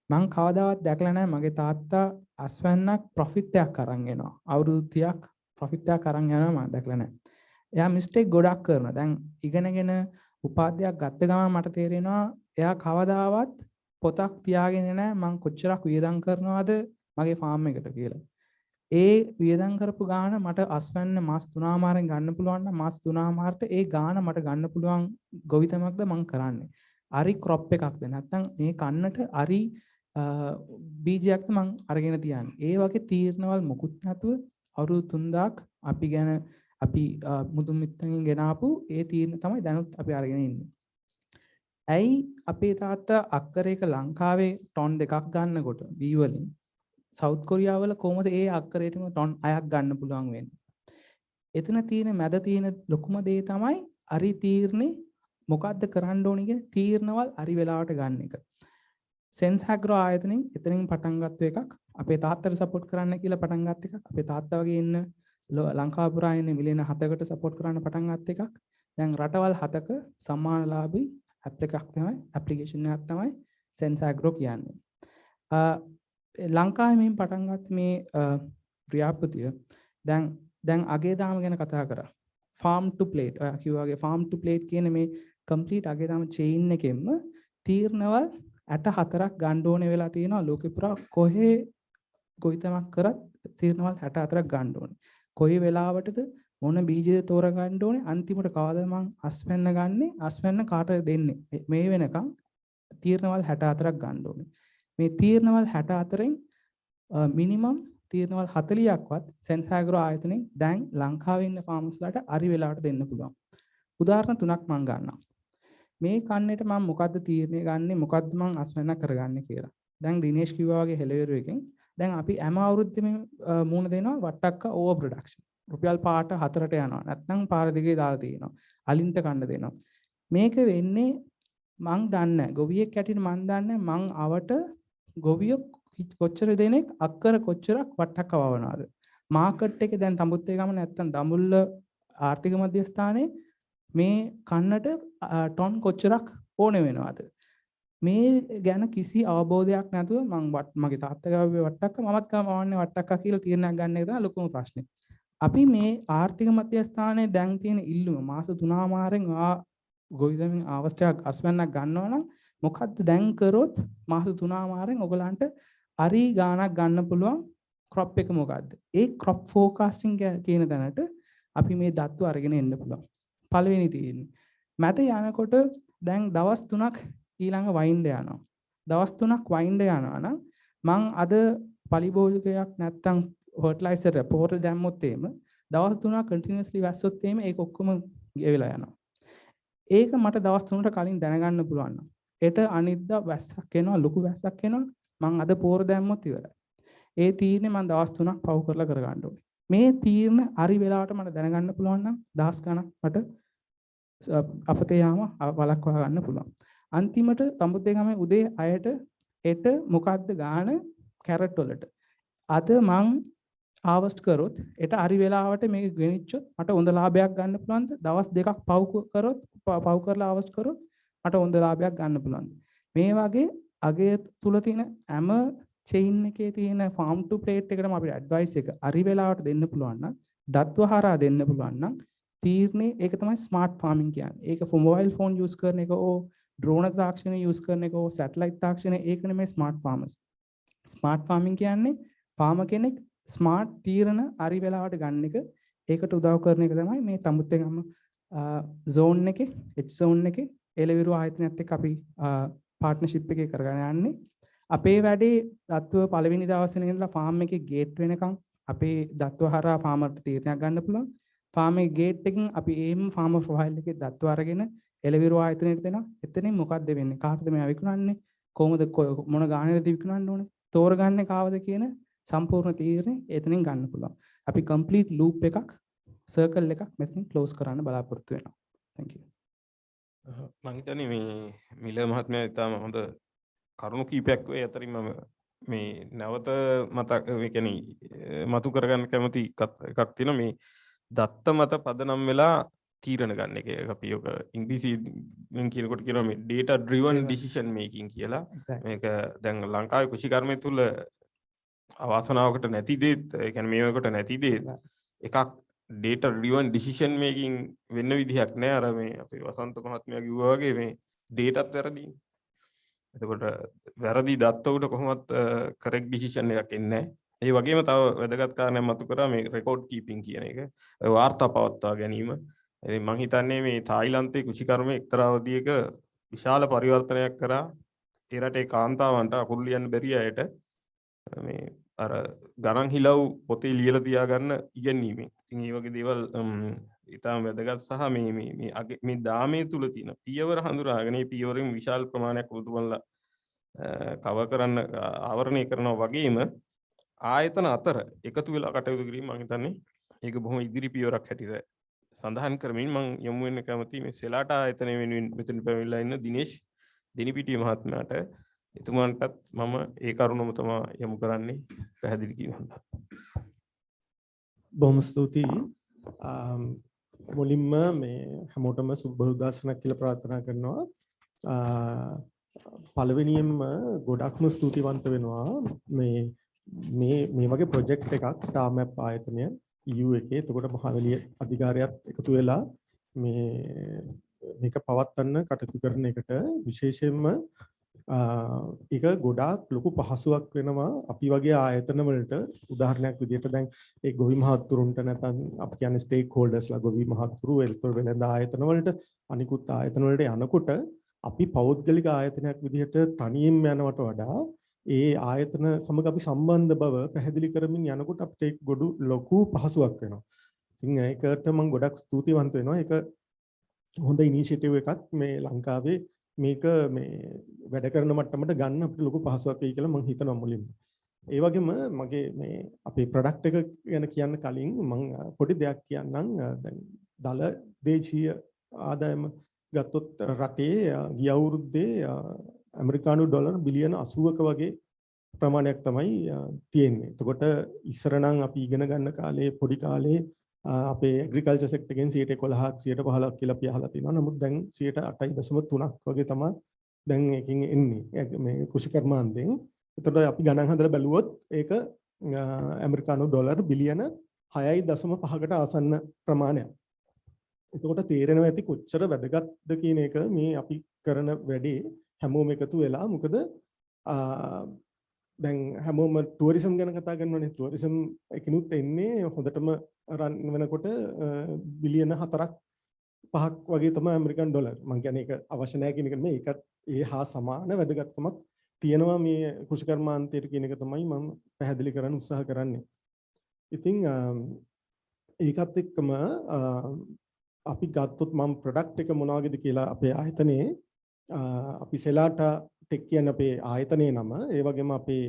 මං කවදාවත් දැකලා නැහැ මගේ තාත්තා අස්වැන්නක් ප්‍රොෆිට් එකක් අරන් එනවා. අවුරුදු 30ක් ප්‍රොෆිට් එකක් අරන් යනවා මම දැකලා නැහැ. එයා මිස්ටේක් ගොඩක් කරනවා. දැන් ඉගෙනගෙන උපාධියක් ගත්ත ගමන් මට තේරෙනවා එයා කවදාවත් පොතක් තියාගෙන නැහැ මං කොච්චරක් වියදම් කරනවද මගේ ෆාම් එකට කියලා. ඒ වියදම් කරපු ගාන මට අස්වැන්න මාස 3මාරෙන් ගන්න පුළුවන් නම් මාස 3මාරට ඒ ගාන මට ගන්න පුළුවන් ගොවිතමක්ද මං කරන්නේ. අරි ක්‍රොප් එකක්ද නැත්නම් මේ කන්නට අරි බීජයක්ද මං අරගෙන තියන්නේ. ඒ වගේ තීරණවල් මොකුත් නැතුව අවුරුදු 3000ක් අපි ගැන අපි මුදුන් මිත්තගෙන් ගෙනාපු ඒ තීරණ තමයි දැනුත් අපි අරගෙන ඉන්නේ. ඇයි අපේ තාත්තා අක්කරයක ලංකාවේ ටොන් 2ක් ගන්නකොට වී වලින් සවුත් කොරියාව වල කොහොමද ඒ අක්කරයටම ටොන් 6ක් ගන්න පුළුවන් වෙන්නේ? එතන තියෙන මැද තියෙන ලොකුම දේ තමයි අරි තීරණේ මොකද්ද කරන්න ඕනේ කියන තීරණවල් අරි වෙලාවට ගන්න එක. සෙන්ස් ඇග්‍රෝ ආයතනෙන් එතනින් පටන් ගත්ත එකක්. අපේ තාත්තට සපෝට් කරන්න කියලා පටන් ගත්ත එකක්. අපේ තාත්තා වගේ ඉන්න ලංකාව පුරා ඉන්න මිලියන 7කට සපෝට් කරන්න පටන් ගත්ත එකක්. දැන් රටවල් 7ක සම්මානලාභී ඇප් එකක් තමයි ඇප්ලිකේෂන් එකක් තමයි සෙන්ස් ඇග්‍රෝ කියන්නේ. ලංකාවේ මෙන් පටන් ගත්ත මේ ව්‍යාපෘතිය දැන් අගේ දාම ගැන කතා කරා. farm to plate ඔය කිව්වාගේ farm to plate කියන මේ complete අගේ දාම chain එකෙන්ම තීරණවල් 64ක් ගන්න ඕනේ වෙලා තියෙනවා ලෝකෙ පුරා කොහේ ගොවිතමක් කරත් තීරණවල් 64ක් ගන්න ඕනේ. කොයි වෙලාවටද මොන බීජද තෝරගන්න ඕනේ අන්තිමට කවදාද මං අස්වැන්න ගන්නෙ අස්වැන්න කාටද දෙන්නේ මේ වෙනකන් තීරණවල් 64ක් ගන්න ඕනේ. මේ තීරණවල් 64න් මිනිමම් තීරණවල් 40ක්වත් සෙන්ස් ඇග්‍රෝ ආයතනෙන් දැන් ලංකාවේ ඉන්න ෆාමර්ස්ලාට අරි වෙලාවට දෙන්න පුළුවන්. උදාහරණ තුනක් මම ගන්නම්. මේ කන්නේට මම මොකද්ද තීරණය ගන්නෙ මොකද්ද මම අස්වැන්න කරගන්නේ කියලා. දැන් දිනේෂ් කිව්වා වගේ හෙළවෙරු එකෙන් දැන් අපි හැම අවුරුද්දෙම මූණ දෙනවා වට්ටක්ක ඕවර් ප්‍රොඩක්ෂන්. රුපියල් පාට 4ට යනවා. නැත්නම් පාර දිගේ දාලා තියෙනවා. අලින්ට කන්න දෙනවා. මේක වෙන්නේ මං දන්නේ ගොවියෙක් ඇටින් මං දන්නේ මං අවට ගොවියෙක් කොච්චර දෙනෙක් අක්කර කොච්චරක් වට්ටක්ක වවනවාද? මාකට් එකේ දැන් තඹුත්තේ ගම නැත්නම් දඹුල්ල ආර්ථික මධ්‍යස්ථානයේ මේ කන්නට ටොන් කොච්චරක් ඕනේ වෙනවද? මේ ගැන කිසි අවබෝධයක් නැතුව මගේ තාත්තා ගාවේ වට්ටක්ක මමත් කමවන්නේ වට්ටක්ක කියලා තීරණයක් ගන්න එක තමයි ලොකුම ප්‍රශ්නේ. අපි මේ ආර්ථික මධ්‍යස්ථානයේ දැන් තියෙන ඉල්ලුම මාස 3මාරෙන් ගොවිතැන් අවස්ථාවක් අස්වැන්නක් ගන්නවා නම් මොකද්ද දැන් කරොත් මාස 3මාරෙන් ඔයගලන්ට හරි ගාණක් ගන්න පුළුවන් ක්‍රොප් එක මොකද්ද? ඒ ක්‍රොප් ෆෝකාස්ටිං කියන තැනට අපි මේ දත්තු අරගෙන එන්න පුළුවන්. පළවෙනි තියෙන්නේ. මැද යනකොට දැන් දවස් 3ක් ඊළඟ වයින්ඩ යනවා. දවස් 3ක් වයින්ඩ යනවා නම් මං අද පලිබෝජකයක් නැත්තම් ෆර්ටිලයිසර් රෙපෝර්ට් දැම්මොත් එහෙම දවස් 3ක් කන්ටිනියස්ලි වැස්සොත් එහෙම ඒක ඔක්කොම ගෙවිලා යනවා. ඒක මට දවස් 3කට කලින් දැනගන්න පුළුවන් නම් ඒට අනිද්දා වැස්සක් එනවා ලොකු වැස්සක් එනවා මං අද පෝර දැම්මොත් ඉවරයි. ඒ තීරණය මං දවස් 3ක් පව් කරලා කරගන්න ඕනේ. මේ තීරණ හරි වෙලාවට මට දැනගන්න පුළුවන් නම් දහස් ගණක් මට අපතේ යාම වළක්වා ගන්න පුළුවන්. අන්තිමට තඹුද්දේ ගමේ උදේ 6ට එට මොකද්ද ගාන කැරට් වලට අද මං ආවස්ට් කරොත් එට හරි වෙලාවට මේක ගෙනිච්චොත් මට හොඳ ලාභයක් ගන්න පුළුවන්ද? දවස් දෙකක් පව් කරලා ආවස්ට් කරොත් මට හොඳ ලාභයක් ගන්න පුළුවන්ද? මේ වගේ අගය තුල තියෙන හැම චේන් එකේ තියෙන ෆාම් ටු ප්ලේට් එකටම අපිට ඇඩ්වයිස් එක හරි වෙලාවට දෙන්න පුළුවන් නම් දත්වහරා දෙන්න පුළුවන් නම් තීරණේ ඒක තමයි ස්මාර්ට් ෆාමින් කියන්නේ. ඒක මොබයිල් ෆෝන් යූස් කරන එක ඕ ඩ්‍රෝන තාක්ෂණය යූස් කරන එක ඕ සැටලයිට් තාක්ෂණය ඒක නෙමෙයි ස්මාර්ට් ෆාමර්ස්. ස්මාර්ට් ෆාමින් කියන්නේ ෆාමර් කෙනෙක් ස්මාර්ට් තීරණ හරි වෙලාවට ගන්න එක ඒකට උදව් කරන එක තමයි මේ තඹුත්තේ ගම zone එකේ H zone එකේ එළවිරු ආයතනයත් එක්ක අපි පාර්ට්නර්ෂිප් එකේ කරගෙන යන්නේ. අපේ වැඩේ දත්ව පළවෙනි දවසේ ඉඳලා ෆාම් එකේ ගේට් වෙනකන් අපේ දත්ව හරහා ෆාමර්ට තීරණයක් ගන්න පුළුවන්. ෆාම් එකේ ගේට් එකෙන් අපි ඒම ෆාමර් ප්‍රොෆයිල් එකේ දත්ව අරගෙන එළවිරු ආයතනයට දෙනවා. එතනින් මොකක්ද වෙන්නේ? කාටද මේ විකුණන්නේ? කොහොමද මොන ගාණේද විකුණන්න ඕනේ? තෝරගන්නේ කාවද කියන සම්පූර්ණ තීරණය එතනින් ගන්න පුළුවන්. අපි කම්ප්ලීට් ලූප් එකක් සර්කල් එකක් මෙතනින් ක්ලෝස් කරන්න බලාපොරොත්තු වෙනවා. Thank you. මම හිතන්නේ මේ මිල මහත්මයා ඉතාම හොඳ කරුණු කීපයක් වේ අතරින් මම මේ නැවත මතක ඒ කියන්නේ මතු කරගන්න කැමති එකක් තියෙනවා මේ දත්ත මත පදනම් වෙලා තීරණ ගන්න එක. අපි ඔක ඉංග්‍රීසියෙන් කියනකොට කියනවා මේ data driven decision making කියලා. මේක දැන් ලංකාවේ කෘෂිකර්මය තුල අවාසනාවකට නැති දෙයක් ඒ කියන්නේ මේවකට නැති දෙයක් එකක් data driven decision making වෙන්න විදිහක් නෑ. අර මේ අපේ වසන්ත මහත්මයා කිව්වා වගේ මේ dataත් වැරදි. එතකොට වැරදි දත්ත උඩ කොහොමත් correct decision එකක් එන්නේ නැහැ. ඒ වගේම තව වැදගත් කාරණයක් මතු කරා මේ record keeping කියන එක. වාර්තා පවත්වා ගැනීම. ඉතින් මම හිතන්නේ මේ තායිලන්තයේ කෘෂිකර්මය එක්තරා අවධියක විශාල පරිවර්තනයක් කරා. ඒ රටේ කාන්තාවන්ට අකුරු ලියන්න බැරි අයට මේ අර ගණන් හිලව් පොතේ ලියලා තියාගන්න ඉගෙනීමෙන්. ඉතින් මේ වගේ දේවල් ඊටම වැදගත් සහ මේ දාමයේ තුල තියෙන පියවර හඳුනාගෙන මේ පියවරෙන් විශාල ප්‍රමාණයක් උතුම්ලා කව කරන්න ආවරණය කරනවා වගේම ආයතන අතර එකතු වෙලා කටයුතු කිරීම මම හිතන්නේ ඒක බොහොම ඉදිරි පියවරක් හැටියට සඳහන් කරමින් මම යොමු වෙන්න කැමතියි මේ සෙලාට ආයතනය වෙනුවෙන් මෙතන පැමිණලා ඉන්න දිනේෂ් දෙනිපිටිය මහත්මයාට. එතුමාන්ටත් මම ඒ කරුණම තමයි යොමු කරන්නේ පැහැදිලි කිරීම. බොහොම ස්තුතියි. මුලින්ම මේ හැමෝටම සුබ උදෑසනක් කියලා ප්‍රාර්ථනා කරනවා. පළවෙනියෙන්ම ගොඩක්ම ස්තුතිවන්ත වෙනවා මේ වගේ ප්‍රොජෙක්ට් එකක් ටාමැප් ආයතනය EU එකේ. එතකොට මහවැලිය අධිකාරියත් එකතු වෙලා මේක පවත්වන්න කටයුතු කරන එකට විශේෂයෙන්ම ඒක ගොඩාක් ලොකු පහසුවක් වෙනවා අපි වගේ ආයතන වලට. උදාහරණයක් විදිහට දැන් ඒ ගොවි මහත්තුරුන්ට නැත්නම් අපි කියන්නේ ස්ටේක් හෝල්ඩර්ස්ලා ගොවි මහත්තුරු එල්තොර වෙළඳ ආයතන වලට අනිකුත් ආයතන වලට යනකොට අපි පෞද්ගලික ආයතනයක් විදිහට තනියෙන් යනවට වඩා ඒ ආයතන සමග අපි සම්බන්ධ බව පැහැදිලි කරමින් යනකොට අපිට ඒක ගොඩු ලොකු පහසුවක් වෙනවා. ඉතින් ඒකට මම ගොඩක් ස්තුතිවන්ත වෙනවා. ඒක හොඳ ඉනිෂියේටිව් එකක් මේ ලංකාවේ මේක මේ වැඩ කරන මට්ටමට ගන්න අපිට ලොකු පහසුවක් වෙයි කියලා මම හිතනවා මුලින්ම. ඒ වගේම මගේ මේ අපේ ප්‍රොඩක්ට් එක ගැන කියන්න කලින් මම පොඩි දෙයක් කියන්නම්. දැන් දල දේශීය ආදායම ගත්තොත් රටේ ගිය අවුරුද්දේ ඇමරිකානු ඩොලර් බිලියන 80ක වගේ ප්‍රමාණයක් තමයි තියෙන්නේ. එතකොට ඉස්සර නම් අපි ඉගෙන ගන්න කාලේ පොඩි කාලේ අපේ ඇග්‍රිකල්චර් සෙක්ටර් එකෙන් 11%ක් 15% කියලා අපි අහලා තියෙනවා. නමුත් දැන් 8.3ක් වගේ තමයි දැන් ඒකෙන් එන්නේ මේ කෘෂිකර්මාන්තයෙන්. එතකොට අපි ගණන් හදලා බැලුවොත් ඒක ඇමරිකානු ඩොලර් බිලියන 6.5කට ආසන්න ප්‍රමාණයක්. එතකොට තේරෙනවා ඇති කොච්චර වැදගත්ද කියන එක මේ අපි කරන වැඩේ හැමෝම එකතු වෙලා. මොකද දැන් හැමෝම ටුවරිසම් ගැන කතා කරනවානේ. ටුවරිසම් එකිනුත් එන්නේ හොඳටම රන් වෙනකොට බිලියන 4ක් 5ක් වගේ තමයි ඇමරිකන් ඩොලර්. මම කියන්නේ ඒක අවශ්‍ය නැහැ කියන එක නෙමෙයි. ඒකත් ඒ හා සමාන වැදගත්කමක් තියෙනවා මේ කෘෂිකර්මාන්තයට කියන එක තමයි මම පැහැදිලි කරන්න උත්සාහ කරන්නේ. ඉතින් ඒකත් එක්කම අපි ගත්තොත් මම ප්‍රොඩක්ට් එක මොනවාගේද කියලා අපේ ආයතනයේ අපි සෙලාටා ටෙක් කියන අපේ ආයතනයේ නම, ඒ වගේම අපේ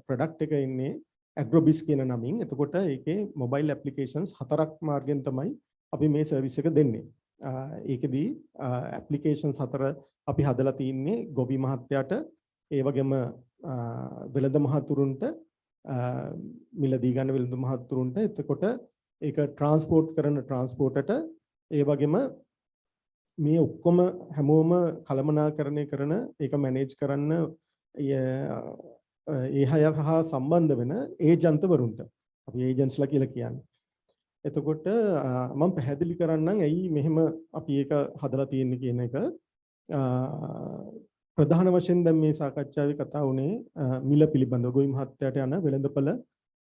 ප්‍රොඩක්ට් එක ඉන්නේ ඇග්‍රොබිස් කියන නමින්. එතකොට ඒකේ මොබයිල් ඇප්ලිකේෂන්ස් 4ක් මාර්ගෙන් තමයි අපි මේ සර්විස් එක දෙන්නේ. ඒකෙදී ඇප්ලිකේෂන්ස් 4 අපි හදලා තින්නේ ගොවි මහත්තයාට, ඒ වගේම වෙළඳ මහතුරුන්ට, මිලදී ගන්න වෙළඳ මහතුරුන්ට, එතකොට ඒක ට්‍රාන්ස්පෝර්ට් කරන ට්‍රාන්ස්පෝර්ටර්ට, ඒ වගේම මේ ඔක්කොම හැමෝම කළමනාකරණය කරන ඒක මැනේජ් කරන්න ඒ හා සම්බන්ධ වෙන ඒජන්තවරුන්ට අපි ඒජන්ට්ස්ලා කියලා කියන්නේ. එතකොට මම පැහැදිලි කරන්නම් ඇයි මෙහෙම අපි ඒක හදලා තියෙන්නේ කියන එක. ප්‍රධාන වශයෙන් දැන් මේ සාකච්ඡාවේ කතා වුණේ මිල පිළිබඳව. ගොවි මහත්තයාට යන වෙළඳපළ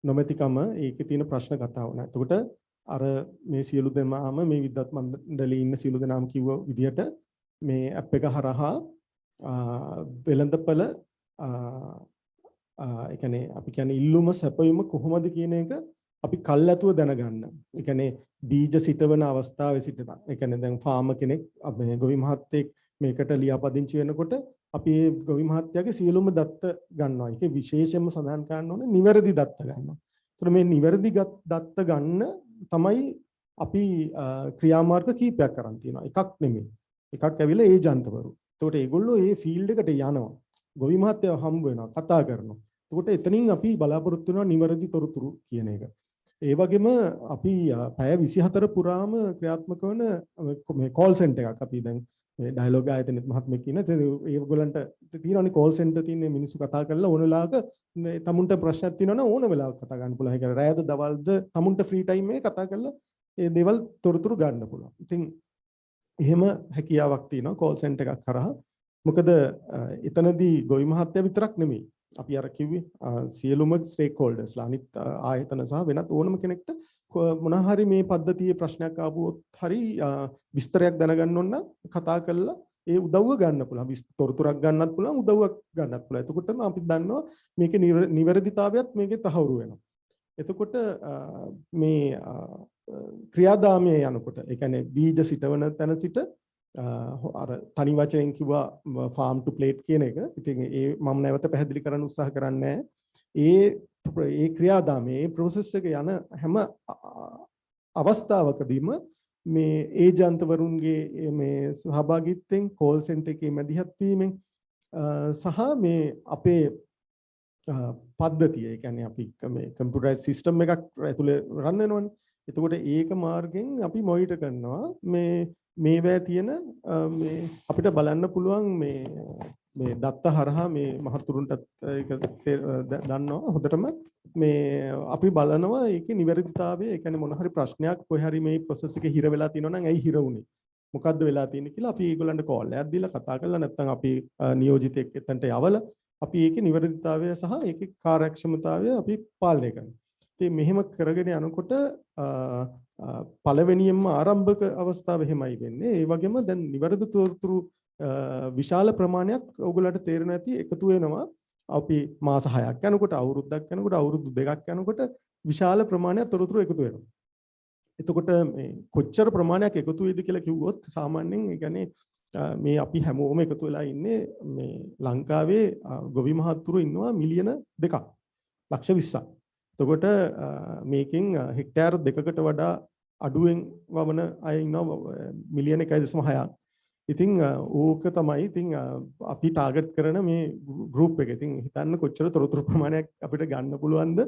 නොමැතිකම, ඒකේ තියෙන ප්‍රශ්න කතා වුණා. එතකොට අර මේ සියලු දෙනාම මේ විද්වත් මණ්ඩලයේ ඉන්න සියලු දෙනාම කිව්ව විදිහට මේ ඇප් එක හරහා වෙළඳපළ ඒ කියන්නේ අපි කියන්නේ ඉල්ලුම සැපයුම කොහොමද කියන එක අපි කල්ැතුව දැනගන්න. ඒ කියන්නේ බීජ සිටවන අවස්ථාවේ සිටලා. ඒ කියන්නේ දැන් ෆාම කෙනෙක් මේ ගොවි මහත්තයෙක් මේකට ලියාපදිංචි වෙනකොට අපි ඒ ගොවි මහත්තයාගේ සියලුම දත්ත ගන්නවා. ඒකේ විශේෂයෙන්ම සඳහන් කරන්න ඕනේ නිවැරදි දත්ත ගන්නවා. ඒතර මේ නිවැරදි දත්ත ගන්න තමයි අපි ක්‍රියාමාර්ග කීපයක් කරන් තියෙනවා. එකක් නෙමෙයි. එකක් ඇවිල්ලා ඒජන්තවරු. එතකොට ඒගොල්ලෝ මේ ෆීල්ඩ් එකට යනවා. ගොවි මහත්තයව හම්බ වෙනවා, කතා කරනවා. එතකොට එතනින් අපි බලාපොරොත්තු වෙනවා නිවැරදි තොරතුරු කියන එක. ඒ වගේම අපි පැය 24 පුරාම ක්‍රියාත්මක වන මේ කෝල් සෙන්ටර් එකක් අපි දැන් මේ ඩයලොග් ආයතනෙත් මහත්මයෙක් ඉන්න. ඒගොල්ලන්ට තියෙනවානේ කෝල් සෙන්ටර් තියෙන මිනිස්සු කතා කරලා ඕන වෙලාවක තමුන්ට ප්‍රශ්නයක් තියෙනවා නම් ඕන වෙලාවක කතා ගන්න පුළුවන්. ඒක රැයද දවල්ද තමුන්ට ෆ්‍රී ටයිම් එකේ කතා කරලා ඒ දේවල් තොරතුරු ගන්න පුළුවන්. ඉතින් එහෙම හැකියාවක් තියෙනවා කෝල් සෙන්ටර් එකක් කරා. මොකද එතනදී ගොවි මහත්තයා විතරක් නෙමෙයි. අපි අර කිව්වේ සියලුම ස්ටේක් හෝල්ඩර්ස්ලා අනිත් ආයතන සහ වෙනත් ඕනම කෙනෙක්ට මොනවා හරි මේ පද්ධතියේ ප්‍රශ්නයක් ආවොත් හරි විස්තරයක් දැනගන්න ඕන නම් කතා කරලා ඒ උදව්ව ගන්න පුළුවන්. තොරතුරක් ගන්නත් පුළුවන්, උදව්වක් ගන්නත් පුළුවන්. එතකොටම අපි දන්නවා මේකේ නිවැරදිතාවයත් මේකේ තහවුරු වෙනවා. එතකොට මේ ක්‍රියාදාමයේ යනකොට ඒ කියන්නේ බීජ සිටවන තැන සිට අර තනි වචනෙන් කිව්වා farm to plate කියන එක. ඉතින් ඒ මම නැවත පැහැදිලි කරන්න උත්සාහ කරන්නේ ඒ ක්‍රියාදාමයේ ඒ process එක යන හැම අවස්ථාවකදීම මේ ඒජන්තවරුන්ගේ මේ සහභාගීත්වයෙන් කෝල් සෙන්ටර් එකේ මැදිහත් වීමෙන් සහ මේ අපේ පද්ධතිය, ඒ කියන්නේ අපි මේ කම්පියුටරයිස් සිස්ටම් එකක් ඇතුලේ රන් වෙනවනේ. එතකොට ඒක මාර්ගෙන් අපි මොනිටර් කරනවා මේවැය තියෙන මේ අපිට බලන්න පුළුවන් මේ දත්ත හරහා මේ මහතුරුන්ටත් ඒක දන්නවා හොඳටම මේ අපි බලනවා ඒකේ නිවැරදිතාවය. ඒ කියන්නේ මොන හරි ප්‍රශ්නයක් කොහේ හරි මේ process එකේ හිර වෙලා තියෙනවා නම් ඇයි හිර වුනේ, මොකද්ද වෙලා තියෙන්නේ කියලා අපි ඒගොල්ලන්ට කෝල් එකක් දීලා කතා කරලා නැත්නම් අපි නියෝජිතෙක් එතනට යවලා අපි ඒකේ නිවැරදිතාවය සහ ඒකේ කාර්යක්ෂමතාවය අපි පාලනය කරනවා. ඉතින් මෙහෙම කරගෙන යනකොට පළවෙනියෙන්ම ආරම්භක අවස්ථාව එහෙමයි වෙන්නේ. ඒ වගේම දැන් නිවැරදි තොරතුරු විශාල ප්‍රමාණයක් ඔයගොල්ලන්ට තේරෙන ඇති එකතු වෙනවා. අපි මාස 6ක් යනකොට, අවුරුද්දක් යනකොට, අවුරුදු 2ක් යනකොට විශාල ප්‍රමාණයක් තොරතුරු එකතු වෙනවා. එතකොට මේ කොච්චර ප්‍රමාණයක් එකතු වෙයිද කියලා කිව්වොත් සාමාන්‍යයෙන් ඒ කියන්නේ මේ අපි හැමෝම එකතු වෙලා ඉන්නේ මේ ලංකාවේ ගොවි මහත්තුරු ඉන්නවා මිලියන 2ක්, ලක්ෂ 20ක්. එතකොට මේකෙන් හෙක්ටයාර් 2කට වඩා අඩුවෙන් වවන අය ඉන්නවා මිලියන 1.6ක්. ඉතින් ඕක තමයි ඉතින් අපි ටාගට් කරන මේ ගෲප් එක. ඉතින් හිතන්න කොච්චර තොරතුරු ප්‍රමාණයක් අපිට ගන්න පුළුවන්ද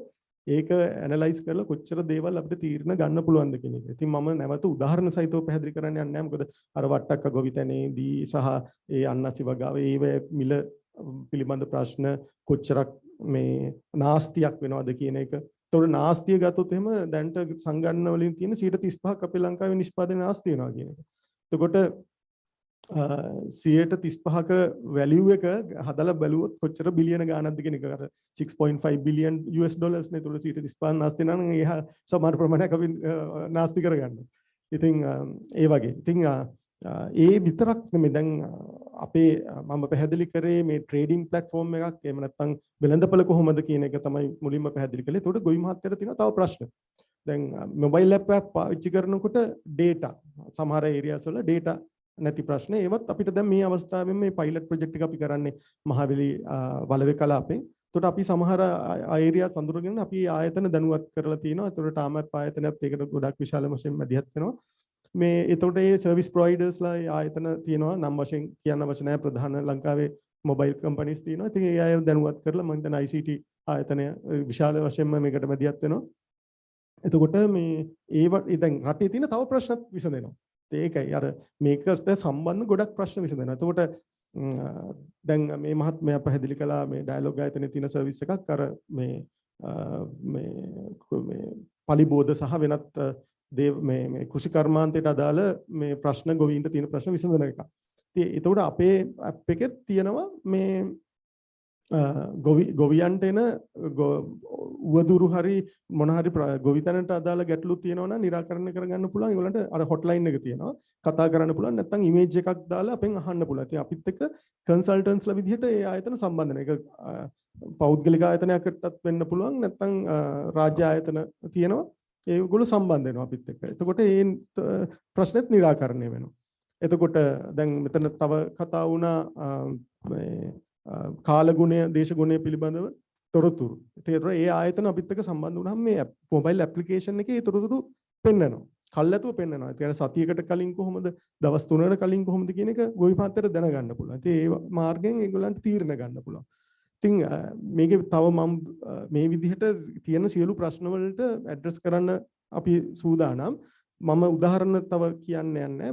ඒක ඇනලයිස් කරලා කොච්චර දේවල් අපිට තීරණ ගන්න පුළුවන්ද කියන එක. ඉතින් මම නැවත උදාහරණ සහිතව පැහැදිලි කරන්න යන්නේ නැහැ. මොකද අර වට්ටක්ක ගොවිතැනේදී සහ ඒ අන්නසි වගාව ඒ මිල පිළිබඳ ප්‍රශ්න කොච්චරක් මේ නාස්තියක් වෙනවද කියන එක. ඒතකොට නාස්තිය ගත්තොත් එහෙම දැන්ට සංගණන වලින් තියෙන 35% අපේ ලංකාවේ නිෂ්පාදනය නාස්ති වෙනවා කියන එක. එතකොට 135ක වැලියු එක හදලා බැලුවොත් කොච්චර බිලියන ගාණක්ද කියන එක අර 6.5 බිලියන් US ඩොලර්ස් නේ. ඒතකොට 135 නාස්ති නම් එහා සමාන ප්‍රමාණයක් අපි නාස්ති කරගන්නවා. ඉතින් ඒ වගේ. ඉතින් ඒ විතරක් නෙමෙයි දැන් අපේ මම පැහැදිලි කරේ මේ ට්‍රේඩින් ප්ලැට්ෆෝම් එකක් එහෙම නැත්නම් වෙළඳපොළ කොහොමද කියන එක තමයි මුලින්ම පැහැදිලි කළේ. ඒකට ගොවි මහත්තයාට තියෙන තව ප්‍රශ්න. දැන් මොබයිල් ඇප් එකක් පාවිච්චි කරනකොට data සමහර ඒරියාස් වල data නැති ප්‍රශ්න. ඒවත් අපිට දැන් මේ අවස්ථාවෙන් මේ පයිලට් ප්‍රොජෙක්ට් එක අපි කරන්නේ මහවැලි වලවේ කලාපෙන්. ඒකට අපි සමහර ඒරියාස් අඳුරගෙන අපි ආයතන දැනුවත් කරලා තියෙනවා. ඒකට තාමත් ආයතනයත් ඒකට ගොඩක් විශාල වශයෙන් මැදිහත් වෙනවා. මේ එතකොට ඒ සර්විස් ප්‍රොවයිඩර්ස්ලා ආයතන තියෙනවා නම් වශයෙන් කියන්න අවශ්‍ය නැහැ. ප්‍රධාන ලංකාවේ මොබයිල් කම්පැනිස් තියෙනවා. ඉතින් ඒ අය දැනුවත් කරලා මම හිතන ICT ආයතනය විශාල වශයෙන්ම මේකට මැදිහත් වෙනවා. එතකොට මේ ඒව දැන් රටේ තියෙන තව ප්‍රශ්නත් විසඳෙනවා. ඒකයි අර මේකට සම්බන්ධ ගොඩක් ප්‍රශ්න විසඳෙනවා. එතකොට දැන් මේ මහත්මයා පැහැදිලි කළා මේ ඩයලොග් ආයතනයේ තියෙන සර්විස් එකක් අර මේ පලිබෝධ සහ වෙනත් මේ කෘෂි කර්මාන්තයට අදාළ මේ ප්‍රශ්න ගොවීන්ට තියෙන ප්‍රශ්න විසඳන එක. ඉතින් ඒතකොට අපේ ඇප් එකේ තියෙනවා මේ ගොවියන්ට එන උවදුරු හරි මොන හරි ගොවිතැනට අදාළ ගැටලු තියෙනවා නම් निराකරණය කරගන්න පුළුවන්. ඒගොල්ලන්ට අර හොට්ලයින් එක තියෙනවා. කතා කරන්න පුළුවන්. නැත්නම් ඉමේජ් එකක් දාලා අපෙන් අහන්න පුළුවන්. ඉතින් අපිත් එක්ක කන්සල්ටන්ට්ස්ලා විදිහට ඒ ආයතන සම්බන්ධ වෙනවා. ඒක පෞද්ගලික ආයතනයකටත් වෙන්න පුළුවන්. නැත්නම් රාජ්‍ය ආයතන තියෙනවා. ඒගොල්ලෝ සම්බන්ධ වෙනවා අපිත් එක්ක. එතකොට මේ ප්‍රශ්නෙත් निराකරණය වෙනවා. එතකොට දැන් මෙතන තව කතා වුණා මේ කාලගුණය දේශගුණය පිළිබඳව තොරතුරු. ඒතර ඒ ආයතන අපිත් එක්ක සම්බන්ධ වුණාම මේ මොබයිල් ඇප්ලිකේෂන් එකේ ඒ තොරතුරු පෙන්වනවා. කල්ැතුව පෙන්වනවා. ඒ කියන්නේ සතියකට කලින් කොහොමද දවස් 3කට කලින් කොහොමද කියන එක ගොවි මහත්තයට දැනගන්න පුළුවන්. ඉතින් ඒ මාර්ගයෙන් ඒගොල්ලන්ට තීරණ ගන්න පුළුවන්. ඉතින් මේකේ තව මම මේ විදිහට තියෙන සියලු ප්‍රශ්න වලට ඇඩ්‍රස් කරන්න අපි සූදානම්. මම උදාහරණ තව කියන්න යන්නේ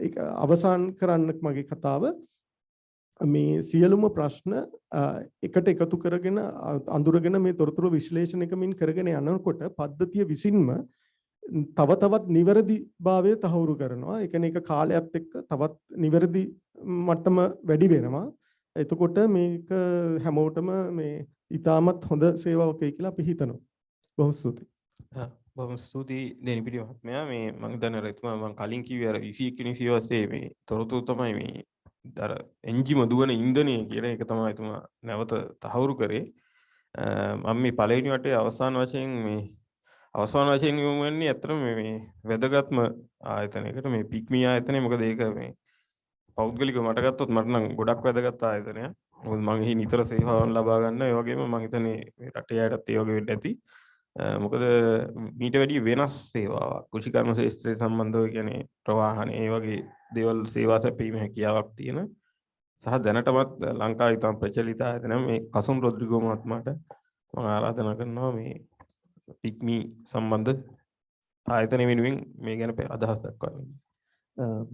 ඒක අවසන් කරන්න මගේ කතාව මේ සියලුම ප්‍රශ්න එකට එකතු කරගෙන අඳුරගෙන මේ තොරතුරු විශ්ලේෂණය කරගෙන යනකොට පද්ධතිය විසින්ම තව තවත් නිවැරදිභාවය තහවුරු කරනවා. ඒ කියන්නේ ඒක කාලයත් එක්ක තවත් නිවැරදි මට්ටම වැඩි වෙනවා. එතකොට මේක හැමෝටම මේ ඉතාමත් හොඳ සේවාවක් වෙයි කියලා අපි හිතනවා. බොහොම ස්තුතියි. බොහොම ස්තුතියි දෙනිපිටි මහත්මයා. මේ මම හිතන්නේ අර එතුමා මම කලින් කිව්වේ අර 21 වෙනි සියවසේ මේ තොරතුරු තමයි මේ අර එන්ජිම දුවන ඉන්ධනය කියන එක තමයි එතුමා නැවත තහවුරු කරේ. මම මේ පළවෙනි වටේ අවසාන වශයෙන් යොමු වෙන්නේ අතරම මේ වැදගත්ම ආයතනයකට මේ පික්මි ආයතනය. මොකද ඒක මේ පෞද්ගලිකව මට ගත්තොත් මට නම් ගොඩක් වැදගත් ආයතනයක්. මොකද මම එහි නිතර සේවාවන් ලබා ගන්න. ඒ වගේම මම හිතන්නේ මේ රටේ අයටත් ඒ වගේ වෙන්න ඇති. මොකද මීට වැඩිය වෙනස් සේවාවක් කෘෂිකර්ම ශාස්ත්‍රය සම්බන්ධව කියන්නේ ප්‍රවාහන ඒ වගේ දේවල් සේවා සැපීමේ හැකියාවක් තියෙන සහ දැනටමත් ලංකාවේ ඉතාම ප්‍රචලිත ආයතන මේ කසුම් රොඩ්රිගෝ මහත්මයාට මම ආරාධනා කරනවා මේ පික්මි සම්බන්ධ ආයතන වෙනුවෙන් මේ ගැන අදහස් දක්වන්න.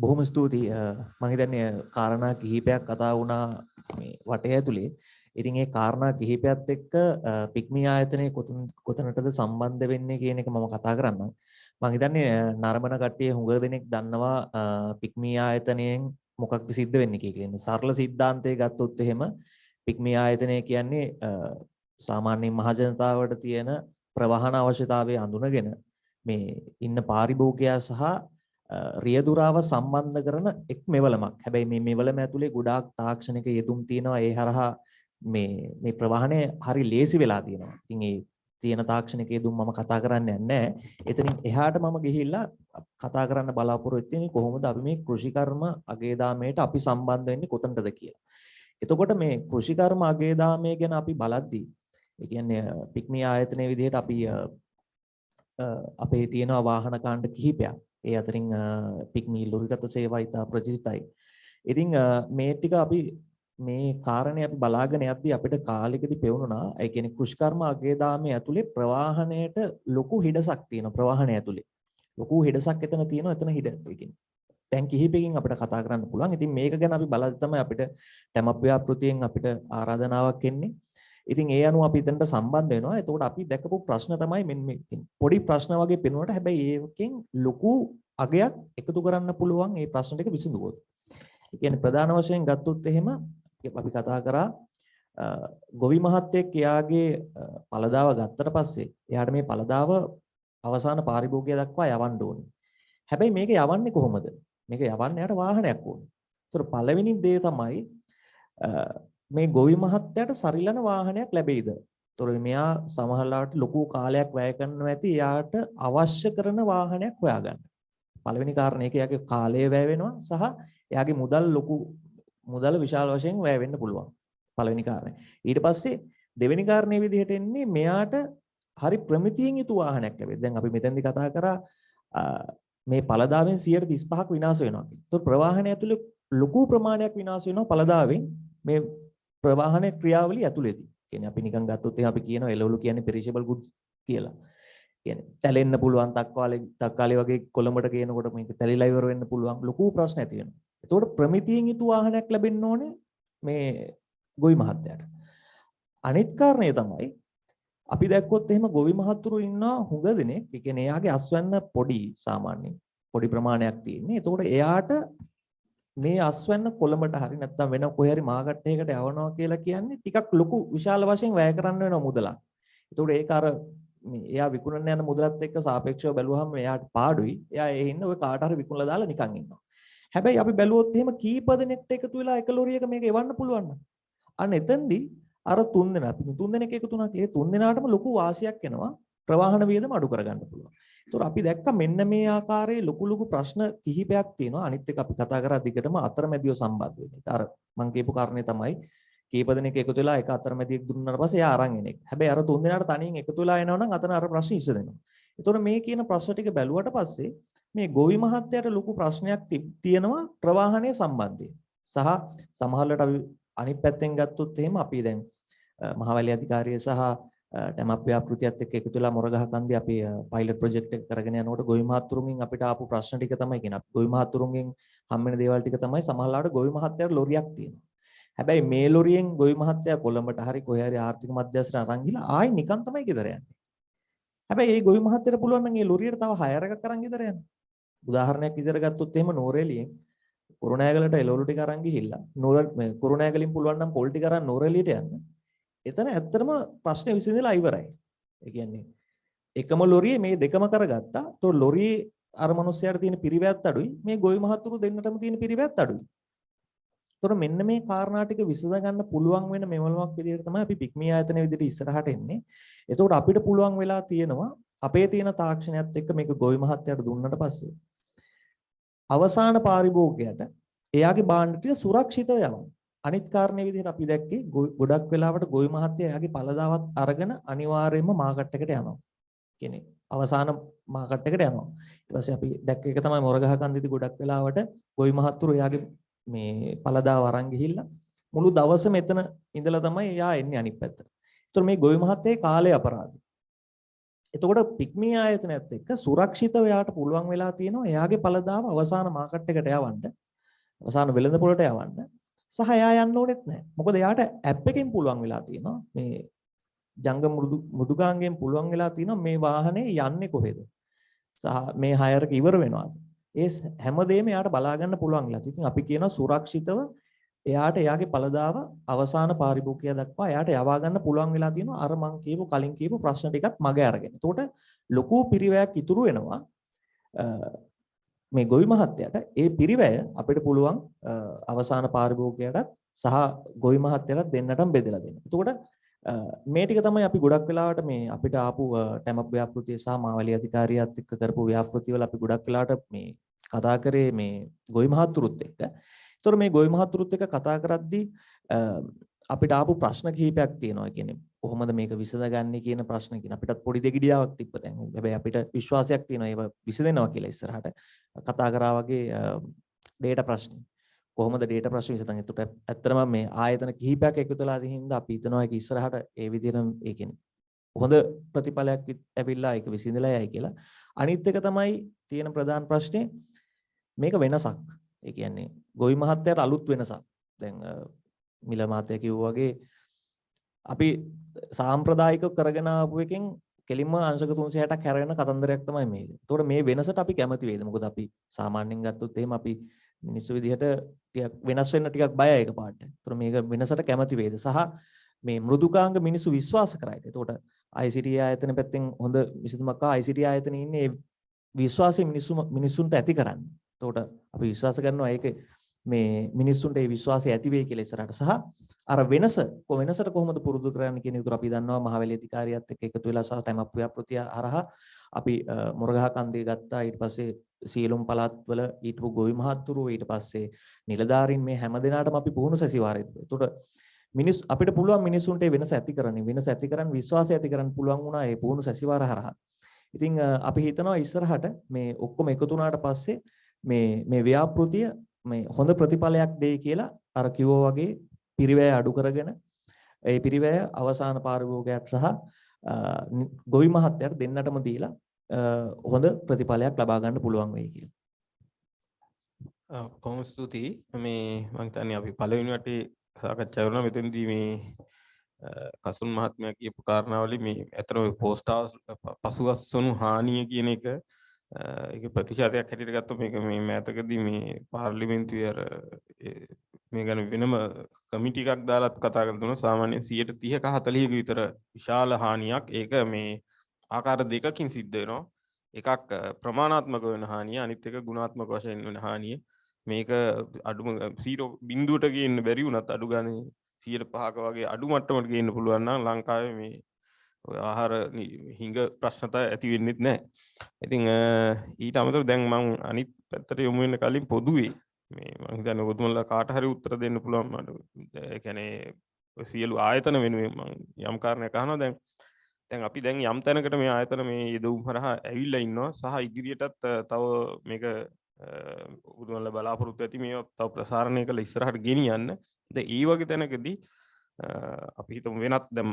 බොහොම ස්තුතියි. මම හිතන්නේ කාරණා කිහිපයක් කතා වුණා මේ වටය ඇතුලේ. ඉතින් ඒ කාරණා කිහිපයත් එක්ක පික්මි ආයතනයේ කොතනටද සම්බන්ධ වෙන්නේ කියන එක මම කතා කරන්නම්. මම හිතන්නේ නරඹන කට්ටිය හුඟ දෙනෙක් දන්නවා පික්මි ආයතනයෙන් මොකක්ද සිද්ධ වෙන්නේ කියලා. සරල සිද්ධාන්තය ගත්තොත් එහෙම පික්මි ආයතනය කියන්නේ සාමාන්‍යයෙන් මහ ජනතාවට තියෙන ප්‍රවාහන අවශ්‍යතාවය අඳුනගෙන මේ ඉන්න පාරිභෝගිකයා සහ රියදුරාව සම්බන්ධ කරන එක් මෙවලමක්. හැබැයි මේ මෙවලම ඇතුලේ ගොඩාක් තාක්ෂණික යෙදුම් තියෙනවා. ඒ හරහා මේ ප්‍රවාහනය හරි ලේසි වෙලා තියෙනවා. ඉතින් ඒ තියෙන තාක්ෂණික යෙදුම් මම කතා කරන්නේ නැහැ. එතනින් එහාට මම ගිහිල්ලා කතා කරන්න බලාපොරොත්තු වෙන්නේ කොහොමද අපි මේ කෘෂිකර්ම අගේදාමයට අපි සම්බන්ධ වෙන්නේ කොතනටද කියලා. එතකොට මේ කෘෂිකර්ම අගේදාමය ගැන අපි බලද්දී ඒ කියන්නේ පික්මි ආයතනයේ විදිහට අපි අපේ තියෙන වාහන කාණ්ඩ කිහිපයක්. ඒ අතරින් පික්මි ලොරිගත සේවා ඉතා ප්‍රචලිතයි. ඉතින් මේ ටික අපි මේ කාරණේ අපි බලාගෙන යද්දී අපිට කාලෙකදී පෙවුණා ඒ කියන්නේ කෘෂිකර්ම අගේදාමේ ඇතුලේ ප්‍රවාහණයට ලොකු හිඩසක් තියෙනවා ප්‍රවාහණය ඇතුලේ. ලොකු හිඩසක් එතන තියෙනවා එතන හිඩ. ඒ කියන්නේ දැන් කිහිපයකින් අපිට කතා කරන්න පුළුවන්. ඉතින් මේක ගැන අපි බලද්දි තමයි අපිට TMAP ව්‍යාපෘතියෙන් අපිට ආරාධනාවක් එන්නේ. ඉතින් ඒ අනුව අපි එතනට සම්බන්ධ වෙනවා. එතකොට අපි දැකපු ප්‍රශ්න තමයි මෙන්න මේ පොඩි ප්‍රශ්න වගේ පෙනුනට හැබැයි ඒකෙන් ලොකු අගයක් එකතු කරන්න පුළුවන් මේ ප්‍රශ්න ටික විසඳුවොත්. ඒ කියන්නේ ප්‍රධාන වශයෙන් ගත්තොත් එහෙම අපි කතා කරා ගොවි මහත්තයෙක් එයාගේ පළදාව ගත්තට පස්සේ එයාට මේ පළදාව අවසාන පාරිභෝගිකය දක්වා යවන්න ඕනේ. හැබැයි මේක යවන්නේ කොහොමද? මේක යවන්න යාට වාහනයක් ඕනේ. ඒතර පළවෙනි දේ තමයි මේ ගොවි මහත්තයාට සරිලන වාහනයක් ලැබෙයිද? ඒතර මෙයා සමහරවිට ලොකු කාලයක් වැය කරනවා ඇති එයාට අවශ්‍ය කරන වාහනයක් හොයාගන්න. පළවෙනි කාරණේ ඒක එයාගේ කාලය වැය වෙනවා සහ එයාගේ මුදල් විශාල වශයෙන් වැය වෙන්න පුළුවන්. පළවෙනි කාරණේ. ඊට පස්සේ දෙවෙනි කාරණේ විදිහට එන්නේ මෙයාට හරි ප්‍රමිතියෙන් යුතු වාහනයක් ලැබෙයි. දැන් අපි මෙතෙන්දි කතා කරා මේ පළදාවෙන් 35%ක් විනාශ වෙනවා කියලා. ඒතකොට ප්‍රවාහනය ඇතුලේ ලොකු ප්‍රමාණයක් විනාශ වෙනවා පළදාවෙන් මේ ප්‍රවාහන ක්‍රියාවලිය ඇතුලේදී. කියන්නේ අපි නිකන් ගත්තොත් එහෙනම් අපි කියනවා එළවලු කියන්නේ perishable goods කියලා. කියන්නේ තැලෙන්න පුළුවන් තක්කාලි වගේ කොළඹට ගේනකොට මේක තැලිලා ඉවර වෙන්න පුළුවන් ලොකු ප්‍රශ්න ඇති වෙනවා. ඒතකොට ප්‍රමිතියෙන් යුතු වාහනයක් ලැබෙන්න ඕනේ මේ ගොවි මහත්තයාට. අනිත් කාරණේ තමයි අපි දැක්කොත් එහෙම ගොවි මහතුරු ඉන්නවා හුඟ දෙනෙක්. ඒ කියන්නේ එයාගේ අස්වැන්න පොඩි සාමාන්‍යයෙන් පොඩි ප්‍රමාණයක් තියෙන්නේ. ඒතකොට එයාට මේ අස්වැන්න කොළඹට හරි නැත්නම් වෙන කොහේ හරි මාකට් එකකට යවනවා කියලා කියන්නේ ටිකක් ලොකු විශාල වශයෙන් වැය කරන්න වෙන මුදලක්. ඒතකොට ඒක අර එයා විකුණන්න යන මුදලත් එක්ක සාපේක්ෂව බැලුවහම එයාට පාඩුයි. එයා ඒ හින්දා ඔය කාට හරි විකුණලා දාලා නිකන් ඉන්නවා. හැබැයි අපි බැලුවොත් එහෙම කීප දෙනෙක්ට එකතු වෙලා එක ලොරියක මේක එවන්න පුළුවන් නම් අන්න එතෙන්දී අර තුන් දෙනෙක් එකතු වුණා කියලා තුන් දෙනාටම ලොකු වාසියක් එනවා ප්‍රවාහන වියදම අඩු කරගන්න පුළුවන්. ඒතකොට අපි දැක්ක මෙන්න මේ ආකාරයේ ලොකු ප්‍රශ්න කිහිපයක් තියෙනවා. අනිත් එක අපි කතා කරා දිගටම අතරමැදියෝ සම්බන්ධ වෙන එක. අර මම කියපු කාරණේ තමයි කීප දෙනෙක් එකතු වෙලා එක අතරමැදියෙක් දුන්නාට පස්සේ එයා අරන් එන එක. හැබැයි අර තුන් දෙනාට තනියෙන් එකතු වෙලා එනවා නම් අතන අර ප්‍රශ්න ඉස්සෙනවා. ඒතකොට මේ කියන ප්‍රශ්න ටික බැලුවට පස්සේ මේ ගොවි මහත්තයාට ලොකු ප්‍රශ්නයක් තියෙනවා ප්‍රවාහනයේ සම්බන්ධයෙන්. සහ සමහරවිට අපි අනිත් පැත්තෙන් ගත්තොත් එහෙම අපි දැන් මහවැලි අධිකාරිය සහ TMAP ව්‍යාපෘතියත් එක්ක එකතු වෙලා මොරගහ කන්දේ අපි පයිලට් ප්‍රොජෙක්ට් එක කරගෙන යනකොට ගොවි මහතුරුන්ගෙන් අපිට ආපු ප්‍රශ්න ටික තමයි කියන්නේ. අපි ගොවි මහතුරුන්ගෙන් හම් වෙන දේවල් ටික තමයි සමහරවිට ගොවි මහත්තයාට ලොරියක් තියෙනවා. හැබැයි මේ ලොරියෙන් ගොවි මහත්තයා කොළඹට හරි කොහේ හරි ආර්ථික මධ්‍යස්ථාන අරන් ගිහලා ආයි නිකන් තමයි ගෙදර යන්නේ. හැබැයි මේ ගොවි මහත්තයාට පුළුවන් නම් මේ ලොරියට තව හයර් එකක් අරන් ගෙදර යන්න. උදාහරණයක් විදිහට ගත්තොත් එහෙම නෝරෙලියෙන් කුරුණෑගලට එළවලු ටික අරන් ගිහිල්ලා කුරුණෑගලින් පුළුවන් නම් පොල් ටික අරන් නෝරෙලියට යන්න. එතන ඇත්තටම ප්‍රශ්නේ විසඳලා ඉවරයි. ඒ කියන්නේ එකම ලොරියේ මේ දෙකම කරගත්තා. તો ලොරියේ අර මිනිස්සයාට තියෙන පිරිවැයත් අඩුයි. මේ ගොවි මහතුරු දෙන්නටම තියෙන පිරිවැයත් අඩුයි. ඒතොර මෙන්න මේ කාරණා ටික විසඳ ගන්න පුළුවන් වෙන මෙවලමක් විදිහට තමයි අපි පික්මී ආයතන විදිහට ඉස්සරහට එන්නේ. එතකොට අපිට පුළුවන් වෙලා තියෙනවා අපේ තියෙන තාක්ෂණයත් එක්ක මේක ගොවි මහත්තයාට දුන්නට පස්සේ අවසාන පාරිභෝගිකයට එයාගේ භාණ්ඩ ටික සුරක්ෂිතව යවන්න. අනිත් කාරණේ විදිහට අපි දැක්කේ ගොඩක් වෙලාවට ගොවි මහත්තයා එයාගේ පළදාවත් අරගෙන අනිවාර්යයෙන්ම මාකට් එකට යනවා. කියන්නේ අවසාන මාකට් එකට යනවා. ඊට පස්සේ අපි දැක්ක එක තමයි මොරගහ කන්දේදී ගොඩක් වෙලාවට ගොවි මහත්තුරු එයාගේ මේ පළදාව අරන් ගිහිල්ලා මුළු දවසම එතන ඉඳලා තමයි එයා එන්නේ අනිත් පැත්තට. ඒතර මේ ගොවි මහත්තයාගේ කාලය අපරාධයි. එතකොට පික්මී ආයතනයත් එක්ක සුරක්ෂිතව එයාට පුළුවන් වෙලා තියෙනවා එයාගේ පළදාව අවසාන මාකට් එකට යවන්න. අවසාන වෙළඳ පොළට යවන්න. සහ එයා යන්න ඕනෙත් නැහැ. මොකද එයාට ඇප් එකෙන් පුළුවන් වෙලා තියෙනවා මේ ජංගම මෘදුකාංගයෙන් පුළුවන් වෙලා තියෙනවා මේ වාහනේ යන්නේ කොහෙද? සහ මේ හයර් එක ඉවර වෙනවාද? ඒ හැමදේම එයාට බලා ගන්න පුළුවන් වෙලා. ඉතින් අපි කියනවා සුරක්ෂිතව එයාට එයාගේ පළදාව අවසාන පාරිභෝගිකය දක්වා එයාට යවා ගන්න පුළුවන් වෙලා තියෙනවා අර මං කියපු කලින් කියපු ප්‍රශ්න ටිකත් මග අරගෙන. එතකොට ලොකු පිරිවැයක් ඉතුරු වෙනවා මේ ගොවි මහත්තයාට. ඒ පිරිවැය අපිට පුළුවන් අවසාන පාරිභෝගිකයටත් සහ ගොවි මහත්තයාට දෙන්නටම බෙදලා දෙන්න. එතකොට මේ ටික තමයි අපි ගොඩක් වෙලාවට මේ අපිට ආපු TMAP ව්‍යාපෘතිය සහ මාවැලි අධිකාරියත් එක්ක කරපු ව්‍යාපෘතිවල අපි ගොඩක් වෙලාවට මේ කතා කරේ මේ ගොවි මහතුරුත් එක්ක. ඒතර මේ ගොවි මහතුරුත් එක්ක කතා කරද්දී අපිට ආපු ප්‍රශ්න කිහිපයක් තියෙනවා. ඒ කියන්නේ කොහොමද මේක විසඳගන්නේ කියන ප්‍රශ්න කියන අපිටත් පොඩි දෙගිඩියාවක් තිබ්බ දැන්. හැබැයි අපිට විශ්වාසයක් තියෙනවා ඒව විසඳෙනවා කියලා ඉස්සරහට කතා කරා වගේ ඩේටා ප්‍රශ්න. කොහොමද data ප්‍රශ්න විසඳන්නේ? එතකොට ඇත්තටම මේ ආයතන කිහිපයක් එකතු වෙලා තියෙන හින්දා අපි හිතනවා ඒක ඉස්සරහට ඒ විදිහටම ඒ කියන්නේ හොඳ ප්‍රතිඵලයක් ඇවිල්ලා ඒක විසඳලා යයි කියලා. අනිත් එක තමයි තියෙන ප්‍රධාන ප්‍රශ්නේ මේක වෙනසක්. ඒ කියන්නේ ගොවි මහත්තයාට අලුත් වෙනසක්. දැන් මිල මහත්තයා කිව්වා වගේ අපි සාම්ප්‍රදායික කරගෙන ආපු එකෙන් කෙලින්ම අංශක 360ක් හැරෙන කතන්දරයක් තමයි මේක. ඒතකොට මේ වෙනසට අපි කැමති වේද? මොකද අපි සාමාන්‍යයෙන් ගත්තොත් එහෙම අපි මිනිස්සු විදිහට ටිකක් වෙනස් වෙන්න ටිකක් බයයි එකපාරට. ඒතකොට මේක වෙනසට කැමති වේද? සහ මේ මෘදුකාංග මිනිස්සු විශ්වාස කරයිද? එතකොට ICT ආයතන පැත්තෙන් හොඳ විසඳුමක් ආවා. ICT ආයතනේ ඉන්නේ විශ්වාසය මිනිස්සුන්ට ඇති කරන්න. එතකොට අපි විශ්වාස කරනවා ඒක මේ මිනිස්සුන්ට ඒ විශ්වාසය ඇති වෙයි කියලා ඉස්සරහට. සහ අර වෙනසට කොහොමද පුරුදු කරන්නේ කියන විතර අපි දන්නවා මහවැලි අධිකාරියත් එක්ක එකතු වෙලා සහ තැමප් ව්‍යාපෘතිය හරහා අපි මොරගහ කන්දේ ගත්තා. ඊට පස්සේ සියලුම පළාත්වල ඊටපු ගොවි මහත්තුරු ඊට පස්සේ නිලධාරීන් මේ හැම දිනාටම අපි පුහුණු සැසිවාරය දුන්නා. එතකොට අපිට පුළුවන් මිනිස්සුන්ට වෙනස ඇති කරන්න විශ්වාසය ඇති කරන්න පුළුවන් වුණා ඒ පුහුණු සැසිවාර හරහා. ඉතින් අපි හිතනවා ඉස්සරහට මේ ඔක්කොම එකතු වුණාට පස්සේ මේ ව්‍යාපෘතිය මේ හොඳ ප්‍රතිඵලයක් දෙයි කියලා අර කිව්වා වගේ පිරිවැය අඩු කරගෙන ඒ පිරිවැය අවසාන පාරිභෝගයක් සහ ගොවි මහත්තයාට දෙන්නටම දීලා හොඳ ප්‍රතිඵලයක් ලබා ගන්න පුළුවන් වෙයි කියලා. කොහොම ස්තුතියි. මේ මම හිතන්නේ අපි පළවෙනි වටේ සාකච්ඡා කරනවා මෙතනදී මේ කසුන් මහත්මයා කියපු කාරණාවලින් මේ අතන ඔය පෝස්ට් පසුවස්සනු හානිය කියන එක ඒක ප්‍රතිශතයක් හැටියට ගත්තොත් මේක මේ මෑතකදී මේ පාර්ලිමේන්තුවේ අර මේ ගැන වෙනම කමිටි එකක් දාලාත් කතා කරලා දුන්නා. සාමාන්‍යයෙන් 30ක 40ක විතර විශාල හානියක්. ඒක මේ ආකාර දෙකකින් සිද්ධ වෙනවා. එකක් ප්‍රමාණාත්මක වෙන හානිය, අනිත් එක ගුණාත්මක වශයෙන් වෙන හානිය. මේක අඩුම 0.0ට ගේන්න බැරි වුණත් අඩු ගානේ 105ක වගේ අඩු මට්ටමකට ගේන්න පුළුවන් නම් ලංකාවේ මේ ආහාර හිඟ ප්‍රශ්නත ඇති වෙන්නේ නැහැ. ඉතින් ඊට අමතරව දැන් මම අනිත් පැත්තට යමු වෙන කලින් පොදුවේ මේ මම හිතන්නේ ඔබතුමලා කාට හරි උත්තර දෙන්න පුළුවන් මට. ඒ කියන්නේ සියලු ආයතන වෙනුවෙන් මම යම් කාරණයක් අහනවා. දැන් අපි දැන් යම් තැනකට මේ ආයතන මේ යෙදුම් හරහා ඇවිල්ලා ඉන්නවා සහ ඉදිරියටත් තව මේක ඔබතුමලා බලාපොරොත්තු ඇති මේ තව ප්‍රසාරණය කළ ඉස්සරහට ගෙනියන්න. දැන් ඒ වගේ තැනකදී අපි හිතමු වෙනත් දැන්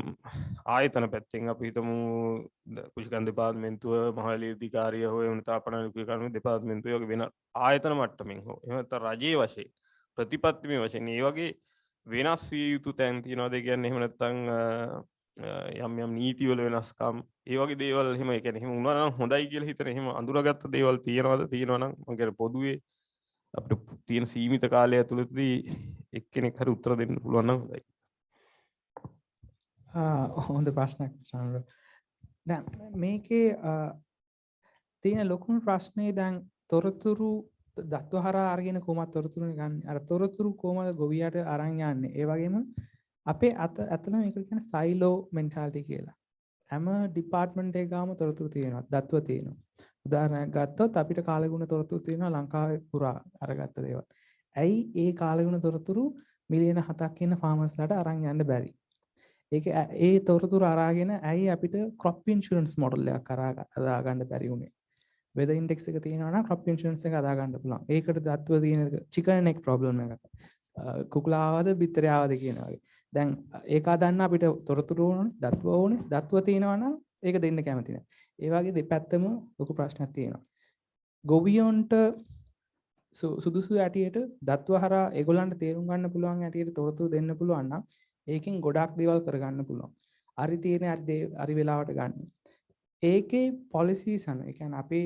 ආයතන පැත්තෙන් අපි හිතමු කුෂිකන් දෙපාර්තමේන්තුව මහවැලි අධිකාරිය හෝ එහෙම නැත්නම් අපනයික කර්ම දෙපාර්තමේන්තුව වගේ වෙන ආයතන මට්ටමින් හෝ එහෙම නැත්නම් රජයේ වශයෙන් ප්‍රතිපත්තිමය වශයෙන් මේ වගේ වෙනස් විය යුතු තැන් තියනවාද කියන්නේ එහෙම නැත්නම් යම් නීතිවල වෙනස්කම් ඒ වගේ දේවල් එහෙම ඒ කියන්නේ එහෙම වුණා නම් හොඳයි කියලා හිතන එහෙම අඳුරගත්ත දේවල් තියෙනවා නම් මම කියන්නේ පොදුවේ අපිට තියෙන සීමිත කාලය ඇතුළතදී එක්කෙනෙක් හරි උත්තර දෙන්න පුළුවන් නම් හොඳයි. හොඳ ප්‍රශ්නයක් සාන්ද්‍ර. දැන් මේකේ තියෙන ලොකුම ප්‍රශ්නේ දැන් තොරතුරු දත්ව හරහා අරගෙන කොහොමද තොරතුරු ගන්න? අර තොරතුරු කොහොමද ගොවියට අරන් යන්නේ? ඒ වගේම අපේ අතන මේකට කියන සයිලෝ මෙන්ටාලිටි කියලා. හැම ඩිපාර්ට්මන්ට් එකකම තොරතුරු තියෙනවා, දත්ව තියෙනවා. උදාහරණයක් ගත්තොත් අපිට කාලගුණ තොරතුරු තියෙනවා ලංකාවේ පුරා අරගත්ත දේවල්. ඇයි ඒ කාලගුණ තොරතුරු මිලියන 7ක් ඉන්න ෆාමර්ස්ලාට අරන් යන්න බැරි? ඒක ඒ තොරතුරු අරගෙන ඇයි අපිට ක්‍රොප් ඉන්ෂුරන්ස් මොඩල් එකක් අදා ගන්න බැරි වුනේ? වෙදර් ඉන්ඩෙක්ස් එක තියෙනවා නම් ක්‍රොප් ඉන්ෂුරන්ස් එක අදා ගන්න පුළුවන්. ඒකට දත්ව තියෙන චිකන් නෙක් ප්‍රොබ්ලම් එකක්. කුකුලා ආවද බිත්තරේ ආවද කියන වගේ. දැන් ඒක අදන්න අපිට තොරතුරු ඕනේ, දත්ව ඕනේ. දත්ව තියෙනවා නම් ඒක දෙන්න කැමති නැහැ. ඒ වගේ දෙපැත්තම ලොකු ප්‍රශ්නයක් තියෙනවා. ගොවියොන්ට සුදුසු ඇටියට දත්ව හරහා ඒගොල්ලන්ට තේරුම් ගන්න පුළුවන් ඇටියට තොරතුරු දෙන්න පුළුවන් නම් ඒකෙන් ගොඩක් දේවල් කරගන්න පුළුවන්. හරි තියෙන හරි වෙලාවට ගන්න. ඒකේ පොලිසිස් අනුව ඒ කියන්නේ අපේ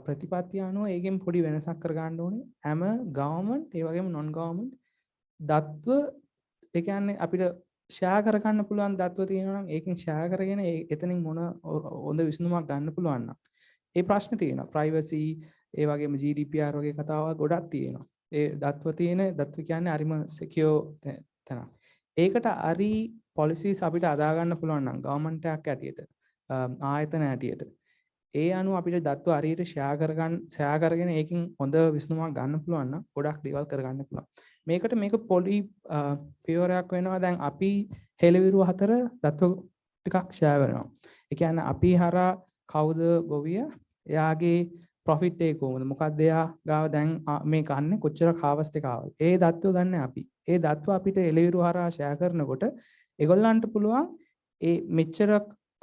ප්‍රතිපත්තිය අනුව ඒකෙන් පොඩි වෙනසක් කරගන්න ඕනේ. හැම ගවර්න්මන්ට් ඒ වගේම නොන් ගවර්න්මන්ට් දත්ව ඒ කියන්නේ අපිට ෂෙයා කරගන්න පුළුවන් දත්ව තියෙනවා නම් ඒකෙන් ෂෙයා කරගෙන එතනින් මොන හොඳ විසඳුමක් ගන්න පුළුවන් නම් ඒ ප්‍රශ්න තියෙනවා. ප්‍රයිවසි ඒ වගේම GDPR වගේ කතාවල් ගොඩක් තියෙනවා. ඒ දත්ව තියෙන දත්ව කියන්නේ හරිම සිකියෝ තැන. ඒකට හරි පොලිසිස් අපිට අදා ගන්න පුළුවන් නම් ගවර්න්මන්ට් එකක් ඇටියට ආයතන ඇටියට ඒ අනුව අපිට දත්ව හරියට ෂෙයා කරගෙන ඒකෙන් හොඳ විසඳුමක් ගන්න පුළුවන් නම් ගොඩක් දේවල් කරගන්න පුළුවන්. මේක පොඩි පියවරයක් වෙනවා. දැන් අපි හෙළවිරු 4 දත්ව ටිකක් ෂෙයා වෙනවා. ඒ කියන්නේ අපි හරහා කවුද ගොවිය එයාගේ ප්‍රොෆිට් එක කොහොමද මොකක්ද එයා ගාව දැන් මේ කන්නේ කොච්චර කාවස්ට් එක ආවද ඒ දත්ව ගන්න අපි ඒ දත්ව අපිට එළවිරු හරහා ෂෙයා කරනකොට ඒගොල්ලන්ට පුළුවන් ඒ මෙච්චර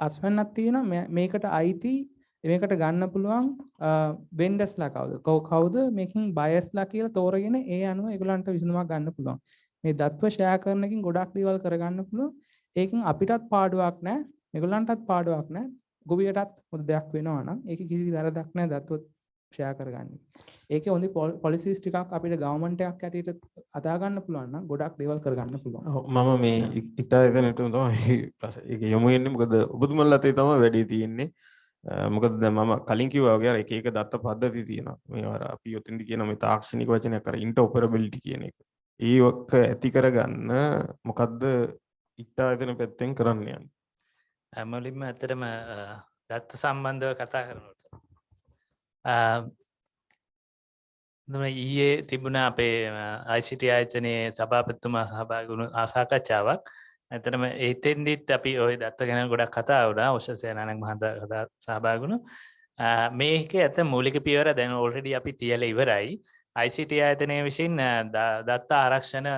අස්වැන්නක් තියෙනවා මේකට අයිති මේකට ගන්න පුළුවන් වෙන්ඩර්ස්ලා කවුද මේකින් බයස්ලා කියලා තෝරගෙන ඒ අනුව ඒගොල්ලන්ට විසඳුමක් ගන්න පුළුවන් මේ දත්ව ෂෙයා කරනකින් ගොඩක් දේවල් කරගන්න පුළුවන් ඒකෙන් අපිටත් පාඩුවක් නැහැ ඒගොල්ලන්ටත් පාඩුවක් නැහැ ගොවියටත් හොඳ දෙයක් වෙනවා නම් ඒකේ කිසි වැරදක් නැහැ දත්ව ෂෙයා කරගන්න. ඒකේ හොඳ පොලිසිස් ටිකක් අපිට ගවර්න්මන්ට් එකක් ඇටියට අදා ගන්න පුළුවන් නම් ගොඩක් දේවල් කරගන්න පුළුවන්. මම මේ ඉක්ටා එතනට තමයි ඒක යොමු වෙන්නේ මොකද ඔබතුමන්ලා අතේ තමයි වැඩි තියෙන්නේ. මොකද දැන් මම කලින් කිව්වා වගේ අර එක එක දත්ත පද්ධති තියෙනවා. මේ අර අපි ඔතෙන්දි කියන මේ තාක්ෂණික වචනයක් අර ඉන්ටර්ऑපරබිලිටි කියන එක. ඒක ඇති කරගන්න මොකද්ද ඉක්ටා එතන පැත්තෙන් කරන්න යන්නේ. මුලින්ම ඇත්තටම දත්ත සම්බන්ධව කතා කරනකොට ඊයේ තිබුණ අපේ ICT ආයතනයේ සභාපතිතුමා සහභාගී වුණු සාකච්ඡාවක් ඇත්තටම එතෙන්දිත් අපි ওই දත්ත ගැන ගොඩක් කතා වුණා උෂා සේනානායක මහතා සහභාගී වුණා මේකේ ඇත්ත මූලික පියවර දැන් ඔල්රෙඩි අපි තියලා ඉවරයි ICT ආයතනයේ විසින් දත්ත ආරක්ෂණ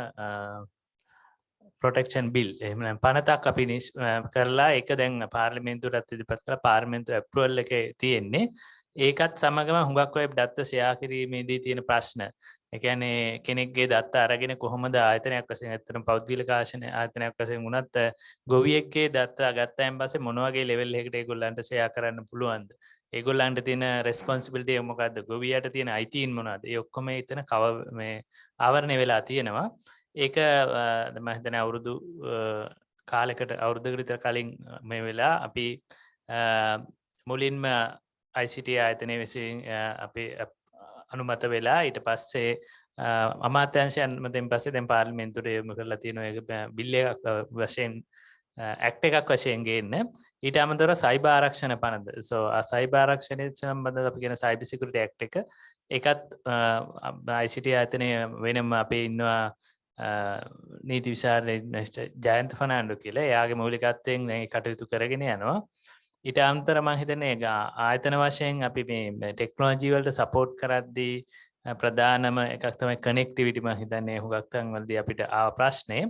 ප්‍රොටෙක්ෂන් බිල් එහෙම නැත්නම් පනතක් අපි කරලා ඒක දැන් පාර්ලිමේන්තුවට ඉදිරිපත් කරලා පාර්ලිමේන්තු ඇප්‍රූවල් එකේ තියෙන්නේ ඒකත් සමගම හුඟක් වෙබ් දත්ත ෂෙයා කිරීමේදී තියෙන ප්‍රශ්න. ඒ කියන්නේ කෙනෙක්ගේ දත්ත අරගෙන කොහොමද ආයතනයක් වශයෙන් ඇත්තටම පෞද්ගලික ආයතනයක් වශයෙන් වුණත් ගොවියෙක්ගේ දත්ත ගත්තාන් පස්සේ මොන වගේ ලෙවල් එකකට ඒගොල්ලන්ට ෂෙයා කරන්න පුළුවන්ද? ඒගොල්ලන්ට තියෙන රෙස්පොන්සිබිලිටි එක මොකද්ද? ගොවියට තියෙන අයිතීන් මොනවද? ඒ ඔක්කොම එතන මේ ආවරණය වෙලා තියෙනවා. ඒක මම හිතන්නේ අවුරුදු කාලයකට අවුරුද්දකට විතර කලින් මේ වෙලා අපි මුලින්ම ICT ආයතනයේ විසින් අපි අනුමත වෙලා ඊට පස්සේ අමාත්‍යාංශයන් මතින් පස්සේ දැන් පාර්ලිමේන්තුවට යොමු කරලා තියෙන එක බිල් එකක් වශයෙන් ඇක්ට් එකක් වශයෙන් ගේන්න ඊට අමතරව සයිබර් ආරක්ෂණ පනත. සයිබර් ආරක්ෂණය සම්බන්ධව අපි කියන සයිබර් සිකියුරිටි ඇක්ට් එක ඒකත් ICT ආයතනයේ වෙනම අපේ ඉන්නවා නීති විශාරද ජයන්ත ෆර්නෑන්ඩෝ කියලා. එයාගේ මූලිකත්වයෙන් දැන් කටයුතු කරගෙන යනවා. ඊට අමතරව මම හිතන්නේ ආයතන වශයෙන් අපි මේ ටෙක්නොලොජි වලට සපෝට් කරද්දී ප්‍රධානම එකක් තමයි කනෙක්ටිවිටි. මම හිතන්නේ හුඟක් තැන්වලදී අපිට ආව ප්‍රශ්නේ.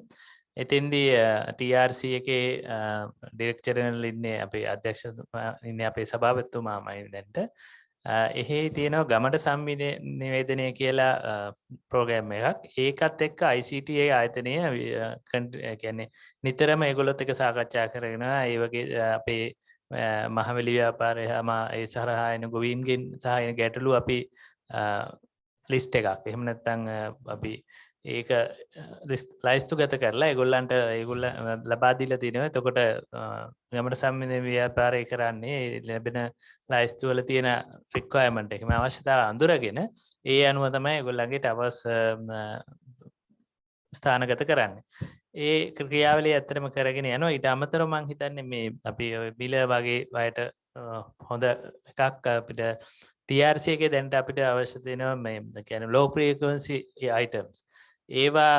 එතෙන්දී TRC එකේ ඩිරෙක්ටර් ජෙනරල් ඉන්නේ අපේ අධ්‍යක්ෂතුමා ඉන්නේ අපේ සභාපතිතුමාමයි දැන්ට. එහි තියෙනවා ගමට සංනිවේදනය කියලා ප්‍රෝග්‍රෑම් එකක්. ඒකත් එක්ක ICT ආයතනය කියන්නේ නිතරම ඒගොල්ලොත් එක්ක සාකච්ඡා කරගෙන ඒ වගේ අපේ මහවැලි ව්‍යාපාරය ඒ සරහා එන ගොවීන්ගෙන් සහ ගැටලු අපි ලිස්ට් එකක් එහෙම නැත්නම් අපි ඒක ලයිස්තුගත කරලා ඒගොල්ලන්ට ඒගොල්ල ලබා දීලා තිනවා. එතකොට ගමට සම්මිත ව්‍යාපාරය කරන්නේ ලැබෙන ලයිස්තු වල තියෙන රික්වයර්මන්ට් එකම අවශ්‍යතාව අඳුරගෙන ඒ අනුව තමයි ඒගොල්ලන්ගේ ටවර්ස් ස්ථානගත කරන්නේ. ඒ ක්‍රියාවලිය ඇත්තටම කරගෙන යනවා. ඊට අමතරව මම හිතන්නේ මේ අපි බිල වගේ වයට හොඳ එකක් අපිට TRC එකේ දැන්ට අපිට අවශ්‍ය තියෙනවා මේ කියන්නේ low frequency items. ඒවා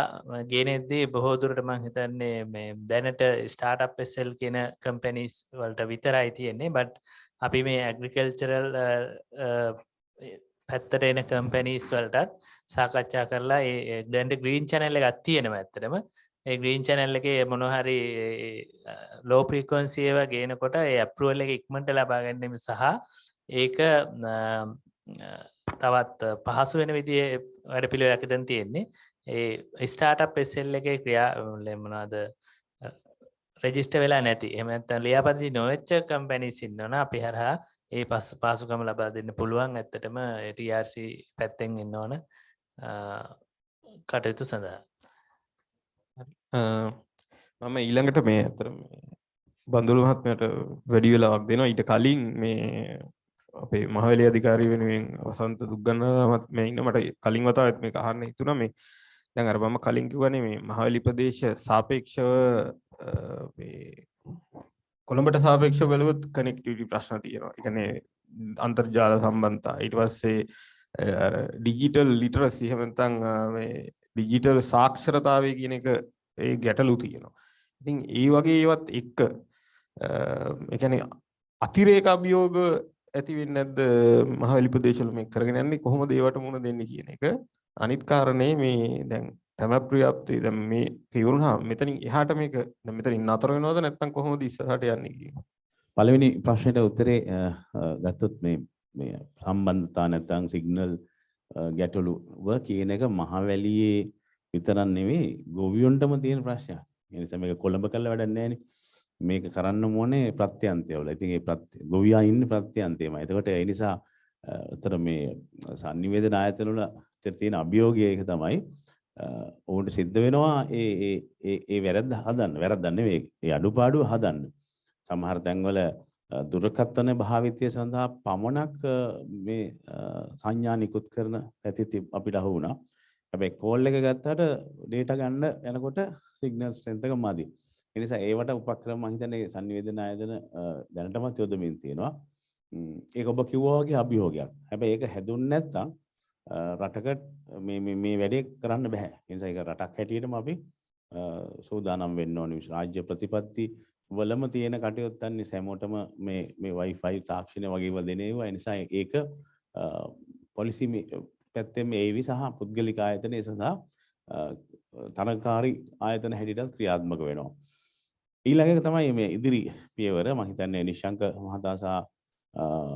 ගේනෙද්දී බොහෝ දුරට මම හිතන්නේ මේ දැනට ස්ටාර්ට්අප් SL කියන කම්පැනිස් වලට විතරයි තියෙන්නේ. බට් අපි මේ ඇග්‍රිකල්චරල් පැත්තට එන කම්පැනිස් වලටත් සාකච්ඡා කරලා ඒ දැන් ග්‍රීන් channel එකක් තියෙනවා ඇත්තටම. ඒ ග්‍රීන් channel එකේ මොනවා හරි low frequency ඒවා ගේනකොට ඒ approval එක ඉක්මනට ලබා ගැනීම සහ ඒක තවත් පහසු වෙන විදිහේ වැඩපිළිවෙලක් දැන් තියෙන්නේ. ඒ ස්ටාර්ට්අප් SL එකේ ක්‍රියා මොනවාද රෙජිස්ටර් වෙලා නැති. එහෙම නැත්නම් ලියාපදිංචි නොවෙච්ච කම්පැනිස් ඉන්නවනේ අපි හරහා ඒ පාසුකම ලබා දෙන්න පුළුවන්. ඇත්තටම TRC පැත්තෙන් ඉන්න ඕන කටයුතු සඳහා. මම ඊළඟට මේ අතර බන්දුල මහත්මයාට වැඩි වෙලාවක් දෙනවා. ඊට කලින් මේ අපේ මහවැලි අධිකාරී වෙනුවෙන් වසන්ත දුග්ගන්න මහත්මයා ඉන්න මට කලින් වතාවත් මේක අහන්න හිතුණා. මේ දැන් අර මම කලින් කිව්වනේ මේ මහවැලි ප්‍රදේශ සාපේක්ෂව මේ කොළඹට සාපේක්ෂව බලුවොත් කනෙක්ටිවිටි ප්‍රශ්න තියෙනවා. ඒ කියන්නේ අන්තර්ජාල සම්බන්ධතා. ඊට පස්සේ අර ඩිජිටල් ලිටරසි එහෙම නැත්නම් මේ ඩිජිටල් සාක්ෂරතාවය කියන එක ඒ ගැටලු තියෙනවා. ඉතින් ඒ වගේ ඒවත් එක්ක ඒ කියන්නේ අතිරේක අභියෝග ඇති වෙන්නේ නැද්ද මහවැලි ප්‍රදේශවල මේ කරගෙන යන්නේ කොහොමද ඒවට මුහුණ දෙන්නේ කියන එක. අනිත් කාරණේ මේ දැන් තම ප්‍රියප්තිය දැන් මේ ඉවරුණා මෙතනින් එහාට මේක දැන් මෙතනින් නතර වෙනවද නැත්නම් කොහොමද ඉස්සරහට යන්නේ කියන. පළවෙනි ප්‍රශ්නෙට උත්තරේ ගත්තොත් මේ සම්බන්ධතා නැත්නම් සිග්නල් ගැටලුව කියන එක මහවැලියේ විතරක් නෙවෙයි ගොවියොන්ටම තියෙන ප්‍රශ්නයක්. ඒ නිසා මේක කොළඹ කරලා වැඩක් නැහැ නේ. මේක කරන්න ඕනේ ප්‍රත්‍යන්තයවල. ඉතින් ඒ ගොවියා ඉන්නේ ප්‍රත්‍යන්තයමයි. එතකොට ඒ නිසා උතර මේ සංනිවේදන ආයතන වල තියෙන අභියෝගය ඒක තමයි ඔවුන්ට සිද්ධ වෙනවා ඒ වැරද්ද හදන්න. වැරද්දක් නෙවෙයි. ඒ අඩුපාඩුව හදන්න. සමහර තැන්වල දුරකථන භාවිතය සඳහා පමණක් මේ සංඥා නිකුත් කරන පැති අපිට අහු වුණා. හැබැයි කෝල් එක ගත්තාට ඩේටා ගන්න යනකොට සිග්නල් ස්ට්‍රෙන්ත් එක මදි. ඒ නිසා ඒවට උපක්‍රම මම හිතන්නේ සංනිවේදන ආයතන දැනටමත් යොදමින් තියෙනවා. ඒක ඔබ කිව්වා වගේ අභියෝගයක්. හැබැයි ඒක හැදුන්නේ නැත්නම් රටකට මේ වැඩේ කරන්න බෑ. ඒ නිසා ඒක රටක් හැටියටම අපි සූදානම් වෙන්න ඕනේ. රාජ්‍ය ප්‍රතිපත්ති වලම තියෙන කටයුත්තන්නේ හැමෝටම මේ Wi-Fi තාක්ෂණය වගේ ඒවා දෙන ඒවා. ඒ නිසා ඒක පොලිසි පැත්තෙන් ඒවි සහ පුද්ගලික ආයතනයේ සඳහා තරකාරී ආයතන හැටියට ක්‍රියාත්මක වෙනවා. ඊළඟ එක තමයි මේ ඉදිරි පියවර. මම හිතන්නේ නිශංක මහතා සහ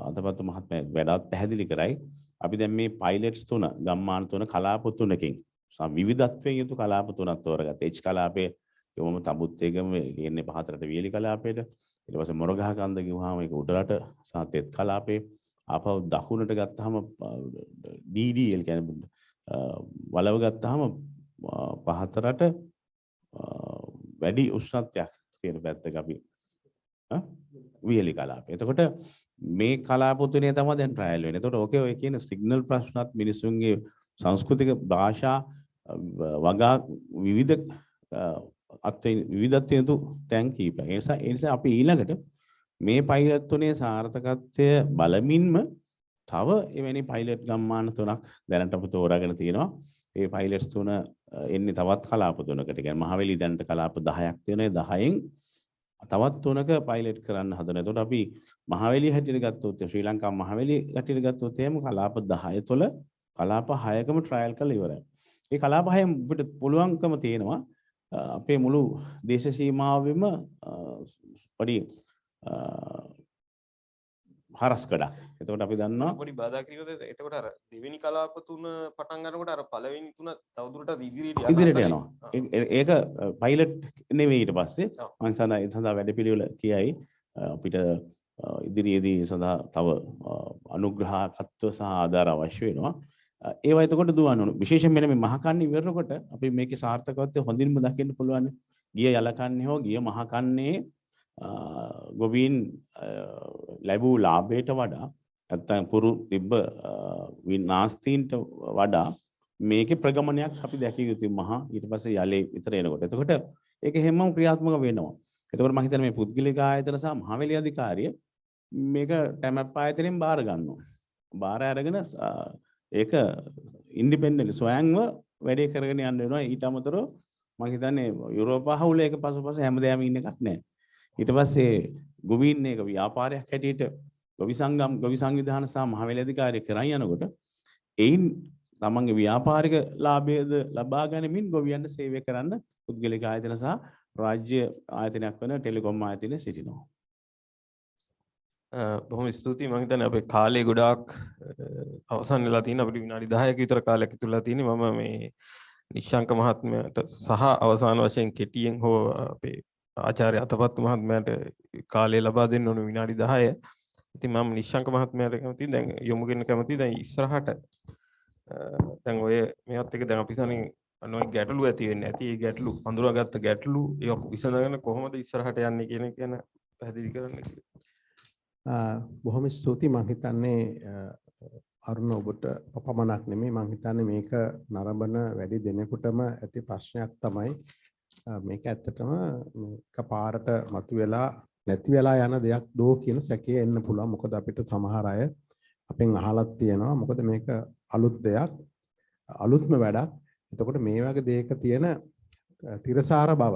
අතපත්තු මහත්මයා වැඩත් පැහැදිලි කරයි. අපි දැන් මේ පයිලට්ස් තුන ගම්මාන තුන කලාප තුනකින් විවිධත්වයෙන් යුතු කලාප තුනක් තෝරගත්තා. H කලාපයේ යොමම තඹුත් එකම කියන්නේ පහතරට වියලි කලාපයට. ඊට පස්සේ මොරගහ කන්ද කිව්වහම ඒක උඩරට සහ තෙත් කලාපේ. ආපහු දකුණට ගත්තාම DDL කියන්නේ වලව ගත්තාම පහතරට වැඩි උෂ්ණත්වයක් තියෙන පැත්තක අපි වියලි කලාපය. එතකොට මේ කලාප තුනේ තමයි දැන් ට්‍රයල් වෙන්නේ. එතකොට ඕකේ ඔය කියන සිග්නල් ප්‍රශ්නත් මිනිසුන්ගේ සංස්කෘතික භාෂා වගා විවිධ විවිධත්වයෙන් තු තැන් කීපයක්. ඒ නිසා අපි ඊළඟට මේ පයිලට් තුනේ සාර්ථකත්වය බලමින්ම තව එවැනි පයිලට් ගම්මාන තුනක් දැනට අපි තෝරාගෙන තියෙනවා. ඒ පයිලට්ස් තුන එන්නේ තවත් කලාප තුනකට. කියන්නේ මහවැලි දැනට කලාප 10ක් තියෙනවා. 10න් තවත් තුනක පයිලට් කරන්න හදන. එතකොට අපි මහවැලි හැටියට ගත්තොත් ශ්‍රී ලංකා මහවැලි හැටියට ගත්තොත් එහෙම කලාප 10 තුළ කලාප 6කම ට්‍රයල් කරලා ඉවරයි. ඒ කලාප 6න් අපිට පුළුවන්කම තියෙනවා අපේ මුළු දේශ සීමාවෙම පොඩි හරස්කඩක්. එතකොට අපි දන්නවා පොඩි බාධා කිරියොත් එතකොට අර දෙවෙනි කලාප තුන පටන් ගන්නකොට අර පළවෙනි තුන තවදුරටත් ඉදිරියට යනවා. ඒක පයිලට් නෙවෙයි ඊට පස්සේ මම සඳහා වැඩපිළිවෙල කියයි අපිට ඉදිරියේදී සඳහා තව අනුග්‍රහකත්ව සහ ආධාර අවශ්‍ය වෙනවා. ඒවා එතකොට දුවන්න ඕන. විශේෂයෙන් මෙන්න මේ මහකන්නේ ඉවරනකොට අපි මේකේ සාර්ථකත්වය හොඳින්ම දකින්න පුළුවන්. ගිය යලකන්නේ හෝ ගිය මහකන්නේ ගොවීන් ලැබූ ලාභයට වඩා නැත්නම් පුරු තිබ්බ විනාස්තීන්ට වඩා මේකේ ප්‍රගමනයක් අපි දැකිය යුතුයි මහා ඊට පස්සේ යලේ විතර එනකොට. එතකොට ඒක හැමෝම ක්‍රියාත්මක වෙනවා. එතකොට මම හිතන්නේ මේ පුද්ගලික ආයතන සහ මහවැලි අධිකාරිය මේක ටැමැප් ආයතනෙන් බාර ගන්නවා. බාර අරගෙන ඒක ඉන්ඩිපෙන්ඩන්ට් ස්වයංව වැඩේ කරගෙන යන්න වෙනවා. ඊට අමතරව මම හිතන්නේ යුරෝපා හවුල එක පසුපස හැමදාම ඉන්න එකක් නැහැ. ඊට පස්සේ ගොවීන් එක ව්‍යාපාරයක් හැටියට ගොවි සංගම් ගොවි සංවිධාන සහ මහවැලි අධිකාරිය කරන් යනකොට එයින් තමන්ගේ ව්‍යාපාරික ලාභයද ලබා ගැනීමෙන් ගොවියන්ට සේවය කරන්න පුද්ගලික ආයතන සහ රාජ්‍ය ආයතනයක් වන ටෙලිකොම් ආයතනය සිටිනවා. බොහොම ස්තුතියි. මම හිතන්නේ අපේ කාලේ ගොඩාක් අවසන් වෙලා තියෙන අපිට විනාඩි 10ක විතර කාලයක් ඉතුරුලා තියෙන්නේ. මම මේ නිශාංක මහත්මයාට සහ අවසාන වශයෙන් කෙටියෙන් හෝ අපේ ආචාර්ය අතපත්තු මහත්මයාට කාලය ලබා දෙන්න ඕන විනාඩි 10. ඉතින් මම නිශාංක මහත්මයාට කැමතියි දැන් යොමු කරන්න කැමතියි දැන් ඉස්සරහට දැන් ඔය මේවත් එක දැන් අපි කනින් නොයි ගැටලු ඇති වෙන්නේ නැති ඒ ගැටලු අඳුරාගත්ත ගැටලු ඒක විසඳගෙන කොහොමද ඉස්සරහට යන්නේ කියන එක ගැන පැහැදිලි කරන්න කියලා. බොහොම ස්තුතියි. මම හිතන්නේ අරුණ ඔබට පමණක් නෙමෙයි මම හිතන්නේ මේක නරඹන වැඩි දෙනෙකුටම ඇති ප්‍රශ්නයක් තමයි මේක ඇත්තටම එකපාරට මතුවෙලා නැති වෙලා යන දෙයක් දෝ කියන සැකය එන්න පුළුවන්. මොකද අපිට සමහර අය අපෙන් අහලත් තියෙනවා මොකද මේක අලුත් දෙයක් අලුත්ම වැඩක්. එතකොට මේ වගේ දෙයක තියෙන තිරසාර බව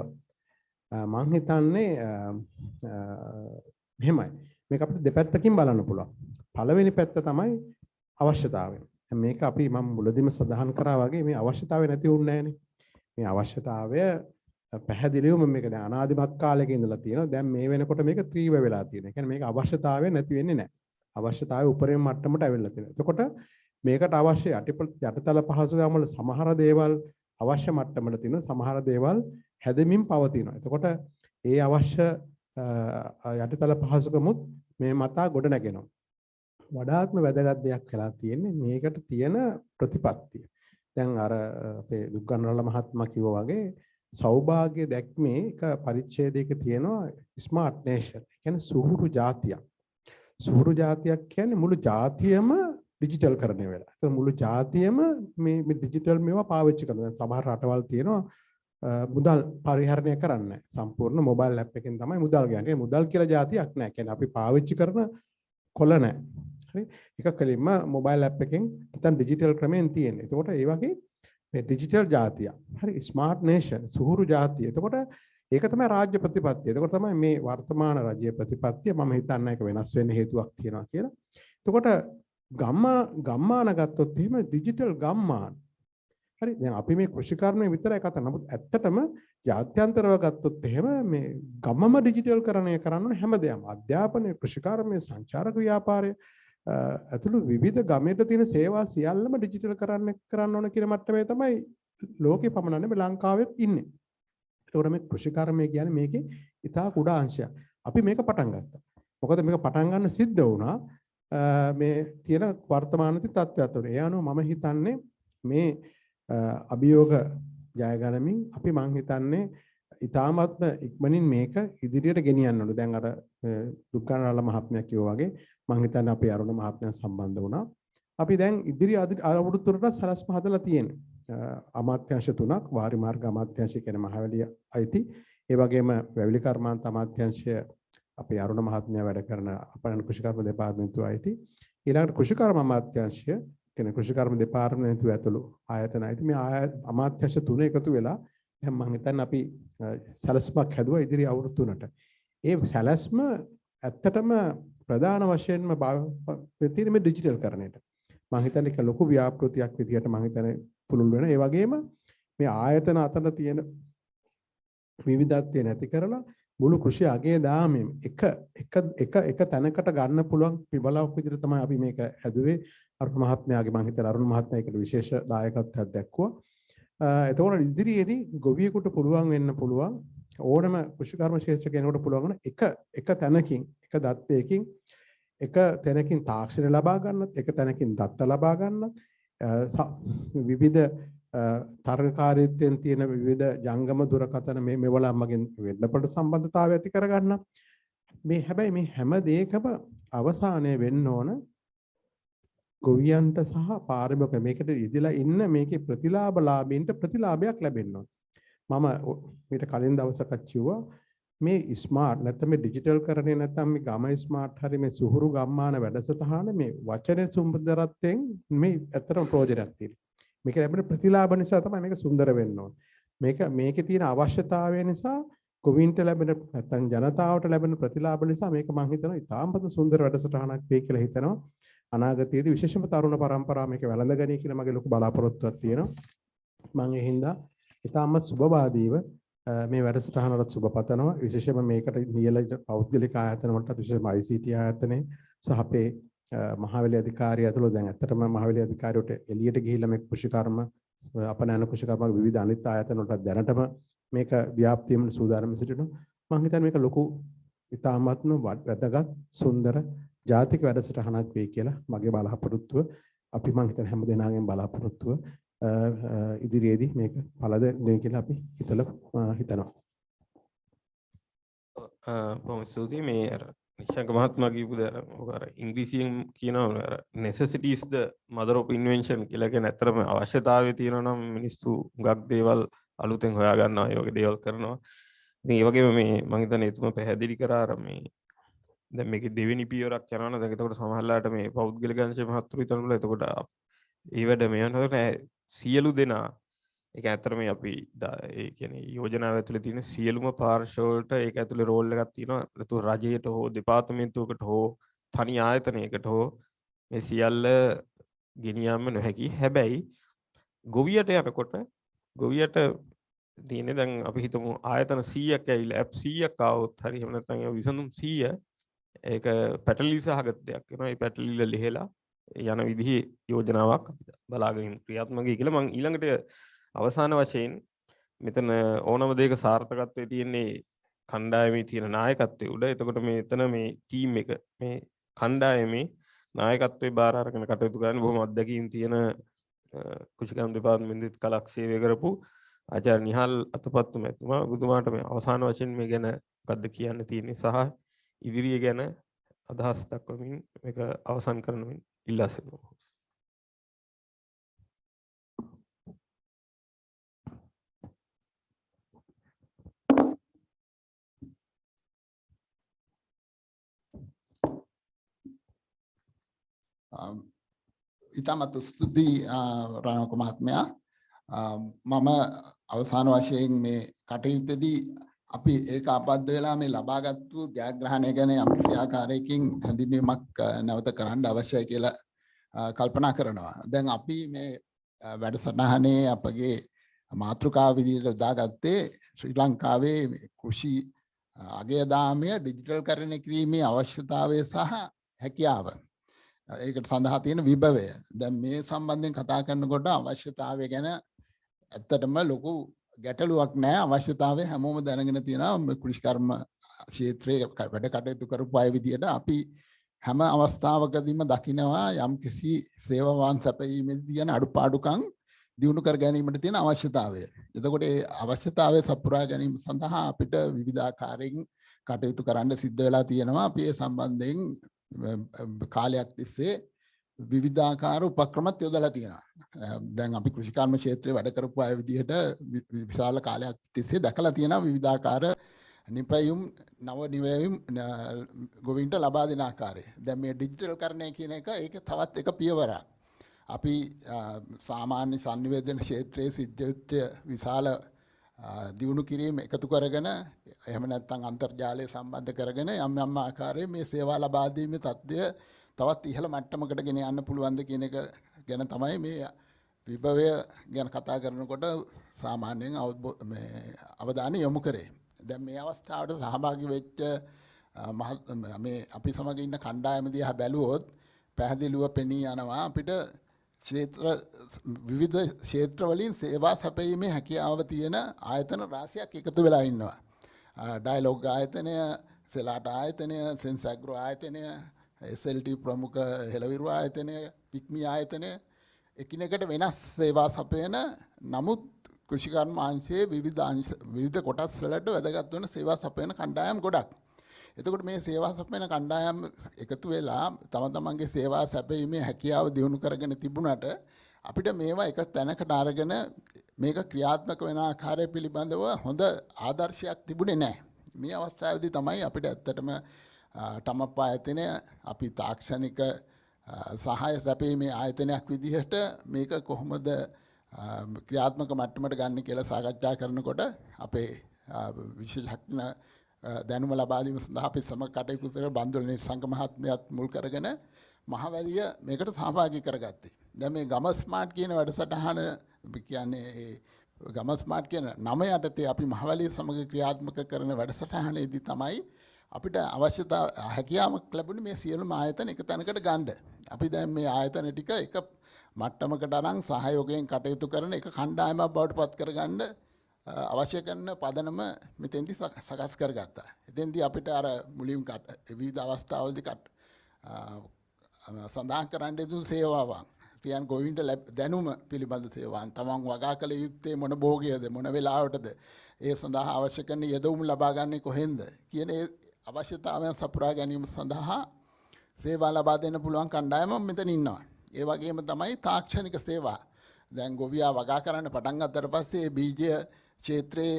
මම හිතන්නේ මෙහෙමයි. මේක අපිට දෙපැත්තකින් බලන්න පුළුවන්. පළවෙනි පැත්ත තමයි අවශ්‍යතාවය. මේක අපි මම මුලදීම සඳහන් කරා වගේ මේ අවශ්‍යතාවය නැති වුණේ නැහනේ. මේ අවශ්‍යතාවය පැහැදිලිවම මේක දැන් අනාදිමත් කාලයක ඉඳලා තියෙනවා. දැන් මේ වෙනකොට මේක ත්‍රිව වෙලා තියෙනවා. ඒ කියන්නේ මේක අවශ්‍යතාවය නැති වෙන්නේ නැහැ. අවශ්‍යතාවය උපරිම මට්ටමට ඇවිල්ලා තියෙනවා. එතකොට මේකට අවශ්‍ය යටිතල පහසුකම් වල සමහර දේවල් අවශ්‍ය මට්ටමට තියෙනවා. සමහර දේවල් හැදෙමින් පවතිනවා. එතකොට ඒ අවශ්‍ය යටිතල පහසුකමුත් මේ මතා ගොඩ නැගෙනවා. වඩාත්ම වැදගත් දෙයක් වෙලා තියෙන්නේ මේකට තියෙන ප්‍රතිපත්තිය. දැන් අර අපේ දුක්ගන්නරල මහත්මයා කිව්වා වගේ සෞභාග්‍ය දැක්මේ එක පරිච්ඡේදයක තියෙනවා ස්මාර්ට් නේෂන්. ඒ කියන්නේ සුහුරු ජාතියක්. සුහුරු ජාතියක් කියන්නේ මුළු ජාතියම ඩිජිටල් කරණය වෙලා. ඒක මුළු ජාතියම මේ ඩිජිටල් මේවා පාවිච්චි කරනවා. සමහර රටවල් තියෙනවා මුදල් පරිහරණය කරන්නේ සම්පූර්ණ මොබයිල් ඇප් එකෙන් තමයි මුදල් ගන්නේ. මුදල් කියලා જાතියක් නැහැ. කියන්නේ අපි පාවිච්චි කරන කොළ නැහැ. හරි. ඒක කෙලින්ම මොබයිල් ඇප් එකෙන් නැත්නම් ඩිජිටල් ක්‍රමෙන් තියෙන්නේ. එතකොට ඒ වගේ මේ ඩිජිටල් જાතිය. හරි ස්මාර්ට් නේෂන් සුහුරු જાතිය. එතකොට ඒක තමයි රාජ්‍ය ප්‍රතිපත්තිය. එතකොට තමයි මේ වර්තමාන රාජ්‍ය ප්‍රතිපත්තිය මම හිතන්නේ ඒක වෙනස් වෙන්න හේතුවක් තියෙනවා කියලා. එතකොට ගම්මාන ගත්තොත් එහෙම ඩිජිටල් ගම්මාන. හරි දැන් අපි මේ කෘෂිකර්මයේ විතරයි කතා. නමුත් ඇත්තටම ජාත්‍යන්තරව ගත්තොත් එහෙම මේ ගමම ඩිජිටල් කරණය කරන්න ඕන හැමදේම. අධ්‍යාපනය, කෘෂිකර්මය, සංචාරක ව්‍යාපාරය ඇතුළු විවිධ ගමේට තියෙන සේවා සියල්ලම ඩිජිටල් කරන්න ඕන කියන මට්ටමේ තමයි ලෝකේ පමණ නෙමෙයි ලංකාවෙත් ඉන්නේ. ඒකට මේ කෘෂිකර්මය කියන්නේ මේකේ ඉතා කුඩා අංශයක්. අපි මේක පටන් ගත්තා. මොකද මේක පටන් ගන්න සිද්ධ වුණා මේ තියෙන වර්තමාන තත්ත්වයට. ඒ අනුව මම හිතන්නේ මේ අභියෝග ජය ගනිමින් අපි මං හිතන්නේ ඉතාමත්ම ඉක්මනින් මේක ඉදිරියට ගෙනියන්න ඕනේ. දැන් අර දුක්ගන්නරල මහත්මයා කිව්වා වගේ මං හිතන්නේ අපේ අරුණ මහත්මයා සම්බන්ධ වුණා. අපි දැන් ඉදිරි අවුරුදු තුනට සලස්ම හදලා තියෙන්නේ. අමාත්‍යාංශ තුනක් වාරි මාර්ග අමාත්‍යාංශය කියන්නේ මහවැලිය අයිති. ඒ වගේම වැවිලි කර්මාන්ත අමාත්‍යාංශය අපේ අරුණ මහත්මයා වැඩ කරන අපරණ කෘෂිකර්ම දෙපාර්තමේන්තුව අයිති. ඊළඟට කෘෂිකර්ම අමාත්‍යාංශය කියන කෘෂිකර්ම දෙපාර්තමේන්තුව ඇතුළු ආයතන අයිති. මේ අමාත්‍යාංශ තුන එකතු වෙලා දැන් මම හිතන්නේ අපි සැලැස්මක් හැදුවා ඉදිරි අවුරුදු තුනට. ඒ සැලැස්ම ඇත්තටම ප්‍රධාන වශයෙන්ම තියෙන මේ ඩිජිටල් කරණයට. මම හිතන්නේ ඒක ලොකු ව්‍යාපෘතියක් විදිහට මම හිතන්නේ පුළුල් වෙන. ඒ වගේම මේ ආයතන අතර තියෙන විවිධත්වය නැති කරලා මුළු කෘෂි අගයේ දාමෙන් එක තැනකට ගන්න පුළුවන් පිබලාවක් විදිහට තමයි අපි මේක හැදුවේ. අරුණ මහත්මයාගේ මම හිතලා අරුණ මහත්මයා ඒකට විශේෂ දායකත්වයක් දැක්වුවා. එතකොට ඉදිරියේදී ගොවියෙකුට පුළුවන් වෙන්න පුළුවන් ඕනම කෘෂිකර්ම ක්ෂේත්‍ර කෙනෙකුට පුළුවන් එක තැනකින් එක දත්තයකින් එක තැනකින් තාක්ෂණය ලබා ගන්නත් එක තැනකින් දත්ත ලබා ගන්නත් විවිධ තරගකාරීත්වයෙන් තියෙන විවිධ ජංගම දුරකථන මේ මෙවල මගෙන් වෙද්දපොළ සම්බන්ධතාවය ඇති කරගන්න මේ හැබැයි මේ හැම දෙයකම අවසානයේ වෙන්න ඕන ගොවියන්ට සහ පාරිභෝගික මේකට ඉදලා ඉන්න මේකේ ප්‍රතිලාභලාභීන්ට ප්‍රතිලාභයක් ලැබෙන්න ඕන. මම මීට කලින් දවසක් කිව්වා මේ ස්මාර්ට් නැත්නම් මේ ඩිජිටල් කරන්නේ නැත්නම් මේ ගම ස්මාර්ට් හරි මේ සුහුරු ගම්මාන වැඩසටහන මේ වචනේ සුන්දරත්වයෙන් මේ ඇත්තටම ප්‍රයෝජනයක් තියෙනවා. මේක ලැබෙන ප්‍රතිලාභ නිසා තමයි මේක සුන්දර වෙන්න ඕන. මේකේ තියෙන අවශ්‍යතාවය නිසා ගොවීන්ට ලැබෙන නැත්නම් ජනතාවට ලැබෙන ප්‍රතිලාභ නිසා මේක මම හිතනවා ඉතාමත් සුන්දර වැඩසටහනක් වෙයි කියලා හිතනවා. අනාගතයේදී විශේෂම තරුණ පරම්පරාව මේක වැළඳගනී කියලා මගේ ලොකු බලාපොරොත්තුවක් තියෙනවා. මම ඒ හින්දා ඉතාමත් සුබවාදීව මේ වැඩසටහනට සුබ පතනවා. විශේෂයෙන්ම මේකට නියල පෞද්ගලික ආයතන වලට විශේෂයෙන්ම ICT ආයතනයේ සහ අපේ මහවැලි අධිකාරිය ඇතුළු දැන් ඇත්තටම මහවැලි අධිකාරියට එළියට ගිහිල්ලා මේ කෘෂිකර්ම අපනයන කෘෂිකර්ම විවිධ අනිත් ආයතන වලට දැනටම මේක ව්‍යාප්තියම සූදානම් සිටිනවා. මම හිතන්නේ මේක ලොකු ඉතාමත්ම වැදගත් සුන්දර ජාතික වැඩසටහනක් වෙයි කියලා මගේ බලාපොරොත්තුව. අපි මම හිතන හැම දෙනාගේම බලාපොරොත්තුව ඉදිරියේදී මේක පළදෙන්නේ කියලා අපි හිතනවා. බොහොම ස්තුතියි මේ අර නිශාංක මහත්මයා කියපු දේ අර ඉංග්‍රීසියෙන් කියනවා අර necessities the mother of invention කියලා කියන ඇත්තටම අවශ්‍යතාවය තියෙනවා නම් මිනිස්සු හුඟක් දේවල් අලුතෙන් හොයා ගන්නවා ඒ වගේ දේවල් කරනවා. ඉතින් ඒ වගේම මේ මම හිතන්නේ එතුම පැහැදිලි කරා අර මේ දැන් මේකේ දෙවෙනි පියවරක් යනවා නේද? එතකොට සමහරලාට මේ පෞද්ගලික අංශයේ මහත්තුරු හිතනවල එතකොට ඒ වැඩ මේ වෙනකොට සියලු දෙනා ඒක ඇත්තටම අපි ඒ කියන්නේ යෝජනාව ඇතුලේ තියෙන සියලුම පාර්ශ්ව වලට ඒක ඇතුලේ රෝල් එකක් තියෙනවා. නැතු රජයට හෝ දෙපාර්තමේන්තුවකට හෝ තනි ආයතනයකට හෝ මේ සියල්ල ගෙනියන්න නොහැකි. හැබැයි ගොවියට යනකොට ගොවියට තියෙන්නේ දැන් අපි හිතමු ආයතන 100ක් ඇවිල්ලා ඇප් 100ක් ආවොත් හරි එහෙම නැත්නම් ඒ විසඳුම් 100 ඒක පැටලී සහගත දෙයක් වෙනවා. ඒ පැටලිල්ල ලිහලා යන විදිහේ යෝජනාවක් අපි බලාගෙන ක්‍රියාත්මකයි කියලා මම ඊළඟට අවසාන වශයෙන් මෙතන ඕනම දෙයක සාර්ථකත්වයේ තියෙන්නේ කණ්ඩායමේ තියෙන නායකත්වයේ උඩ. එතකොට මෙතන මේ ටීම් එක මේ කණ්ඩායමේ නායකත්වයේ බාර අරගෙන කටයුතු කරන බොහොම අත්දැකීම් තියෙන කුෂිකම් දෙපාර්තමේන්තුවේ කලක් සේවය කරපු ආචාර්ය නිහාල් අතපත්තු මැතිතුමා ඔබතුමාට මේ අවසාන වශයෙන් මේ ගැන මොකද්ද කියන්න තියෙන්නේ සහ ඉදිරිය ගැන අදහස් දක්වමින් මේක අවසන් කරනමින් ඉල්ලා සිටිනවා. ඉතාමත් ස්තුතියි රණක මහත්මයා. මම අවසාන වශයෙන් මේ කටයුත්තේදී අපි ඒක ආබද්ධ වෙලා මේ ලබාගත්තු ජයග්‍රහණය ගැන යම්කිසි ආකාරයකින් හැඳින්වීමක් නැවත කරන්න අවශ්‍යයි කියලා කල්පනා කරනවා. දැන් අපි මේ වැඩසටහනේ අපගේ මාතෘකාව විදිහට දාගත්තේ ශ්‍රී ලංකාවේ කෘෂි අගයදාමය ඩිජිටල්කරණය කිරීමේ අවශ්‍යතාවය සහ හැකියාව. ඒකට සඳහා තියෙන විභවය. දැන් මේ සම්බන්ධයෙන් කතා කරනකොට අවශ්‍යතාවය ගැන ඇත්තටම ලොකු ගැටලුවක් නැහැ. අවශ්‍යතාවය හැමෝම දැනගෙන තියෙනවා. කෘෂිකර්ම ක්ෂේත්‍රයේ වැඩ කටයුතු කරපු අය විදියට අපි හැම අවස්ථාවකදීම දකිනවා යම් කිසි සේවාවන් සැපයීමේදී තියෙන අඩුපාඩුකම් දිනු කර ගැනීමට තියෙන අවශ්‍යතාවය. එතකොට ඒ අවශ්‍යතාවය සපුරා ගැනීම සඳහා අපිට විවිධාකාරයෙන් කටයුතු කරන්න සිද්ධ වෙලා තියෙනවා. අපි ඒ සම්බන්ධයෙන් කාලයක් තිස්සේ විවිධාකාර උපක්‍රමත් යොදලා තියෙනවා. දැන් අපි කෘෂිකර්ම ක්ෂේත්‍රයේ වැඩ කරපු අය විදිහට විශාල කාලයක් තිස්සේ දැකලා තියෙනවා විවිධාකාර නිපැයුම් නව නිවැයුම් ගොවින්ට ලබා දෙන ආකාරය. දැන් මේ ඩිජිටල්කරණය කියන එක ඒක තවත් එක පියවරක්. අපි සාමාන්‍ය sannivedana ක්ෂේත්‍රයේ සිද්ධ වෙච්ච විශාල දියුණු කිරීම එකතු කරගෙන එහෙම නැත්නම් අන්තර්ජාලය සම්බන්ධ කරගෙන යම් ආකාරයේ මේ සේවා ලබා දීමේ තත්ත්වය තවත් ඉහළ මට්ටමකට ගෙන යන්න පුළුවන්ද කියන එක ගැන තමයි මේ විභවය ගැන කතා කරනකොට සාමාන්‍යයෙන් අවධානය යොමු කරේ. දැන් මේ අවස්ථාවට සහභාගී වෙච්ච මේ අපි සමග ඉන්න කණ්ඩායම දිහා බැලුවොත් පැහැදිලිව පෙනී යනවා අපිට විවිධ ක්ෂේත්‍ර වලින් සේවා සැපයීමේ හැකියාව තියෙන ආයතන රාශියක් එකතු වෙලා ඉන්නවා. ඩයලොග් ආයතනය, සෙලාට ආයතනය, සෙන්සැග්‍රෝ ආයතනය, SLT ප්‍රමුඛ හෙළවිරු ආයතනය, පික්මි ආයතනය එකිනෙකට වෙනස් සේවා සපයන නමුත් කෘෂිකර්ම අංශයේ විවිධ කොටස් වලට වැදගත් වෙන සේවා සපයන කණ්ඩායම් ගොඩක්. එතකොට මේ සේවා සපයන කණ්ඩායම් එකතු වෙලා තම තමන්ගේ සේවා සැපයීමේ හැකියාව දියුණු කරගෙන තිබුණාට අපිට මේවා එක තැනකට අරගෙන මේක ක්‍රියාත්මක වෙන ආකාරය පිළිබඳව හොඳ ආදර්ශයක් තිබුණේ නැහැ. මේ අවස්ථාවේදී තමයි අපිට ඇත්තටම ටමප් ආයතනය අපි තාක්ෂණික සහාය සැපීමේ ආයතනයක් විදිහට මේක කොහොමද ක්‍රියාත්මක මට්ටමට ගන්න කියලා සාකච්ඡා කරනකොට අපේ විශේෂඥ දැනුම ලබා දීම සඳහා අපි සමග කටයුතු කරන බන්දුලේ සංඝ මහත්මයාත් මුල් කරගෙන මහවැලිය මේකට සහභාගී කරගත්තේ. දැන් මේ ගම ස්මාර්ට් කියන වැඩසටහන කියන්නේ ගම ස්මාර්ට් කියන නම යටතේ අපි මහවැලිය සමග ක්‍රියාත්මක කරන වැඩසටහනේදී තමයි අපිට අවශ්‍යතාව හැකියාවක් ලැබුණේ මේ සියලුම ආයතන එක තැනකට ගන්න. අපි දැන් මේ ආයතන ටික එක මට්ටමකට අරන් සහයෝගයෙන් කටයුතු කරන එක කණ්ඩායමක් බවට පත් කරගන්න අවශ්‍ය කරන පදනම මෙතෙන්දී සකස් කරගත්තා. එතෙන්දී අපිට අර මුලින්ම විවිධ අවස්ථාවලදී සඳහන් කරන්න යුතු සේවාවන් කියන්නේ ගොවින්ට දැනුම පිළිබඳ සේවාවන් තමන් වගා කළ යුත්තේ මොන භෝගයද මොන වෙලාවටද ඒ සඳහා අවශ්‍ය කරන යෙදවුම් ලබා ගන්නේ කොහෙන්ද කියන ඒ අවශ්‍යතාවයන් සපුරා ගැනීම සඳහා සේවා ලබා දෙන්න පුළුවන් කණ්ඩායමක් මෙතන ඉන්නවා. ඒ වගේම තමයි තාක්ෂණික සේවා. දැන් ගොවියා වගා කරන්න පටන් ගත්තට පස්සේ බීජය ක්ෂේත්‍රයේ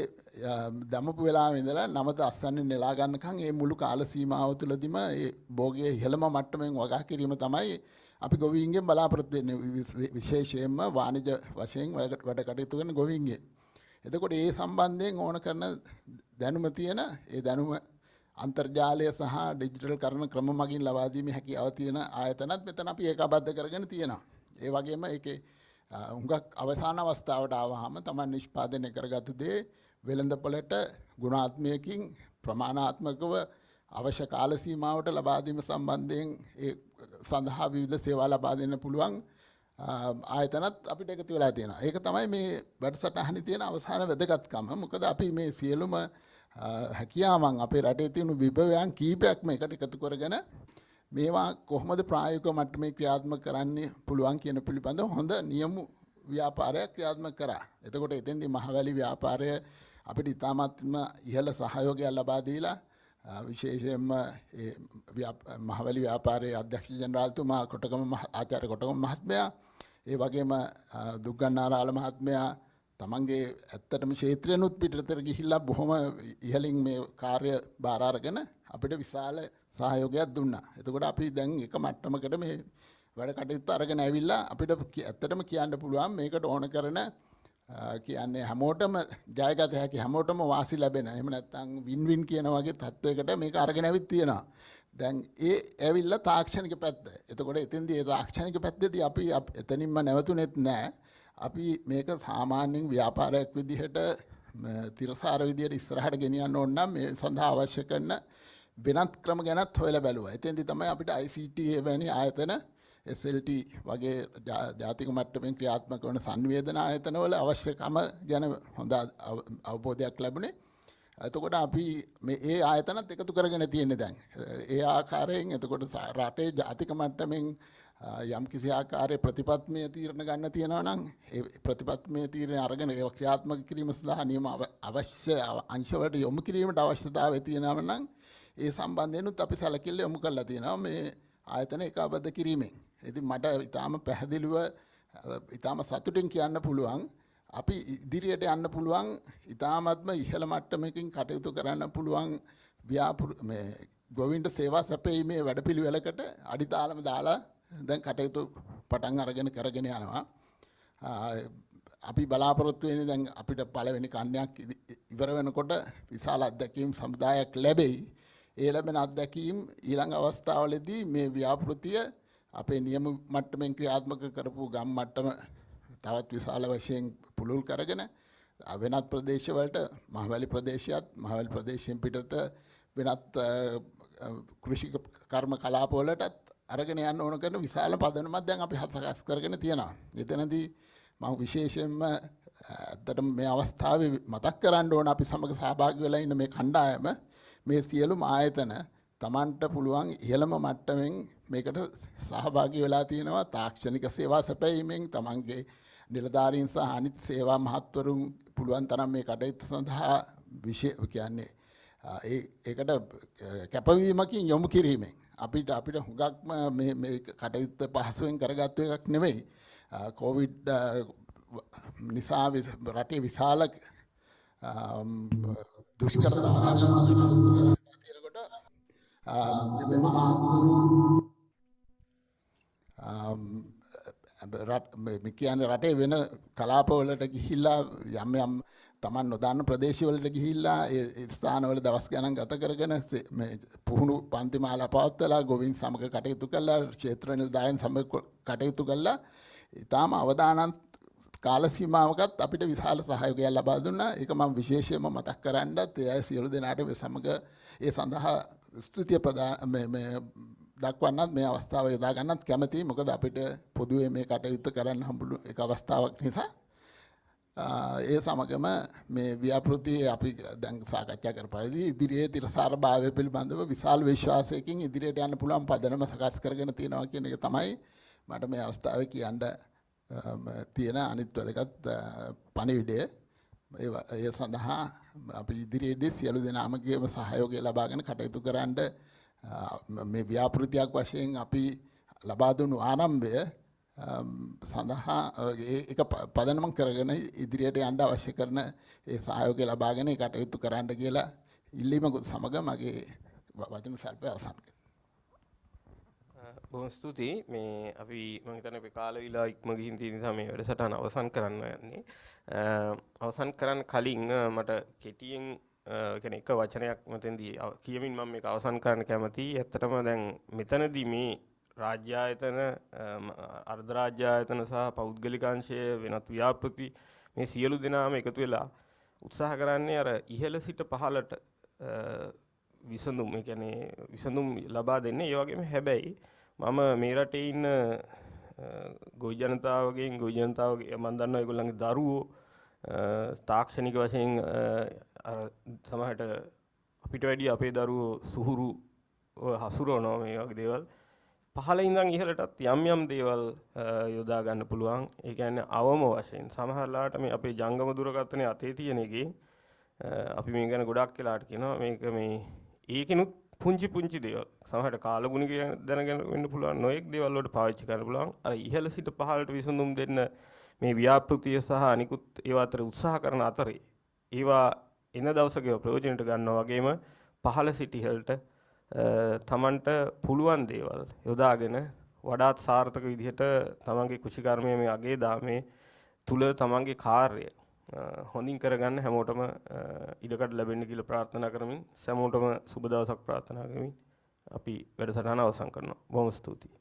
දමපු වෙලාවෙ ඉඳලා නමත අස්වැන්න නෙලා ගන්නකම් මේ මුළු කාල සීමාව තුළදීම මේ භෝගයේ ඉහළම මට්ටමින් වගා කිරීම තමයි අපි ගොවීන්ගෙන් බලාපොරොත්තු වෙන්නේ විශේෂයෙන්ම වාණිජ වශයෙන් වැඩ කටයුතු කරන ගොවීන්ගෙන්. එතකොට ඒ සම්බන්ධයෙන් ඕන කරන දැනුම තියෙන ඒ දැනුම අන්තර්ජාලය සහ ඩිජිටල් කරන ක්‍රම මගින් ලබා දීමේ හැකියාව තියෙන ආයතනත් මෙතන අපි ඒකාබද්ධ කරගෙන තියෙනවා. ඒ වගේම ඒකේ හුඟක් අවසාන අවස්ථාවට ආවහම තමයි නිෂ්පාදනය කරගත්තු දේ වෙළඳපොළට ගුණාත්මකකින් ප්‍රමාණාත්මකව අවශ්‍ය කාල සීමාවට ලබා දීම සම්බන්ධයෙන් ඒ සඳහා විවිධ සේවා ලබා දෙන්න පුළුවන් ආයතනත් අපිට එකතු වෙලා තියෙනවා. ඒක තමයි මේ වැඩසටහනේ තියෙන අවසාන වැදගත්කම. මොකද අපි මේ සියලුම හැකියාවන් අපේ රටේ තියෙන විභවයන් කීපයක්ම එකට එකතු කරගෙන මේවා කොහොමද ප්‍රායෝගික මට්ටමේ ක්‍රියාත්මක කරන්න පුළුවන් කියන පිළිබඳව හොඳ නියම ව්‍යාපාරයක් ක්‍රියාත්මක කරා. එතකොට එතෙන්දී මහවැලි ව්‍යාපාරය අපිට ඉතාමත්ම ඉහළ සහයෝගයක් ලබා දීලා විශේෂයෙන්ම මහවැලි ව්‍යාපාරයේ අධ්‍යක්ෂ ජනරාල්තුමා ආචාර්ය කොටගම මහත්මයා, ඒ වගේම දුග්ගන්නාරාල මහත්මයා තමන්ගේ ඇත්තටම ක්ෂේත්‍රයනුත් පිටතට ගිහිල්ලා බොහොම ඉහළින් මේ කාර්ය බාර අරගෙන අපිට විශාල සහයෝගයක් දුන්නා. එතකොට අපි දැන් එක මට්ටමකට මේ වැඩ කටයුතු අරගෙන ඇවිල්ලා අපිට ඇත්තටම කියන්න පුළුවන් මේකට ඕන කරන කියන්නේ හැමෝටම ජයගත හැකි, හැමෝටම වාසි ලැබෙන, එහෙම නැත්නම් වින් වින් කියන වගේ තත්වයකට මේක අරගෙන ඇවිත් තියෙනවා. දැන් ඒ ඇවිල්ලා තාක්ෂණික පැත්ත. එතකොට එතෙන්දී ඒ තාක්ෂණික පැත්තේදී අපි එතනින්ම නැවතුනේත් නැහැ. අපි මේක සාමාන්‍යයෙන් ව්‍යාපාරයක් විදිහට තිරසාර විදිහට ඉස්සරහට ගෙනියන්න ඕන නම් මේ සඳහා අවශ්‍ය කරන වෙනත් ක්‍රම ගැනත් හොයලා බැලුවා. එතෙන්දී තමයි අපිට ICT වැනි ආයතන, SLT වගේ ජාතික මට්ටමින් ක්‍රියාත්මක වන සංවේදන ආයතනවල අවශ්‍යකම ගැන හොඳ අවබෝධයක් ලැබුණේ. එතකොට අපි මේ ඒ ආයතනත් එකතු කරගෙන තියෙන්නේ දැන්. ඒ ආකාරයෙන් එතකොට රටේ ජාතික මට්ටමින් යම් කිසි ආකාරයේ ප්‍රතිපත්තිමය තීරණ ගන්න තියෙනවා නම් ඒ ප්‍රතිපත්තිමය තීරණ අරගෙන ඒක ක්‍රියාත්මක කිරීම සඳහා නියම අවශ්‍ය අංශවලට යොමු කිරීමට අවශ්‍යතාවය තියෙනවා නම් ඒ සම්බන්ධයෙන්ුත් අපි සැලකිල්ල යොමු කරලා තියෙනවා මේ ආයතන ඒකාබද්ධ කිරීමෙන්. ඉතින් මට ඊටාම පැහැදිලිව ඊටාම සතුටින් කියන්න පුළුවන් අපි ඉදිරියට යන්න පුළුවන් ඊටාමත්ම ඉහළ මට්ටමකින් කටයුතු කරන්න පුළුවන් මේ ගොවින්ට සේවා සැපයීමේ වැඩපිළිවෙලකට අඩිතාලම දාලා දැන් කටයුතු පටන් අරගෙන කරගෙන යනවා. අපි බලාපොරොත්තු වෙන්නේ දැන් අපිට පළවෙනි කන්‍යක් ඉවර වෙනකොට විශාල අත්දැකීම් සමුදායක් ලැබෙයි. ඒ ලැබෙන අත්දැකීම් ඊළඟ අවස්ථාවලදී මේ ව්‍යාපෘතිය අපේ නියම මට්ටමින් ක්‍රියාත්මක කරපු ගම් මට්ටම තවත් විශාල වශයෙන් පුළුල් කරගෙන වෙනත් ප්‍රදේශවලට මහවැලි ප්‍රදේශයත් මහවැලි ප්‍රදේශයෙන් පිටත වෙනත් කෘෂි කර්ම කලාපවලටත් අරගෙන යන්න ඕන කරන විශාල පදනමක් දැන් අපි හසකස් කරගෙන තියෙනවා. එතනදී මම විශේෂයෙන්ම ඇත්තටම මේ අවස්ථාවේ මතක් කරන්න ඕන අපි සමග සහභාගී වෙලා ඉන්න මේ කණ්ඩායම මේ සියලුම ආයතන Tamanට පුළුවන් ඉහළම මට්ටමින් මේකට සහභාගී වෙලා තියෙනවා. තාක්ෂණික සේවා සැපයීමෙන් Tamanගේ නිලධාරීන් සහ අනිත් සේවා මහත්වරුන් පුළුවන් තරම් මේ කටයුතු සඳහා කියන්නේ ඒකට කැපවීමකින් යොමු කිරීමෙන් අපිට හුඟක්ම මේ කටයුත්ත පහසුවෙන් කරගත්තු එකක් නෙවෙයි. කොවිඩ් නිසා රටේ විශාල දුෂ්කරතා තියෙනකොට කියන්නේ රටේ වෙන කලාපවලට ගිහිල්ලා යම් Taman නොදන්න ප්‍රදේශවලට ගිහිල්ලා ඒ ස්ථානවල දවස් ගණන් ගත කරගෙන මේ පුහුණු පන්තිමාලා පවත්වලා ගොවින් සමග කටයුතු කළා, ක්ෂේත්‍ර නිලධාරීන් සමග කටයුතු කළා. ඊටාම අවදානම් කාල සීමාවකත් අපිට විශාල සහයෝගයක් ලබා දුන්නා. ඒක මම විශේෂයෙන්ම මතක් කරන්නත් ඒ සියලු දෙනාට සමග ඒ සඳහා ස්තුතිය දක්වන්නත් මේ අවස්ථාව යොදා ගන්නත් කැමතියි. මොකද අපිට පොදුවේ මේ කටයුතු කරන්න හම්බුණු එක අවස්ථාවක් නිසා. ඒ සමගම මේ ව්‍යාපෘතියේ අපි දැන් සාකච්ඡා කර පරිදි ඉදිරියේ තිරසාර භාවය පිළිබඳව විශාල විශ්වාසයකින් ඉදිරියට යන්න පුළුවන් පදනම සකස් කරගෙන තියෙනවා කියන එක තමයි මට මේ අවස්ථාවේ කියන්න තියෙන අනිත් වැදගත් පණිවිඩය. ඒ සඳහා අපි ඉදිරියේදී සියලු දෙනාමගේම සහයෝගය ලබාගෙන කටයුතු කරන්න මේ ව්‍යාපෘතියක් වශයෙන් අපි ලබා දුන්නු ආරම්භය සඳහා ඒක පදනම කරගෙන ඉදිරියට යන්න අවශ්‍ය කරන ඒ සහයෝගය ලබාගෙන කටයුතු කරන්න කියලා ඉල්ලීමකුත් සමග මගේ වචන සල්පය අවසන් කරනවා. බොහොම ස්තුතියි. මේ අපි මම හිතන්නේ අපේ කාල වේලා ඉක්ම ගිහින් තියෙන නිසා මේ වැඩසටහන අවසන් කරන්න යන්නේ. අවසන් කරන්න කලින් මට කෙටියෙන් කියන්නේ එක වචනයක් මෙතෙන්දී කියමින් මම මේක අවසන් කරන්න කැමතියි. ඇත්තටම දැන් මෙතනදී මේ රාජ්‍ය ආයතන අර්ධ රාජ්‍ය ආයතන සහ පෞද්ගලික අංශය වෙනත් ව්‍යාපෘති මේ සියලු දෙනාම එකතු වෙලා උත්සාහ කරන්නේ අර ඉහළ සිට පහළට විසඳුම් ඒ කියන්නේ විසඳුම් ලබා දෙන්නේ. ඒ වගේම හැබැයි මම මේ රටේ ඉන්න ගොවි ජනතාවගේ මම දන්නවා ඒගොල්ලන්ගේ දරුවෝ තාක්ෂණික වශයෙන් සමහරට අපිට වැඩිය අපේ දරුවෝ සුහුරු හසුරවනවා මේ වගේ දේවල්. පහළ ඉඳන් ඉහළටත් යම් යම් දේවල් යොදා ගන්න පුළුවන්. ඒ කියන්නේ අවම වශයෙන් සමහරලාට මේ අපේ ජංගම දුරකථනයේ අතේ තියෙන එකේ අපි මේ ගැන ගොඩක් වෙලාට කියනවා මේක මේ ඒකිනුත් පුංචි පුංචි දේවල් සමහරට කාලගුණික දැනගෙන වෙන්න පුළුවන් නොඑක් දේවල් වලට පාවිච්චි කරන්න පුළුවන්. අර ඉහළ සිට පහළට විසඳුම් දෙන්න මේ ව්‍යාපෘතිය සහ අනිකුත් ඒවා අතර උත්සාහ කරන අතරේ ඒවා එන දවසක ප්‍රයෝජනට ගන්නවා වගේම පහළ සිට ඉහළට තමන්ට පුළුවන් දේවල් යොදාගෙන වඩාත් සාර්ථක විදිහට තමන්ගේ කුෂිකර්මය මේ අගේ දාමේ තුල තමන්ගේ කාර්යය හොඳින් කරගන්න හැමෝටම ඉඩකඩ ලැබෙන්න කියලා ප්‍රාර්ථනා කරමින් හැමෝටම සුබ දවසක් ප්‍රාර්ථනා කරමින් අපි වැඩසටහන අවසන් කරනවා. බොහොම ස්තුතියි.